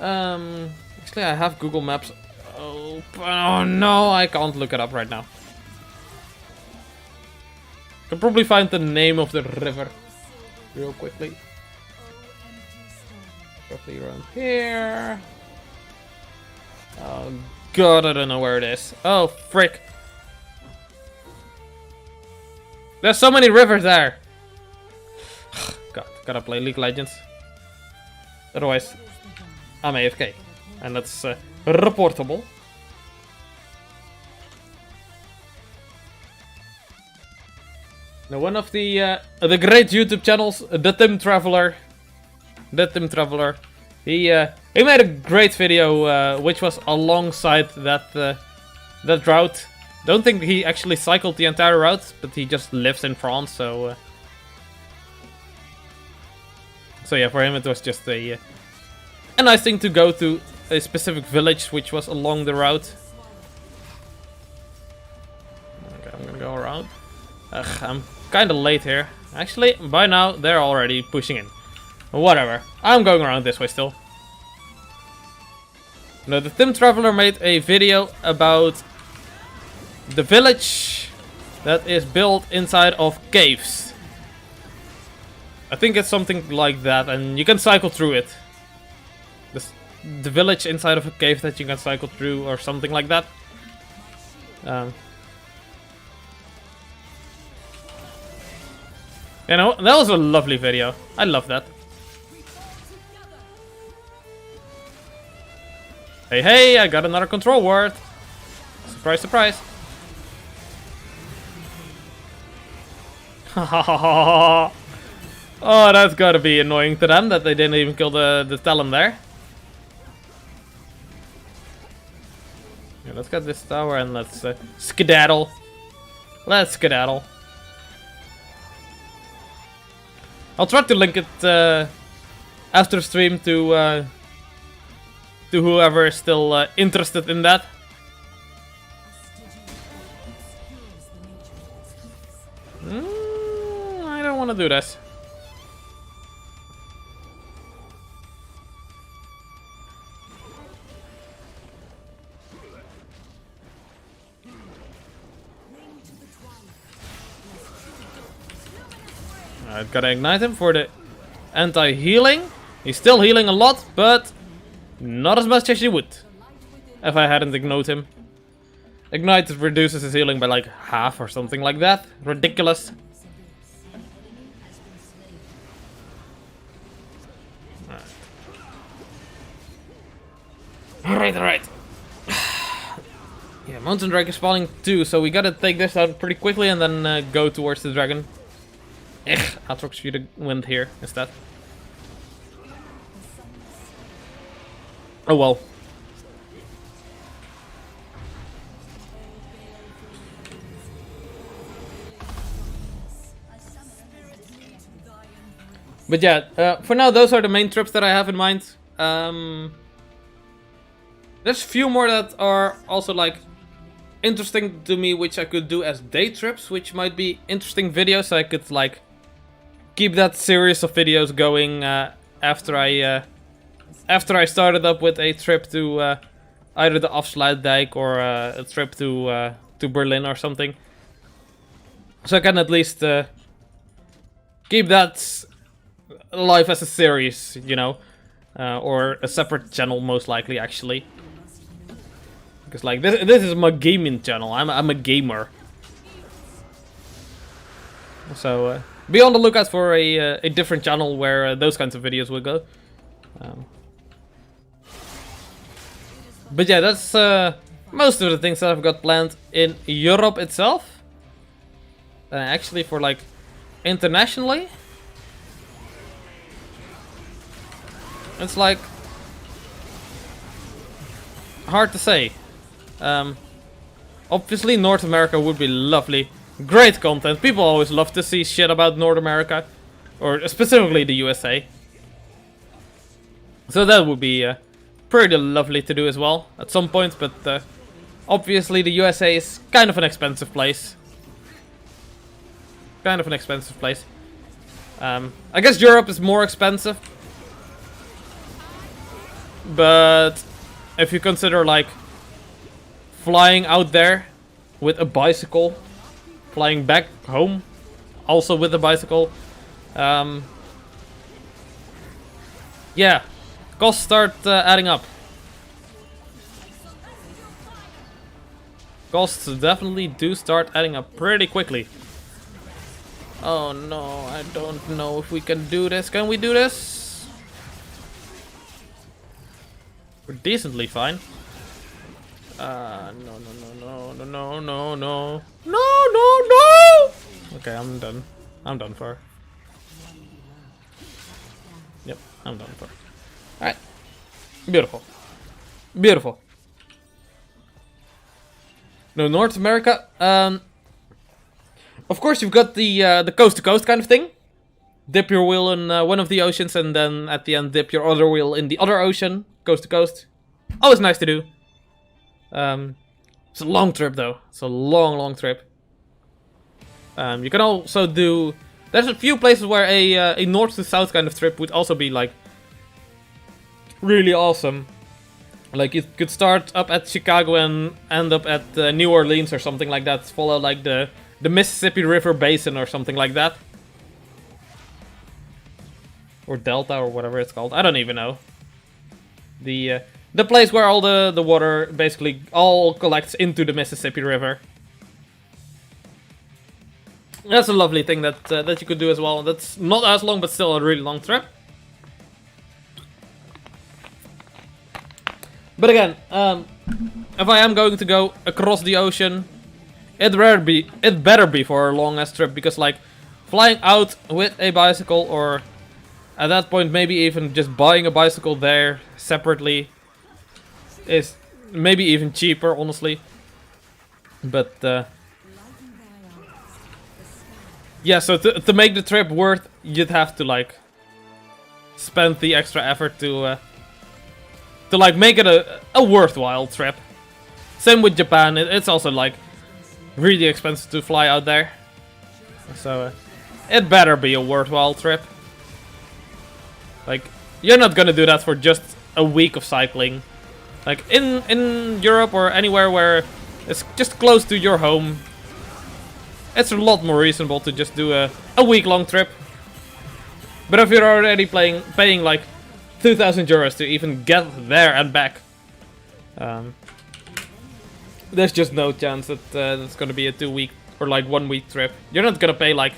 Actually, I have Google Maps. Oh no, I can't look it up right now. Can probably find the name of the river real quickly. Roughly around here. Oh god, I don't know where it is. Oh frick. There's so many rivers there. God, gotta play League of Legends. Otherwise, I'm AFK. And that's reportable. Now, one of the great YouTube channels, The Tim Traveler. He made a great video, which was alongside that route. Don't think he actually cycled the entire route, but he just lives in France, so yeah, for him it was just a nice thing to go to a specific village which was along the route. Okay, I'm gonna go around. Ugh, I'm kind of late here. Actually, by now they're already pushing in. Whatever, I'm going around this way still. Now, the Tim Traveler made a video about the village that is built inside of caves. I think it's something like that, and you can cycle through it. The village inside of a cave that you can cycle through, or something like that. You know, that was a lovely video. I love that. Hey, I got another control word. Surprise, surprise. Oh, that's gotta be annoying to them that they didn't even kill the Talon there. Yeah, let's get this tower and let's skedaddle. Let's skedaddle. I'll try to link it after the stream to whoever is still interested in that. I don't want to do this. Alright, gotta ignite him for the anti-healing. He's still healing a lot, but not as much as you would if I hadn't ignored him. Ignite reduces his healing by like half or something like that. Ridiculous. Alright. Yeah, Mountain Dragon spawning too, so we gotta take this out pretty quickly and then go towards the dragon. Aatrox should have went here instead. Oh well. But yeah, for now those are the main trips that I have in mind. There's a few more that are also like interesting to me, which I could do as day trips, which might be interesting videos. So I could like keep that series of videos going after I started up with a trip to either the Afsluitdijk or a trip to Berlin or something. So I can at least keep that alive as a series, you know, or a separate channel most likely actually. Because like this is my gaming channel. I'm a gamer. So be on the lookout for a different channel where those kinds of videos will go. But yeah, that's most of the things that I've got planned in Europe itself. Actually, for like internationally, it's like hard to say. Obviously, North America would be lovely. Great content. People always love to see shit about North America, or specifically the USA. So that would be pretty lovely to do as well at some point, but obviously the USA is kind of an expensive place. I guess Europe is more expensive, but if you consider like flying out there with a bicycle, flying back home also with a bicycle, yeah, costs start adding up. Costs definitely do start adding up pretty quickly. Oh no, I don't know if we can do this. Can we do this? We're decently fine. No. Okay, I'm done. I'm done for. Yep, I'm done for. Alright. Beautiful. Beautiful. No, North America. Of course, you've got the coast to coast kind of thing. Dip your wheel in one of the oceans, and then at the end, dip your other wheel in the other ocean, coast to coast. Always nice to do. It's a long trip, though. It's a long trip. You can also do. There's a few places where a north to south kind of trip would also be like really awesome. Like you could start up at Chicago and end up at New Orleans or something like that. Follow like the Mississippi River Basin or something like that. Or Delta or whatever it's called. I don't even know. The place where all the water basically all collects into the Mississippi River. That's a lovely thing that you could do as well. That's not as long, but still a really long trip. But again, if I am going to go across the ocean, it better be for a long ass trip, because like flying out with a bicycle, or at that point maybe even just buying a bicycle there separately, is maybe even cheaper, honestly. But yeah, so to make the trip worth, you'd have to like spend the extra effort to like make it a worthwhile trip. Same with Japan, it's also like really expensive to fly out there. So it better be a worthwhile trip. Like, you're not gonna do that for just a week of cycling. Like in Europe or anywhere where it's just close to your home, it's a lot more reasonable to just do a week-long trip. But if you're already paying like 2,000 euros to even get there and back, there's just no chance that it's gonna be a 2 week or like 1 week trip. You're not gonna pay like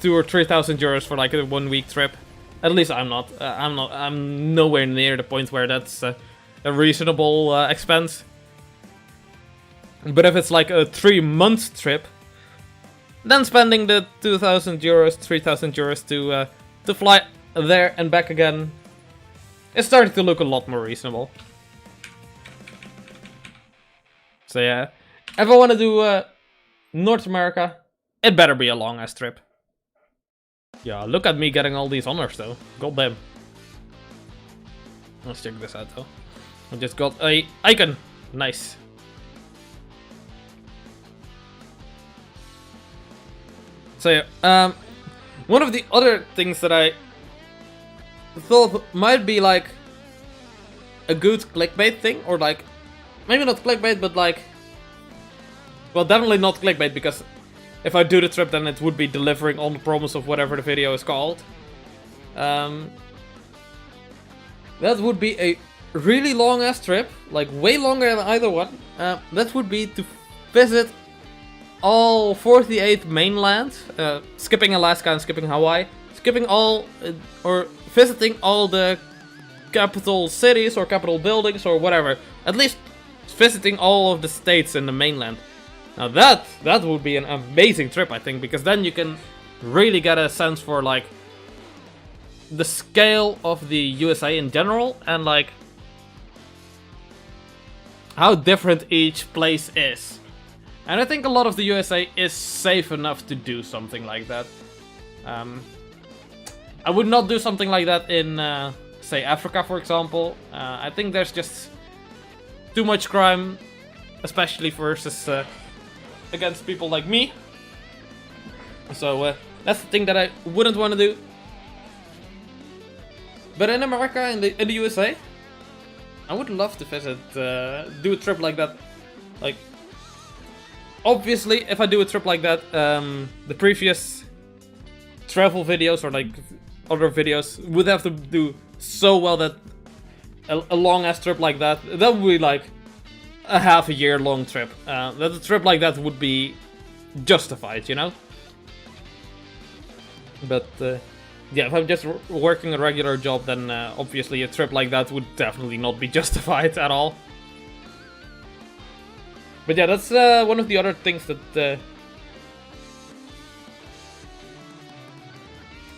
2,000 or 3,000 euros for like a 1 week trip. At least I'm not. I'm nowhere near the point where that's a reasonable expense. But if it's like a 3-month trip, then spending the 2,000 euros, 3,000 euros to fly there and back again, it's starting to look a lot more reasonable. So yeah, if I want to do North America, it better be a long ass trip. Yeah, look at me getting all these honors though. God damn. Let's check this out though. I just got a icon. Nice. So yeah, one of the other things that I thought might be like a good clickbait thing, or like maybe not clickbait, but like, well, definitely not clickbait, because if I do the trip, then it would be delivering on the promise of whatever the video is called. That would be a really long ass trip, like way longer than either one. That would be to visit all 48 mainland, skipping Alaska and skipping Hawaii, skipping all, or visiting all the capital cities or capital buildings or whatever. At least visiting all of the states in the mainland. Now that would be an amazing trip, I think, because then you can really get a sense for like the scale of the USA in general, and like how different each place is. And I think a lot of the USA is safe enough to do something like that. I would not do something like that in, say, Africa, for example. I think there's just too much crime, especially versus against people like me. So that's the thing that I wouldn't want to do. But in America, in the USA, I would love to visit, do a trip like that. Like, obviously, if I do a trip like that, the previous travel videos or like other videos would have to do so well that a long ass trip like that would be like a half a year long trip. That a trip like that would be justified, you know? But yeah, if I'm just working a regular job, then obviously a trip like that would definitely not be justified at all. But yeah, that's one of the other things that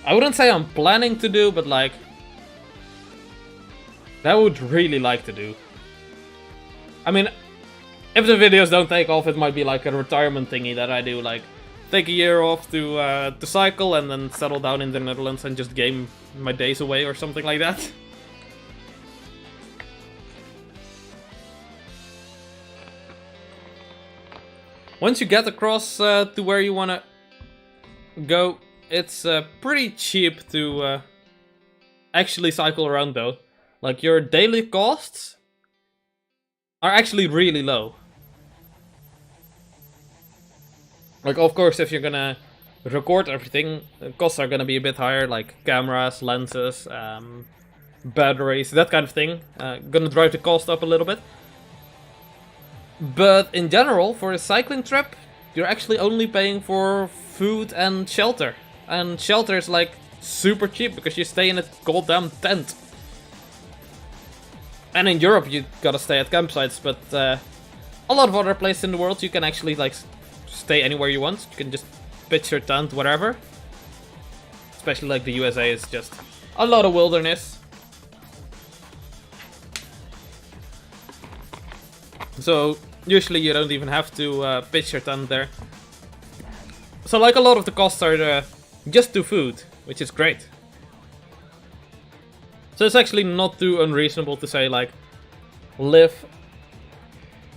I wouldn't say I'm planning to do, but like that I would really like to do. I mean, if the videos don't take off, it might be like a retirement thingy that I do, like take a year off to cycle and then settle down in the Netherlands and just game my days away or something like that. Once you get across to where you want to go, it's pretty cheap to actually cycle around though. Like your daily costs are actually really low. Like of course if you're gonna record everything, the costs are gonna be a bit higher, like cameras, lenses, batteries, that kind of thing. Gonna drive the cost up a little bit. But in general, for a cycling trip, you're actually only paying for food and shelter. And shelter is like super cheap because you stay in a goddamn tent. And in Europe you gotta stay at campsites, but a lot of other places in the world you can actually like stay anywhere you want. You can just pitch your tent wherever. Especially like the USA is just a lot of wilderness. So usually you don't even have to pitch your tent there. So like a lot of the costs are just to food, which is great. So it's actually not too unreasonable to say like live.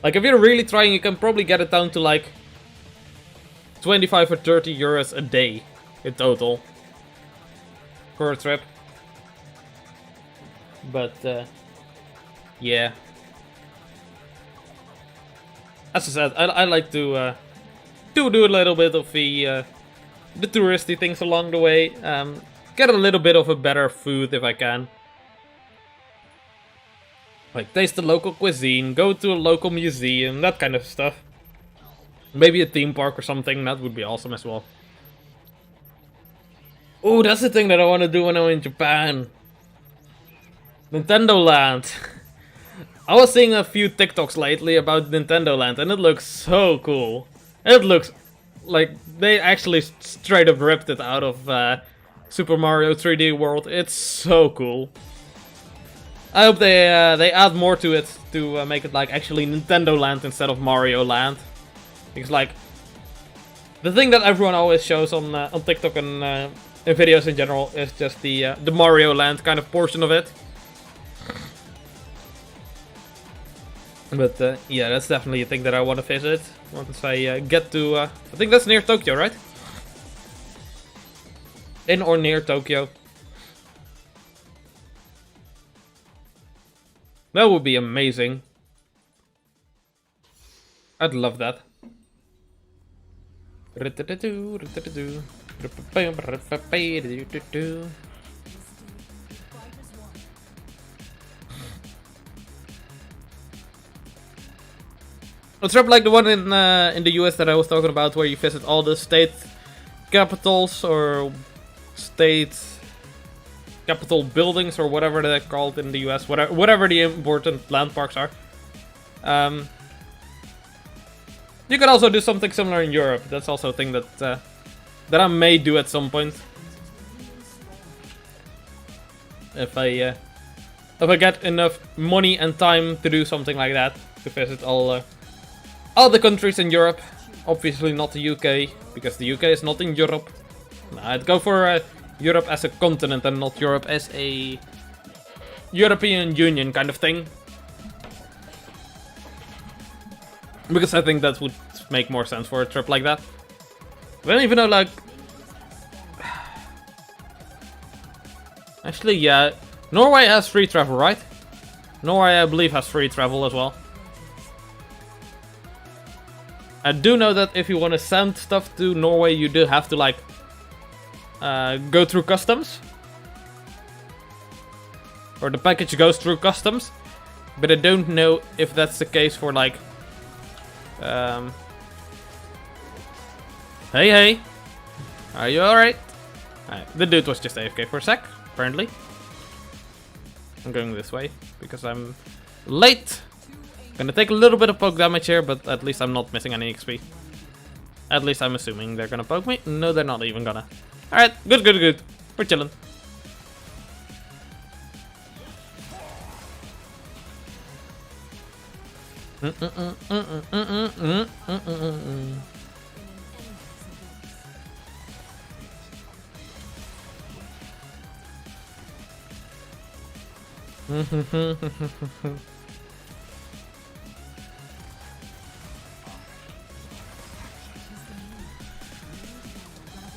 Like if you're really trying, you can probably get it down to like 25 or 30 euros a day in total for a trip. But yeah. As I said, I like to do a little bit of the touristy things along the way. Get a little bit of a better food if I can. Like taste the local cuisine, go to a local museum, that kind of stuff. Maybe a theme park or something, that would be awesome as well. Oh, that's the thing that I want to do when I'm in Japan. Nintendo Land. I was seeing a few TikToks lately about Nintendo Land and it looks so cool. It looks like they actually straight up ripped it out of Super Mario 3D World. It's so cool. I hope they add more to it to make it like actually Nintendo Land instead of Mario Land. Because like the thing that everyone always shows on TikTok and in videos in general is just the Mario Land kind of portion of it. But yeah, that's definitely a thing that I want to visit once I get to. I think that's near Tokyo, right? In or near Tokyo. That would be amazing. I'd love that. A trip like the one in the US that I was talking about, where you visit all the state capitals or state capital buildings or whatever they're called in the US, whatever the important landmarks are. You could also do something similar in Europe. That's also a thing that that I may do at some point. If I get enough money and time to do something like that, to visit all the countries in Europe. Obviously not the UK, because the UK is not in Europe. No, I'd go for Europe as a continent and not Europe as a European Union kind of thing. Because I think that would make more sense for a trip like that. I don't even know, like... Actually, yeah. Norway has free travel, right? Norway, I believe, has free travel as well. I do know that if you want to send stuff to Norway, you do have to like go through customs. Or the package goes through customs. But I don't know if that's the case for like... Hey, hey. Are you alright? The dude was just AFK for a sec, apparently. I'm going this way because I'm late. Gonna take a little bit of poke damage here, but at least I'm not missing any XP. At least I'm assuming they're gonna poke me. No, they're not even gonna. Alright, good, good, good. We're chilling.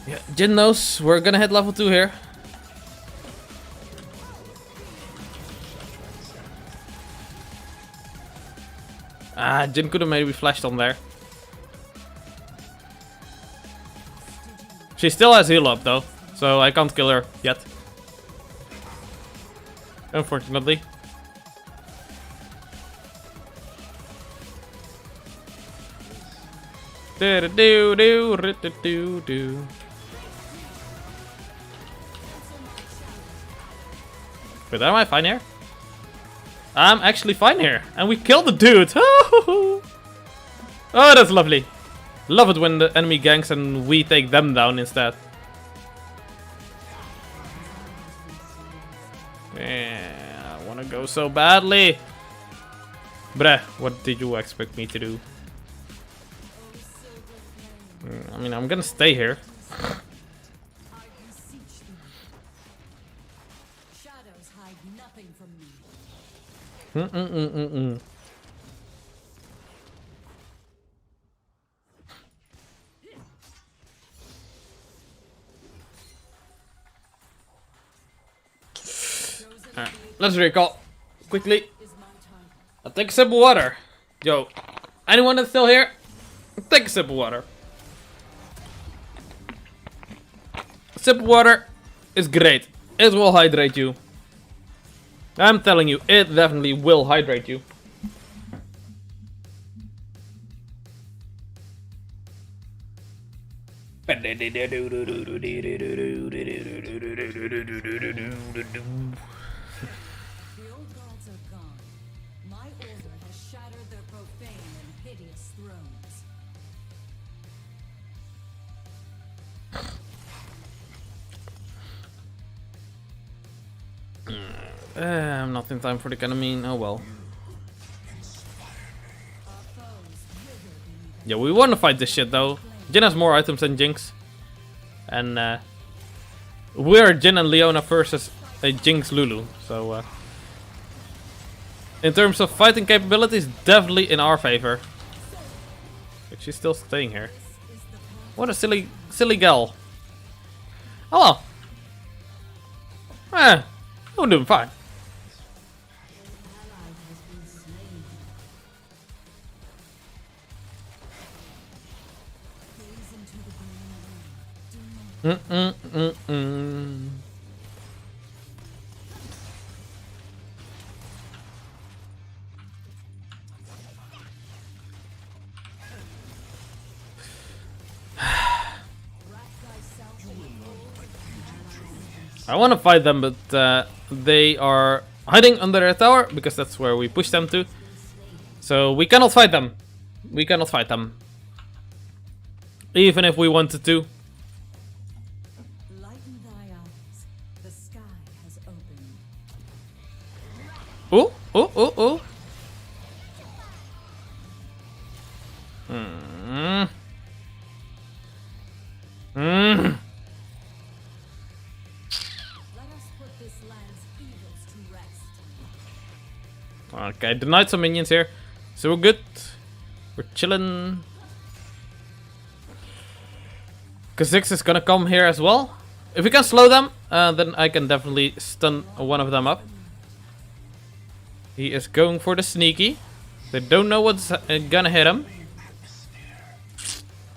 Yeah, Jin knows we're gonna hit level 2 here. Ah, Jin could have maybe flashed on there. She still has heal up though, so I can't kill her yet. Unfortunately. Do-do-do-do-do-do-do. Wait, am I fine here? I'm actually fine here. And we killed the dude. Oh, that's lovely. Love it when the enemy ganks and we take them down instead. Yeah, I want to go so badly. Bruh, what did you expect me to do? I mean, I'm gonna stay here. Alright, let's recall quickly. I'll take a sip of water. Yo, anyone that's still here? Take a sip of water. A sip of water is great. It will hydrate you. I'm telling you, it definitely will hydrate you. The old gods are gone. My order has shattered their profane and hideous thrones. I'm not in time for the Canamine. Oh well. Yeah, we want to fight this shit though. Jin has more items than Jinx. And we're Jin and Leona versus a Jinx Lulu. So in terms of fighting capabilities, definitely in our favor. But she's still staying here. What a silly gal. Oh well. I'm doing fine. I want to fight them, but they are hiding under their tower because that's where we push them to. So we cannot fight them. We cannot fight them. Even if we wanted to. Lighten thy eyes. The sky has opened. Oh, oh, oh, oh. Let us put this land's evils to rest. Okay, denied some minions here. So we're good. We're chilling. Qasxz is gonna come here as well. If we can slow them, then I can definitely stun one of them up. He is going for the sneaky. They don't know what's gonna hit him.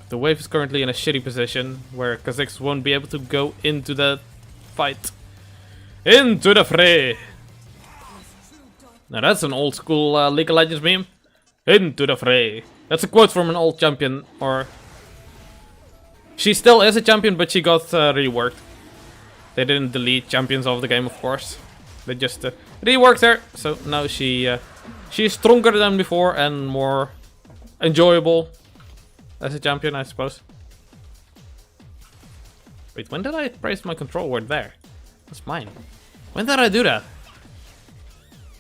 The wave is currently in a shitty position where Qasxz won't be able to go into the fight. Into the fray! Now that's an old school League of Legends meme. Into the fray. That's a quote from an old champion, or... She still is a champion, but she got reworked. They didn't delete champions of the game, of course. They just reworked her, so now she's stronger than before and more enjoyable as a champion, I suppose. Wait, when did I place my control word there? That's mine. When did I do that?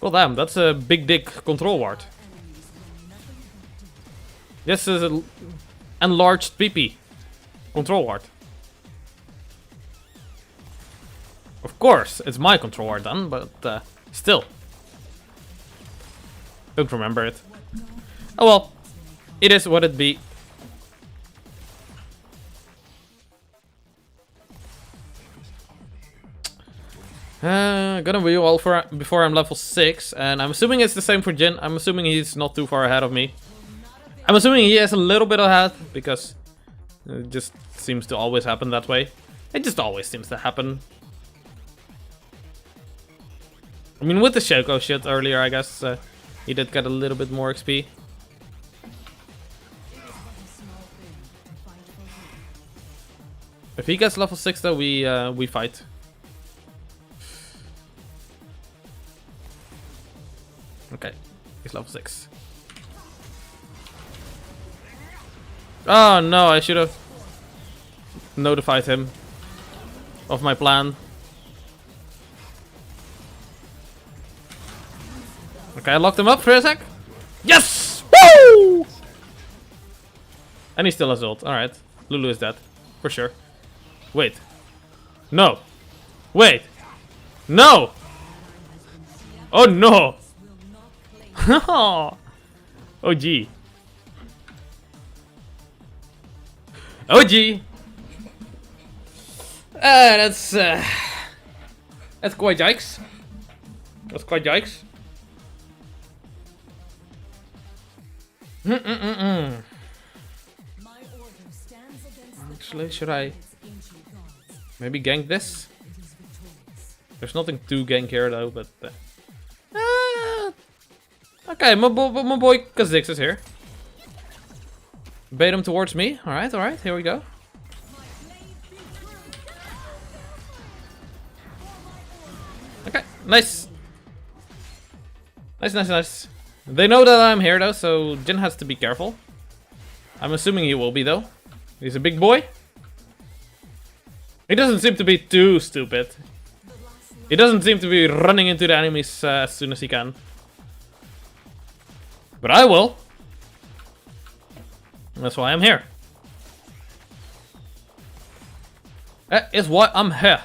God damn, that's a big dick control word. This is an enlarged PP control word. Of course, it's my control word then, but still. Don't remember it. Oh well, it is what it be. Gonna be all for before I'm level 6, and I'm assuming it's the same for Jin. I'm assuming he's not too far ahead of me. I'm assuming he is a little bit ahead, because it just seems to always happen that way. It just always seems to happen. I mean, with the Shoko shit earlier, I guess he did get a little bit more XP. If he gets level 6 though, we fight. Okay, he's level 6. Oh no, I should have notified him of my plan. Okay, I locked him up for a sec. Yes! Woo! And he still has ult. Alright. Lulu is dead. For sure. Wait. No. Wait. No! Oh no! Oh gee. Oh gee. That's quite yikes. That's quite yikes. Actually, should I maybe gank this? There's nothing to gank here though, but okay, my boy Qasxz is here. Bait him towards me. Alright, here we go. Okay, nice. Nice. They know that I'm here though, so Jin has to be careful. I'm assuming he will be though. He's a big boy. He doesn't seem to be too stupid. He doesn't seem to be running into the enemies as soon as he can. But I will. That's why I'm here. That is why I'm here.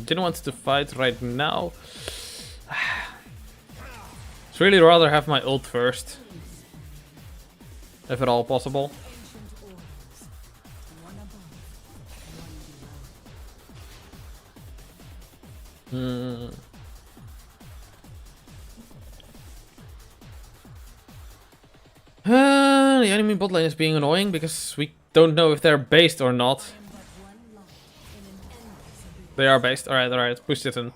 Jin wants to fight right now. I'd really rather have my ult first. If at all possible. The enemy bot lane is being annoying because we don't know if they're based or not. They are based. Alright. Push this in.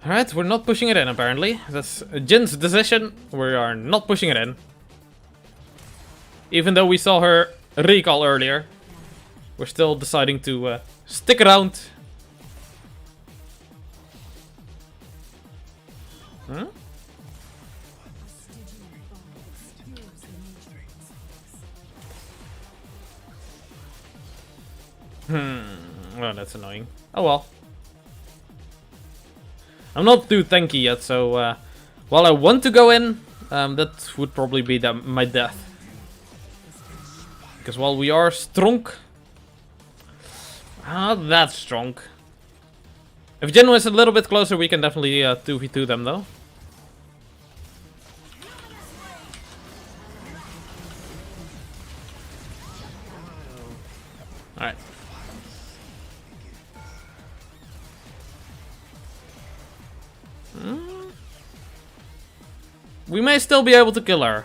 Alright, we're not pushing it in apparently. That's Jin's decision. We are not pushing it in. Even though we saw her recall earlier, we're still deciding to stick around. Huh? Well, that's annoying. Oh well. I'm not too tanky yet, so while I want to go in, that would probably be my death. Because while we are strong, not that strong. If Jin was a little bit closer, we can definitely 2v2 them though. Alright. We may still be able to kill her.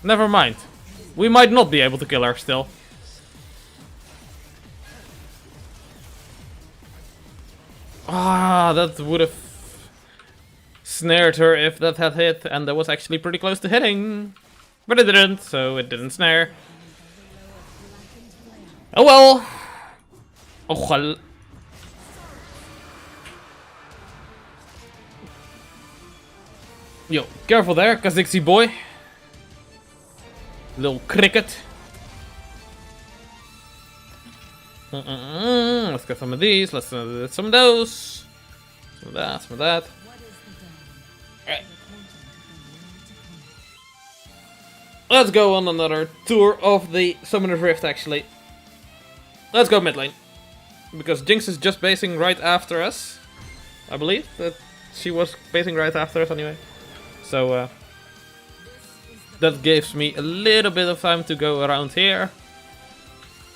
Never mind. We might not be able to kill her still. Ah, that would have snared her if that had hit, and that was actually pretty close to hitting. But it didn't, so it didn't snare. Oh well. Oh well. Yo, careful there, Qasxz boy. Little cricket. Let's get some of these. Let's some of those. Some of that. Some of that. Alright. Let's go on another tour of the Summoner's Rift, actually. Let's go mid lane. Because Jinx is just basing right after us. I believe that she was basing right after us anyway. So, that gives me a little bit of time to go around here.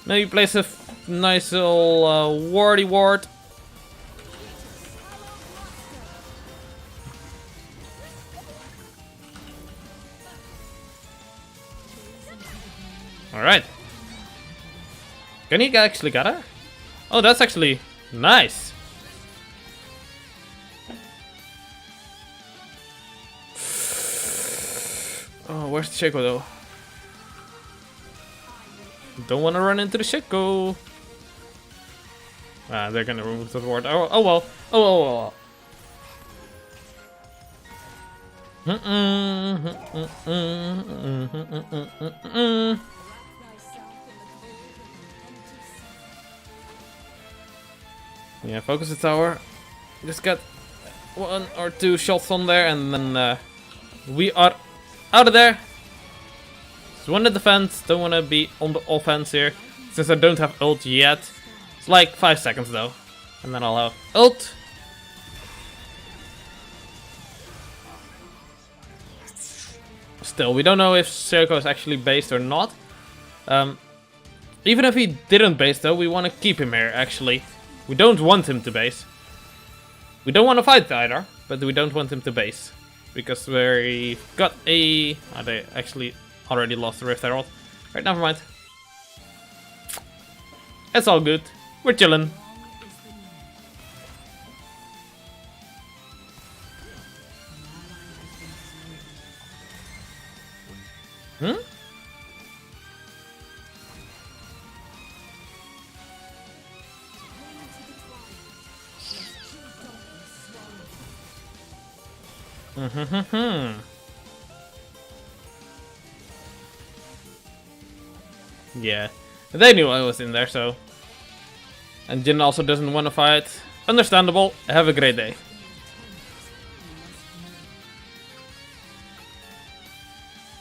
Maybe place a nice little wardy ward. Alright. Can he actually get her? Oh, that's actually nice. Oh, where's the Shaco though? Don't want to run into the Shaco. Ah, they're gonna remove the ward. Oh well. Oh well. Yeah, focus the tower. Just got 1 or 2 shots on there, and then we are out of there. Just want the defense, don't want to be on the offense here, since I don't have ult yet. It's like 5 seconds though, and then I'll have ult. Still, we don't know if Circo is actually based or not. Even if he didn't base though, we want to keep him here actually. We don't want him to base. We don't want to fight either, but we don't want him to base. Because we got a... Oh, they actually already lost the Rift Herald. Right, never mind. It's all good. We're chilling. Hmm? Yeah, they knew I was in there, so. And Jin also doesn't want to fight. Understandable. Have a great day.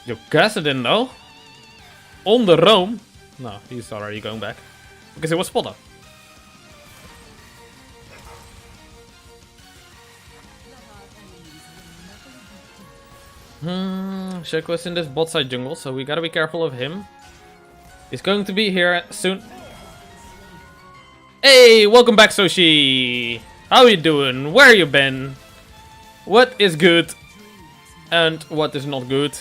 Yo, Qasxz didn't know. On the roam. No, he's already going back. Because it was spot up. Shaco is in this bot side jungle, so we gotta be careful of him. He's going to be here soon. Hey, welcome back, Soshi. How you doing? Where you been? What is good? And what is not good?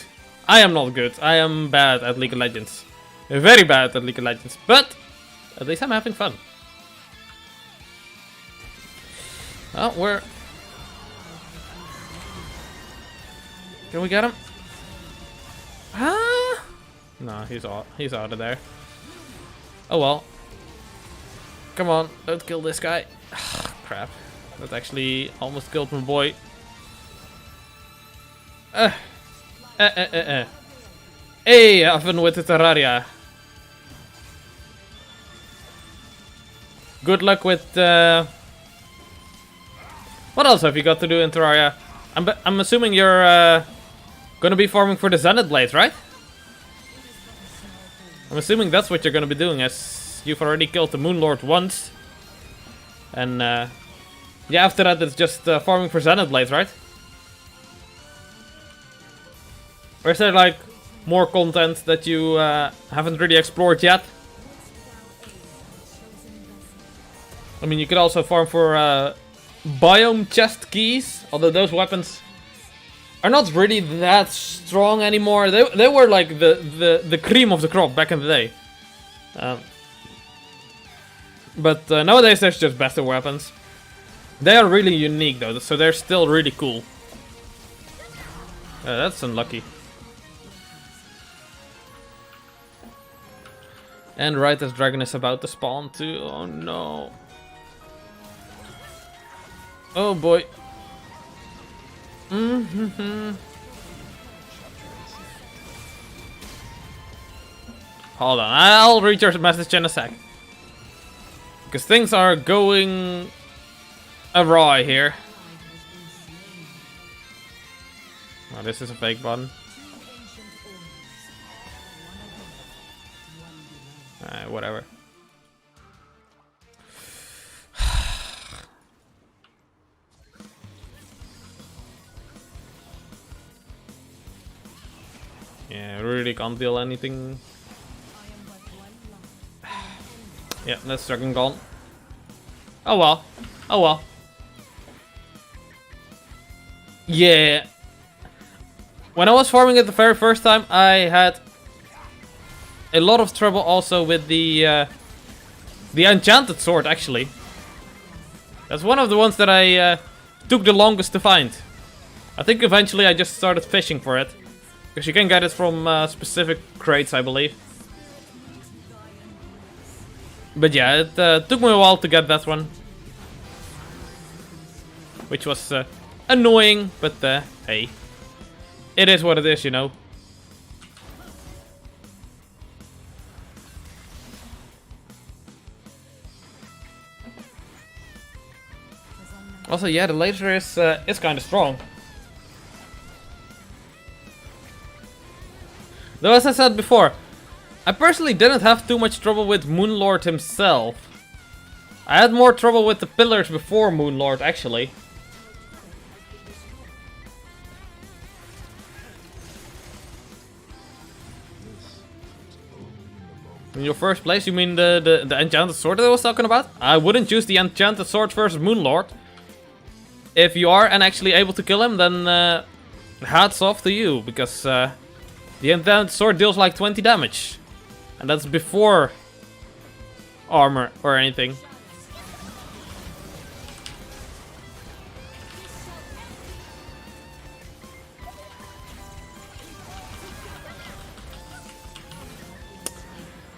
I am not good. I am bad at League of Legends. Very bad at League of Legends. But at least I'm having fun. Oh, where? Can we get him? Ah! No, he's out of there. Oh well. Come on, don't kill this guy. Crap. That actually almost killed my boy. Hey, Aven with the Terraria. Good luck with what else have you got to do in Terraria? I'm assuming you're gonna be farming for the Zenith Blades, right? I'm assuming that's what you're gonna be doing as because you've already killed the Moon Lord once. And yeah, after that it's just farming for Zenith Blades, right? Or is there like more content that you haven't really explored yet? I mean, you could also farm for biome chest keys, although those weapons are not really that strong anymore. They were like the cream of the crop back in the day. But nowadays there's just better weapons. They are really unique though, so they're still really cool. That's unlucky. And right as dragon is about to spawn too. Oh no. Oh boy. Hold on, I'll read your message in a sec. Because things are going awry here. Oh, this is a fake button. Whatever. Yeah, really can't deal anything. Yeah, that's dragon gone. Oh well. Oh well. Yeah. When I was farming it the very first time, I had a lot of trouble also with the enchanted sword, actually. That's one of the ones that I took the longest to find. I think eventually I just started fishing for it. Because you can get it from specific crates, I believe. But yeah, it took me a while to get that one. Which was annoying, but hey. It is what it is, you know. Also, yeah, the laser is kind of strong. Though, as I said before, I personally didn't have too much trouble with Moonlord himself. I had more trouble with the pillars before Moonlord, actually. In your first place, you mean the enchanted sword that I was talking about? I wouldn't use the enchanted sword versus Moonlord. If you are and actually able to kill him, then hats off to you, because the enchanted sword deals like 20 damage. And that's before armor or anything.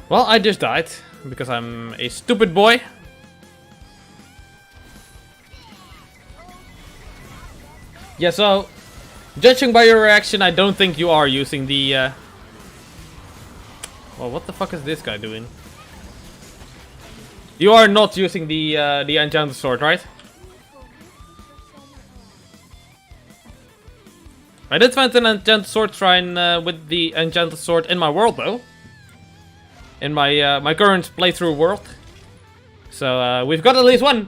Well, I just died, because I'm a stupid boy. Yeah, so, judging by your reaction, I don't think you are using the... Well, what the fuck is this guy doing? You are not using the enchanted sword, right? I did find an enchanted sword shrine with the enchanted sword in my world, though. In my my current playthrough world. So we've got at least one.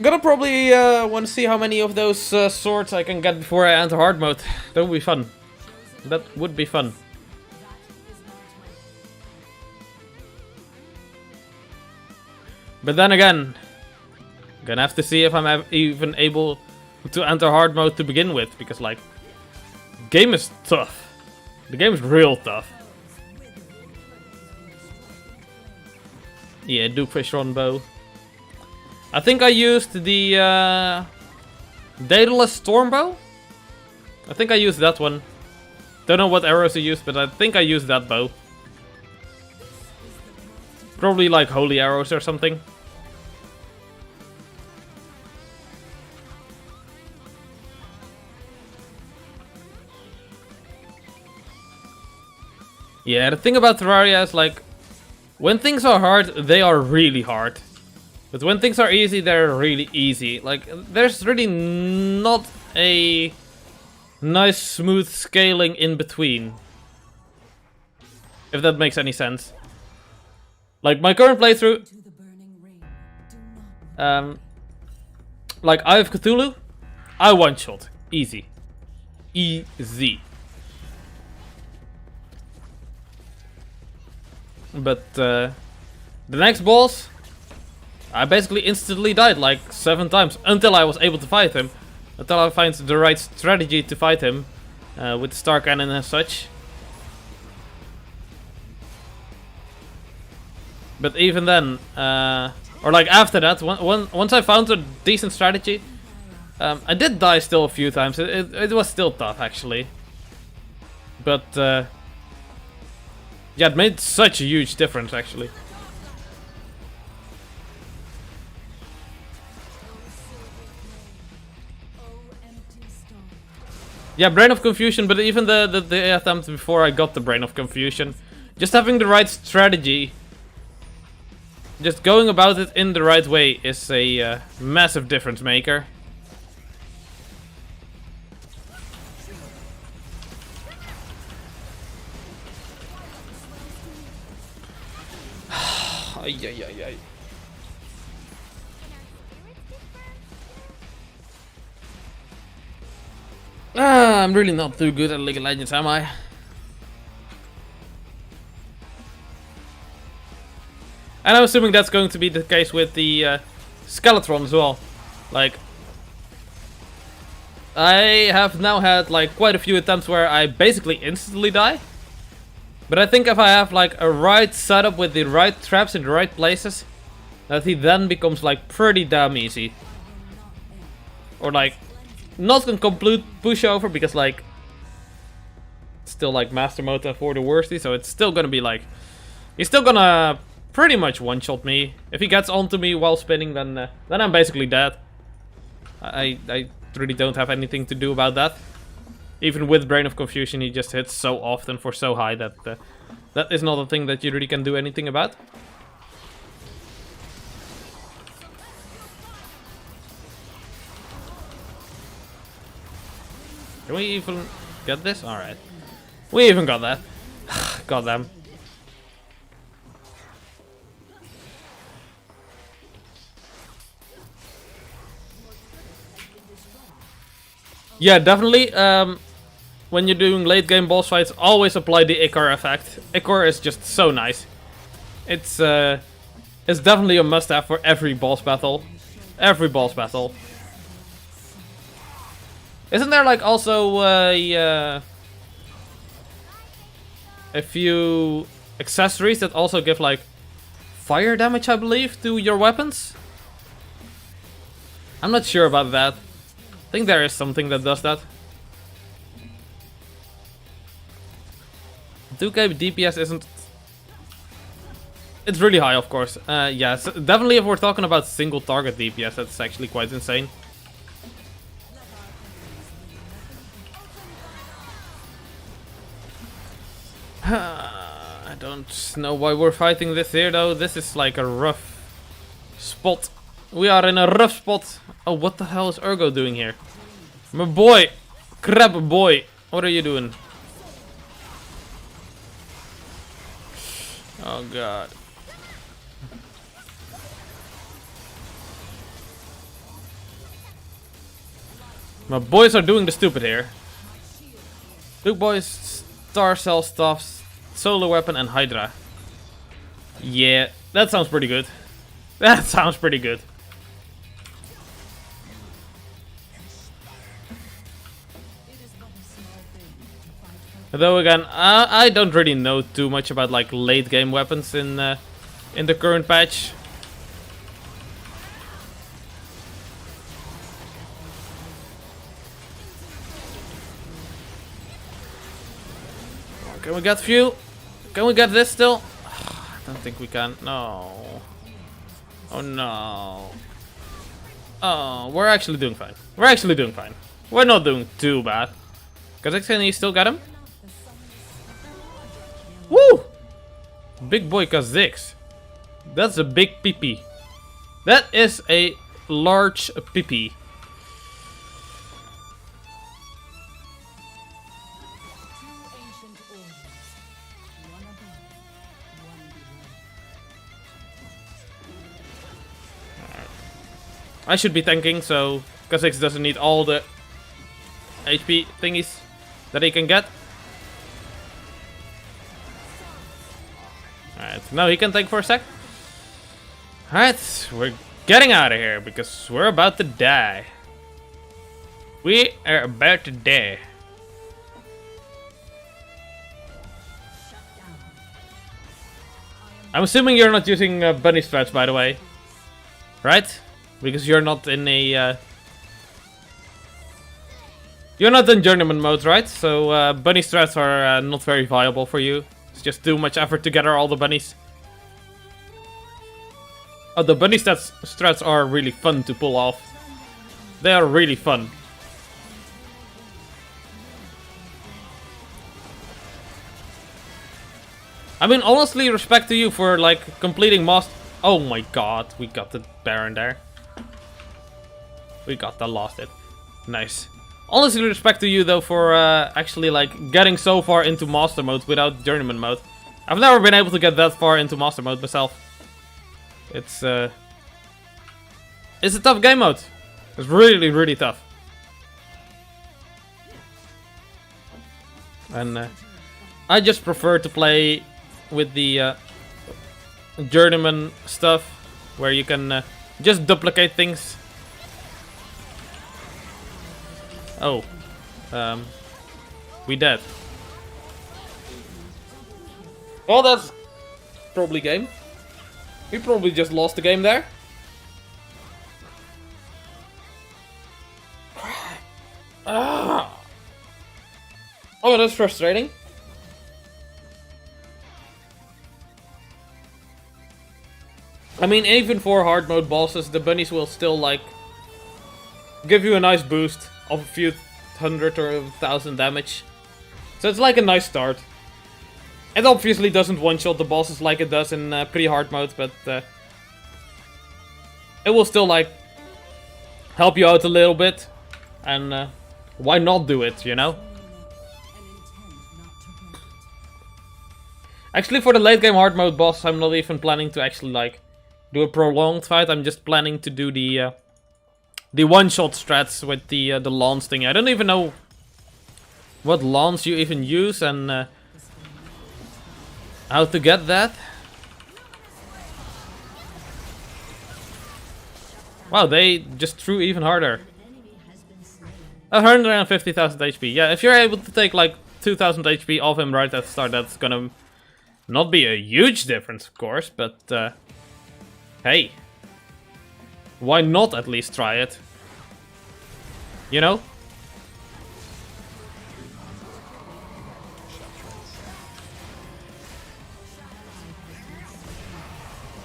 Gonna probably want to see how many of those swords I can get before I enter hard mode. That would be fun. That would be fun. But then again, gonna have to see if I'm even able to enter hard mode to begin with, because like, game is tough. The game is real tough. Yeah, Dukefish Ronbow. I think I used the Daedalus Stormbow. I think I used that one. Don't know what arrows I used, but I think I used that bow. Probably like holy arrows or something. Yeah, the thing about Terraria is like, when things are hard, they are really hard. But when things are easy, they're really easy. Like, there's really not a nice, smooth scaling in between. If that makes any sense. Like my current playthrough, To the burning ring. Do not like Eye of Cthulhu, I one-shot. Easy. Easy. But the next boss, I basically instantly died like 7 times until I was able to fight him. Until I find the right strategy to fight him with the star cannon and such. But even then, or like after that, once I found a decent strategy, I did die still a few times. It was still tough actually. But yeah, it made such a huge difference actually. Yeah, Brain of Confusion, but even the attempt before I got the Brain of Confusion, just having the right strategy, just going about it in the right way is a massive difference maker. Ay, ay, ay, ay. I'm really not too good at League of Legends, am I? And I'm assuming that's going to be the case with the Skeletron as well. Like, I have now had like quite a few attempts where I basically instantly die. But I think if I have like a right setup with the right traps in the right places, that he then becomes like pretty damn easy. Or like, not a complete pushover because like, it's still like master mode for the worsty, so it's still gonna be like, he's still gonna pretty much one-shot me. If he gets onto me while spinning, then I'm basically dead. I really don't have anything to do about that. Even with Brain of Confusion, he just hits so often for so high that that is not a thing that you really can do anything about. Can we even get this? Alright. We even got that. Goddamn. Yeah, definitely. When you're doing late game boss fights, always apply the Ichor effect. Ichor is just so nice. It's definitely a must-have for every boss battle. Every boss battle. Isn't there like also a few accessories that also give like fire damage, I believe, to your weapons? I'm not sure about that. I think there is something that does that. 2k DPS isn't... It's really high, of course. Yeah, so definitely if we're talking about single target DPS, that's actually quite insane. I don't know why we're fighting this here though. This is like a rough spot. We are in a rough spot. Oh, what the hell is Urgo doing here? My boy! Crab boy! What are you doing? Oh god. My boys are doing the stupid here. Big boys, Star Cell stuffs, Solar Weapon and Hydra. Yeah, that sounds pretty good. That sounds pretty good. Though again, I don't really know too much about like late game weapons in the current patch. Can we get fuel? Can we get this still? I don't think we can. No. Oh no. Oh, we're actually doing fine. We're actually doing fine. We're not doing too bad. Qasxz, can you still get him? Woo! Big boy Qasxz. That's a big peepee. That is a large peepee. I should be tanking, so Qasxz doesn't need all the HP thingies that he can get. Alright, now he can tank for a sec. Alright, we're getting out of here because we're about to die. We are about to die. I'm assuming you're not using bunny strats, by the way. Right? Because you're not in a... You're not in journeyman mode, right? So bunny strats are not very viable for you. It's just too much effort to gather all the bunnies. Oh, the bunny strats are really fun to pull off. They are really fun. I mean, honestly, respect to you for, like, completing master... Oh my god, we got the Baron there. We got the lost it. Nice. Honestly, respect to you, though, for actually, like, getting so far into master mode without journeyman mode. I've never been able to get that far into master mode myself. It's a tough game mode. It's really, really tough. And I just prefer to play with the journeyman stuff, where you can just duplicate things. Oh, we dead. Well, that's probably game. We probably just lost the game there. Ah. Oh, that's frustrating. I mean, even for hard mode bosses, the bunnies will still, like, give you a nice boost of a few hundred or 1,000 damage. So it's like a nice start. It obviously doesn't one-shot the bosses like it does in pre-hard mode, but it will still, like, help you out a little bit. And why not do it, you know? Actually, for the late game hard mode boss, I'm not even planning to actually, like, do a prolonged fight. I'm just planning to do the one-shot strats with the lance thing. I don't even know what lance you even use and how to get that. Wow, they just threw even harder. 150,000 HP. Yeah, if you're able to take like 2,000 HP off him right at the start, that's gonna not be a huge difference, of course, but hey, why not at least try it? You know?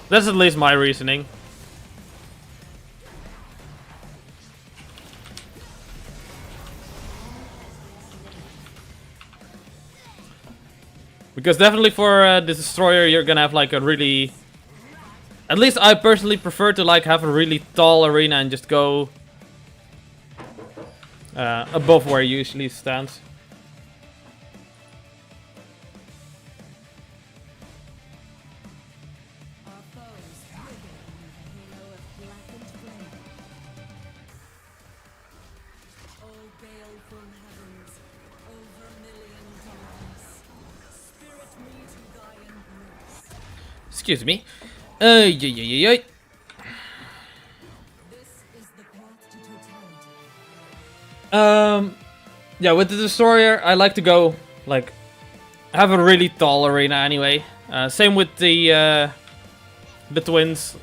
That's at least my reasoning. Because definitely for the destroyer, you're gonna have like a really... At least I personally prefer to like have a really tall arena and just go above where he usually stands. Excuse me. Yeah, with the destroyer, I like to go like have a really tall arena anyway. Same with the twins,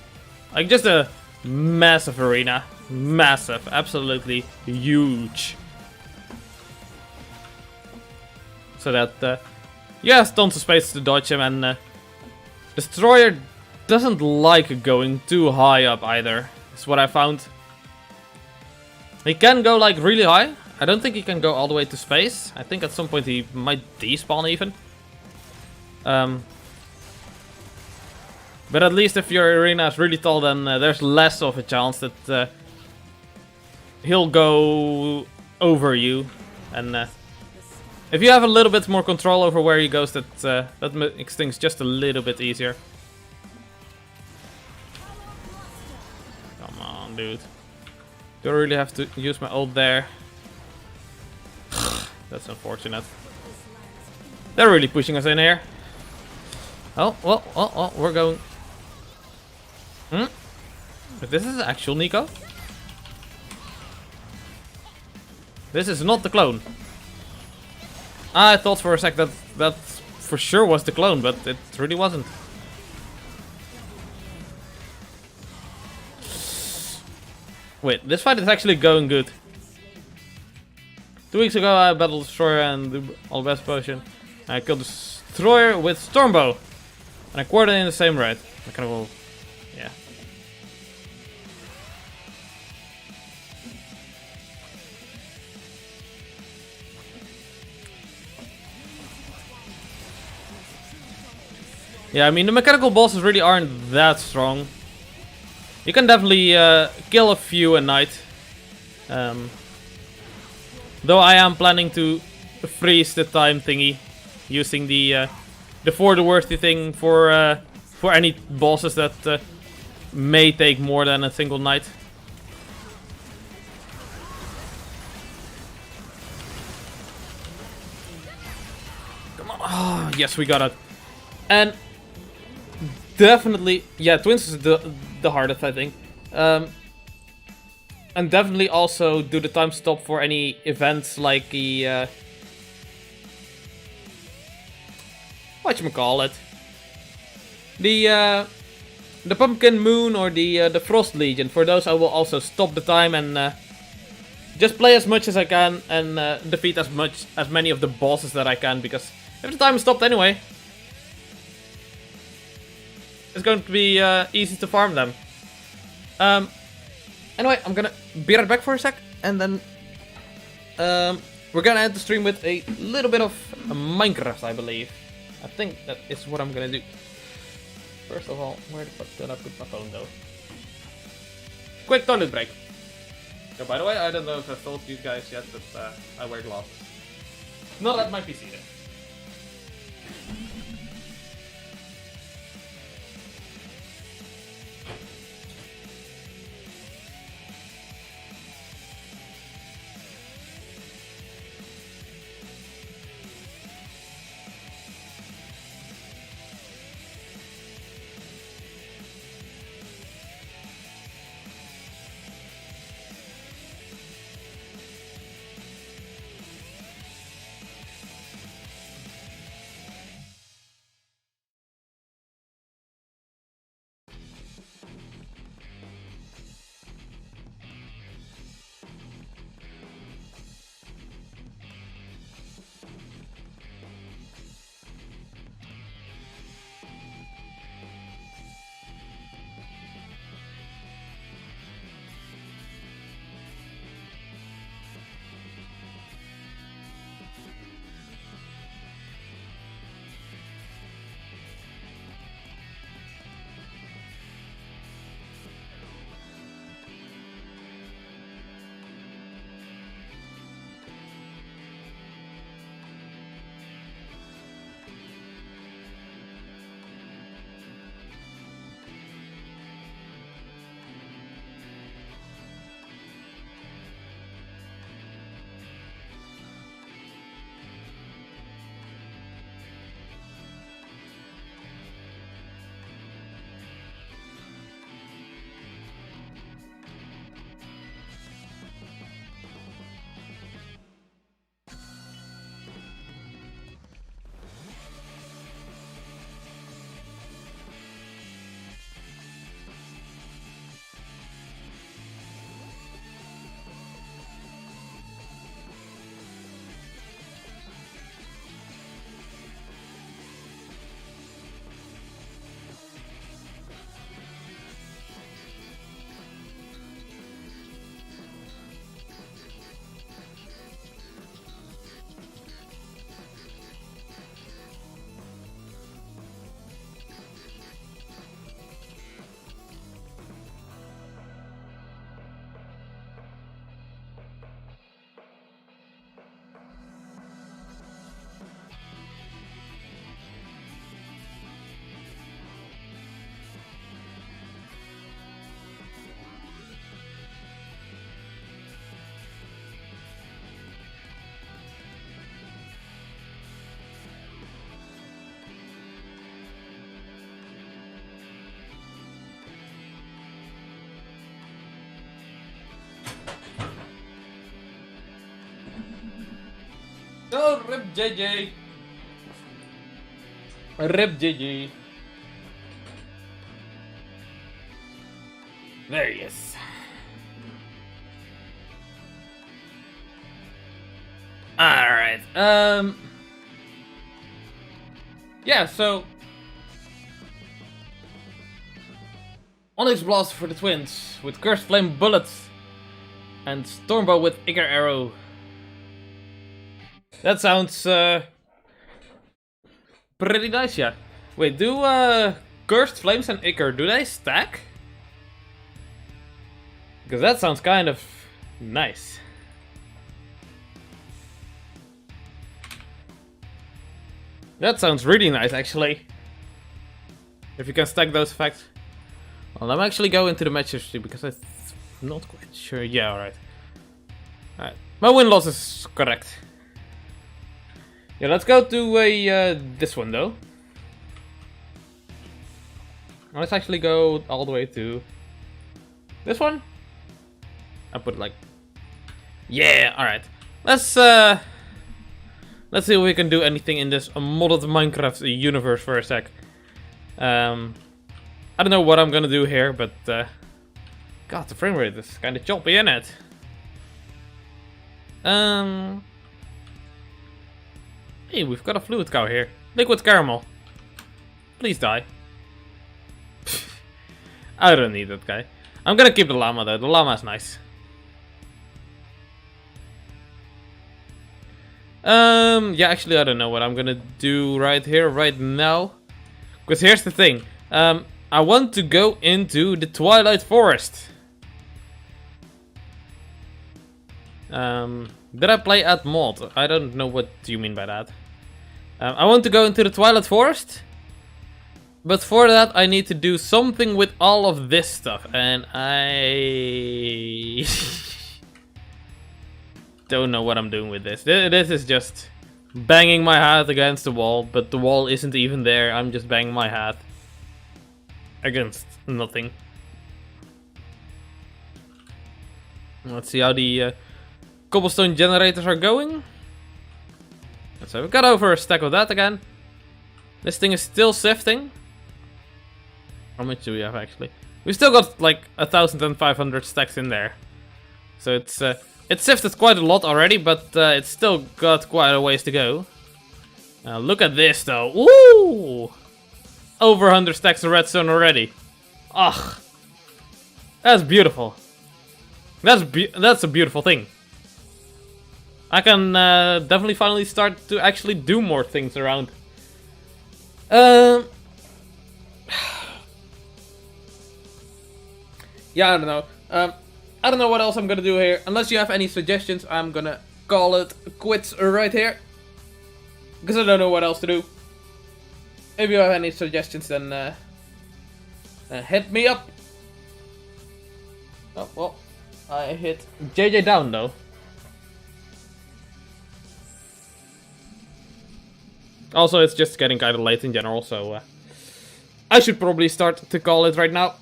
like just a massive arena, massive, absolutely huge, so that you have tons of space to dodge him, and destroyer doesn't like going too high up either. That's what I found. He can go like really high. I don't think he can go all the way to space. I think at some point he might despawn even. But at least if your arena is really tall, then there's less of a chance that he'll go over you. And if you have a little bit more control over where he goes, that makes things just a little bit easier. Come on, dude. Do I really have to use my ult there? That's unfortunate. They're really pushing us in here. Oh, well, we're going. But this is actual Nico. This is not the clone. I thought for a sec that that for sure was the clone, but it really wasn't. Wait, this fight is actually going good. 2 weeks ago I battled Destroyer and the all best potion. I killed Destroyer with Stormbow. And I quartered in the same raid. I kind of, yeah. Yeah, I mean the mechanical bosses really aren't that strong. You can definitely kill a few a night. Though I am planning to freeze the time thingy using the for the worthy thing for any bosses that may take more than a single night. Come on! Oh, yes, we got it. And definitely, yeah, Twins is the hardest, I think. And definitely also do the time stop for any events like the whatchamacallit, the Pumpkin Moon or the Frost Legion. For those, I will also stop the time and just play as much as I can and defeat as many of the bosses that I can, because if the time is stopped anyway, it's going to be easy to farm them. Anyway, I'm gonna be right back for a sec, and then we're gonna end the stream with a little bit of Minecraft, I believe. I think that is what I'm gonna do. First of all, where the fuck did I put my phone though? Quick toilet break. So by the way, I don't know if I've told you guys yet, but I wear glasses. Not at my PC though. Oh, rip JJ. Rip JJ. There he is. Alright, yeah, so Onyx Blast for the twins with Cursed Flame Bullets and Stormbow with Icar Arrow. That sounds pretty nice, yeah. Wait, do Cursed Flames and Icar, do they stack? Because that sounds kind of nice. That sounds really nice, actually. If you can stack those effects. Well, I'm actually going to the match history because I'm not quite sure. Yeah, alright. Alright. My win-loss is correct. Yeah, let's go to this one, though. Let's actually go all the way to this one. I'll put it like... Yeah, alright. Let's see if we can do anything in this modded Minecraft universe for a sec. I don't know what I'm gonna do here, but God, the frame rate is kind of choppy, isn't it? Hey, we've got a fluid cow here. Liquid caramel. Please die. I don't need that guy. I'm gonna keep the llama though. The llama is nice. Yeah, actually, I don't know what I'm gonna do right here, right now. Because here's the thing. I want to go into the Twilight Forest. Did I play at mod? I don't know what you mean by that. I want to go into the Twilight Forest. But for that, I need to do something with all of this stuff. And I... don't know what I'm doing with this. This is just banging my head against the wall, but the wall isn't even there. I'm just banging my head against nothing. Let's see how the cobblestone generators are going. So we got over a stack of that again. This thing is still sifting. How much do we have actually? We still got like 1,500 stacks in there. So it's sifted quite a lot already, but it's still got quite a ways to go. Look at this though. Ooh! Over 100 stacks of redstone already. Ugh. That's beautiful. That's a beautiful thing. I can definitely finally start to actually do more things around. Yeah, I don't know. I don't know what else I'm gonna do here. Unless you have any suggestions, I'm gonna call it quits right here. Because I don't know what else to do. If you have any suggestions, then hit me up. Oh, well, I hit JJ down though. Also, it's just getting kind of late in general, so I should probably start to call it right now.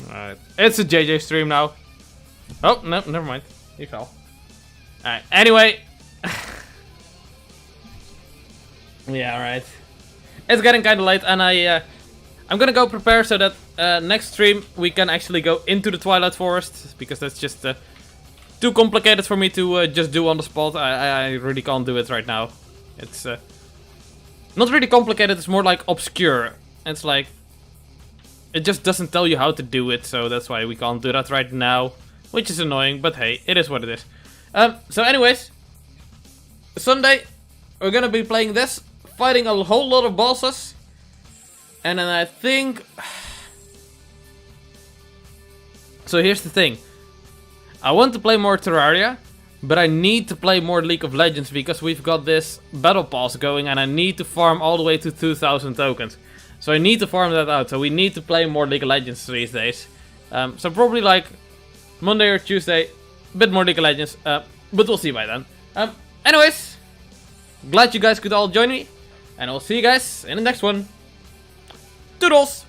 Alright, it's a JJ stream now. Oh, no, never mind. He fell. Alright, anyway. Yeah, alright. It's getting kind of late, and I'm gonna go prepare so that next stream we can actually go into the Twilight Forest, because that's just too complicated for me to just do on the spot. I really can't do it right now. It's not really complicated, it's more like obscure. It's like, it just doesn't tell you how to do it, so that's why we can't do that right now. Which is annoying, but hey, it is what it is. So anyways, Sunday, we're gonna be playing this, fighting a whole lot of bosses. And then I think... So here's the thing. I want to play more Terraria, but I need to play more League of Legends because we've got this battle pass going and I need to farm all the way to 2,000 tokens. So I need to farm that out, so we need to play more League of Legends these days. So probably like Monday or Tuesday, a bit more League of Legends, but we'll see by then. Anyways, Glad you guys could all join me. And I'll see you guys in the next one. Toodles!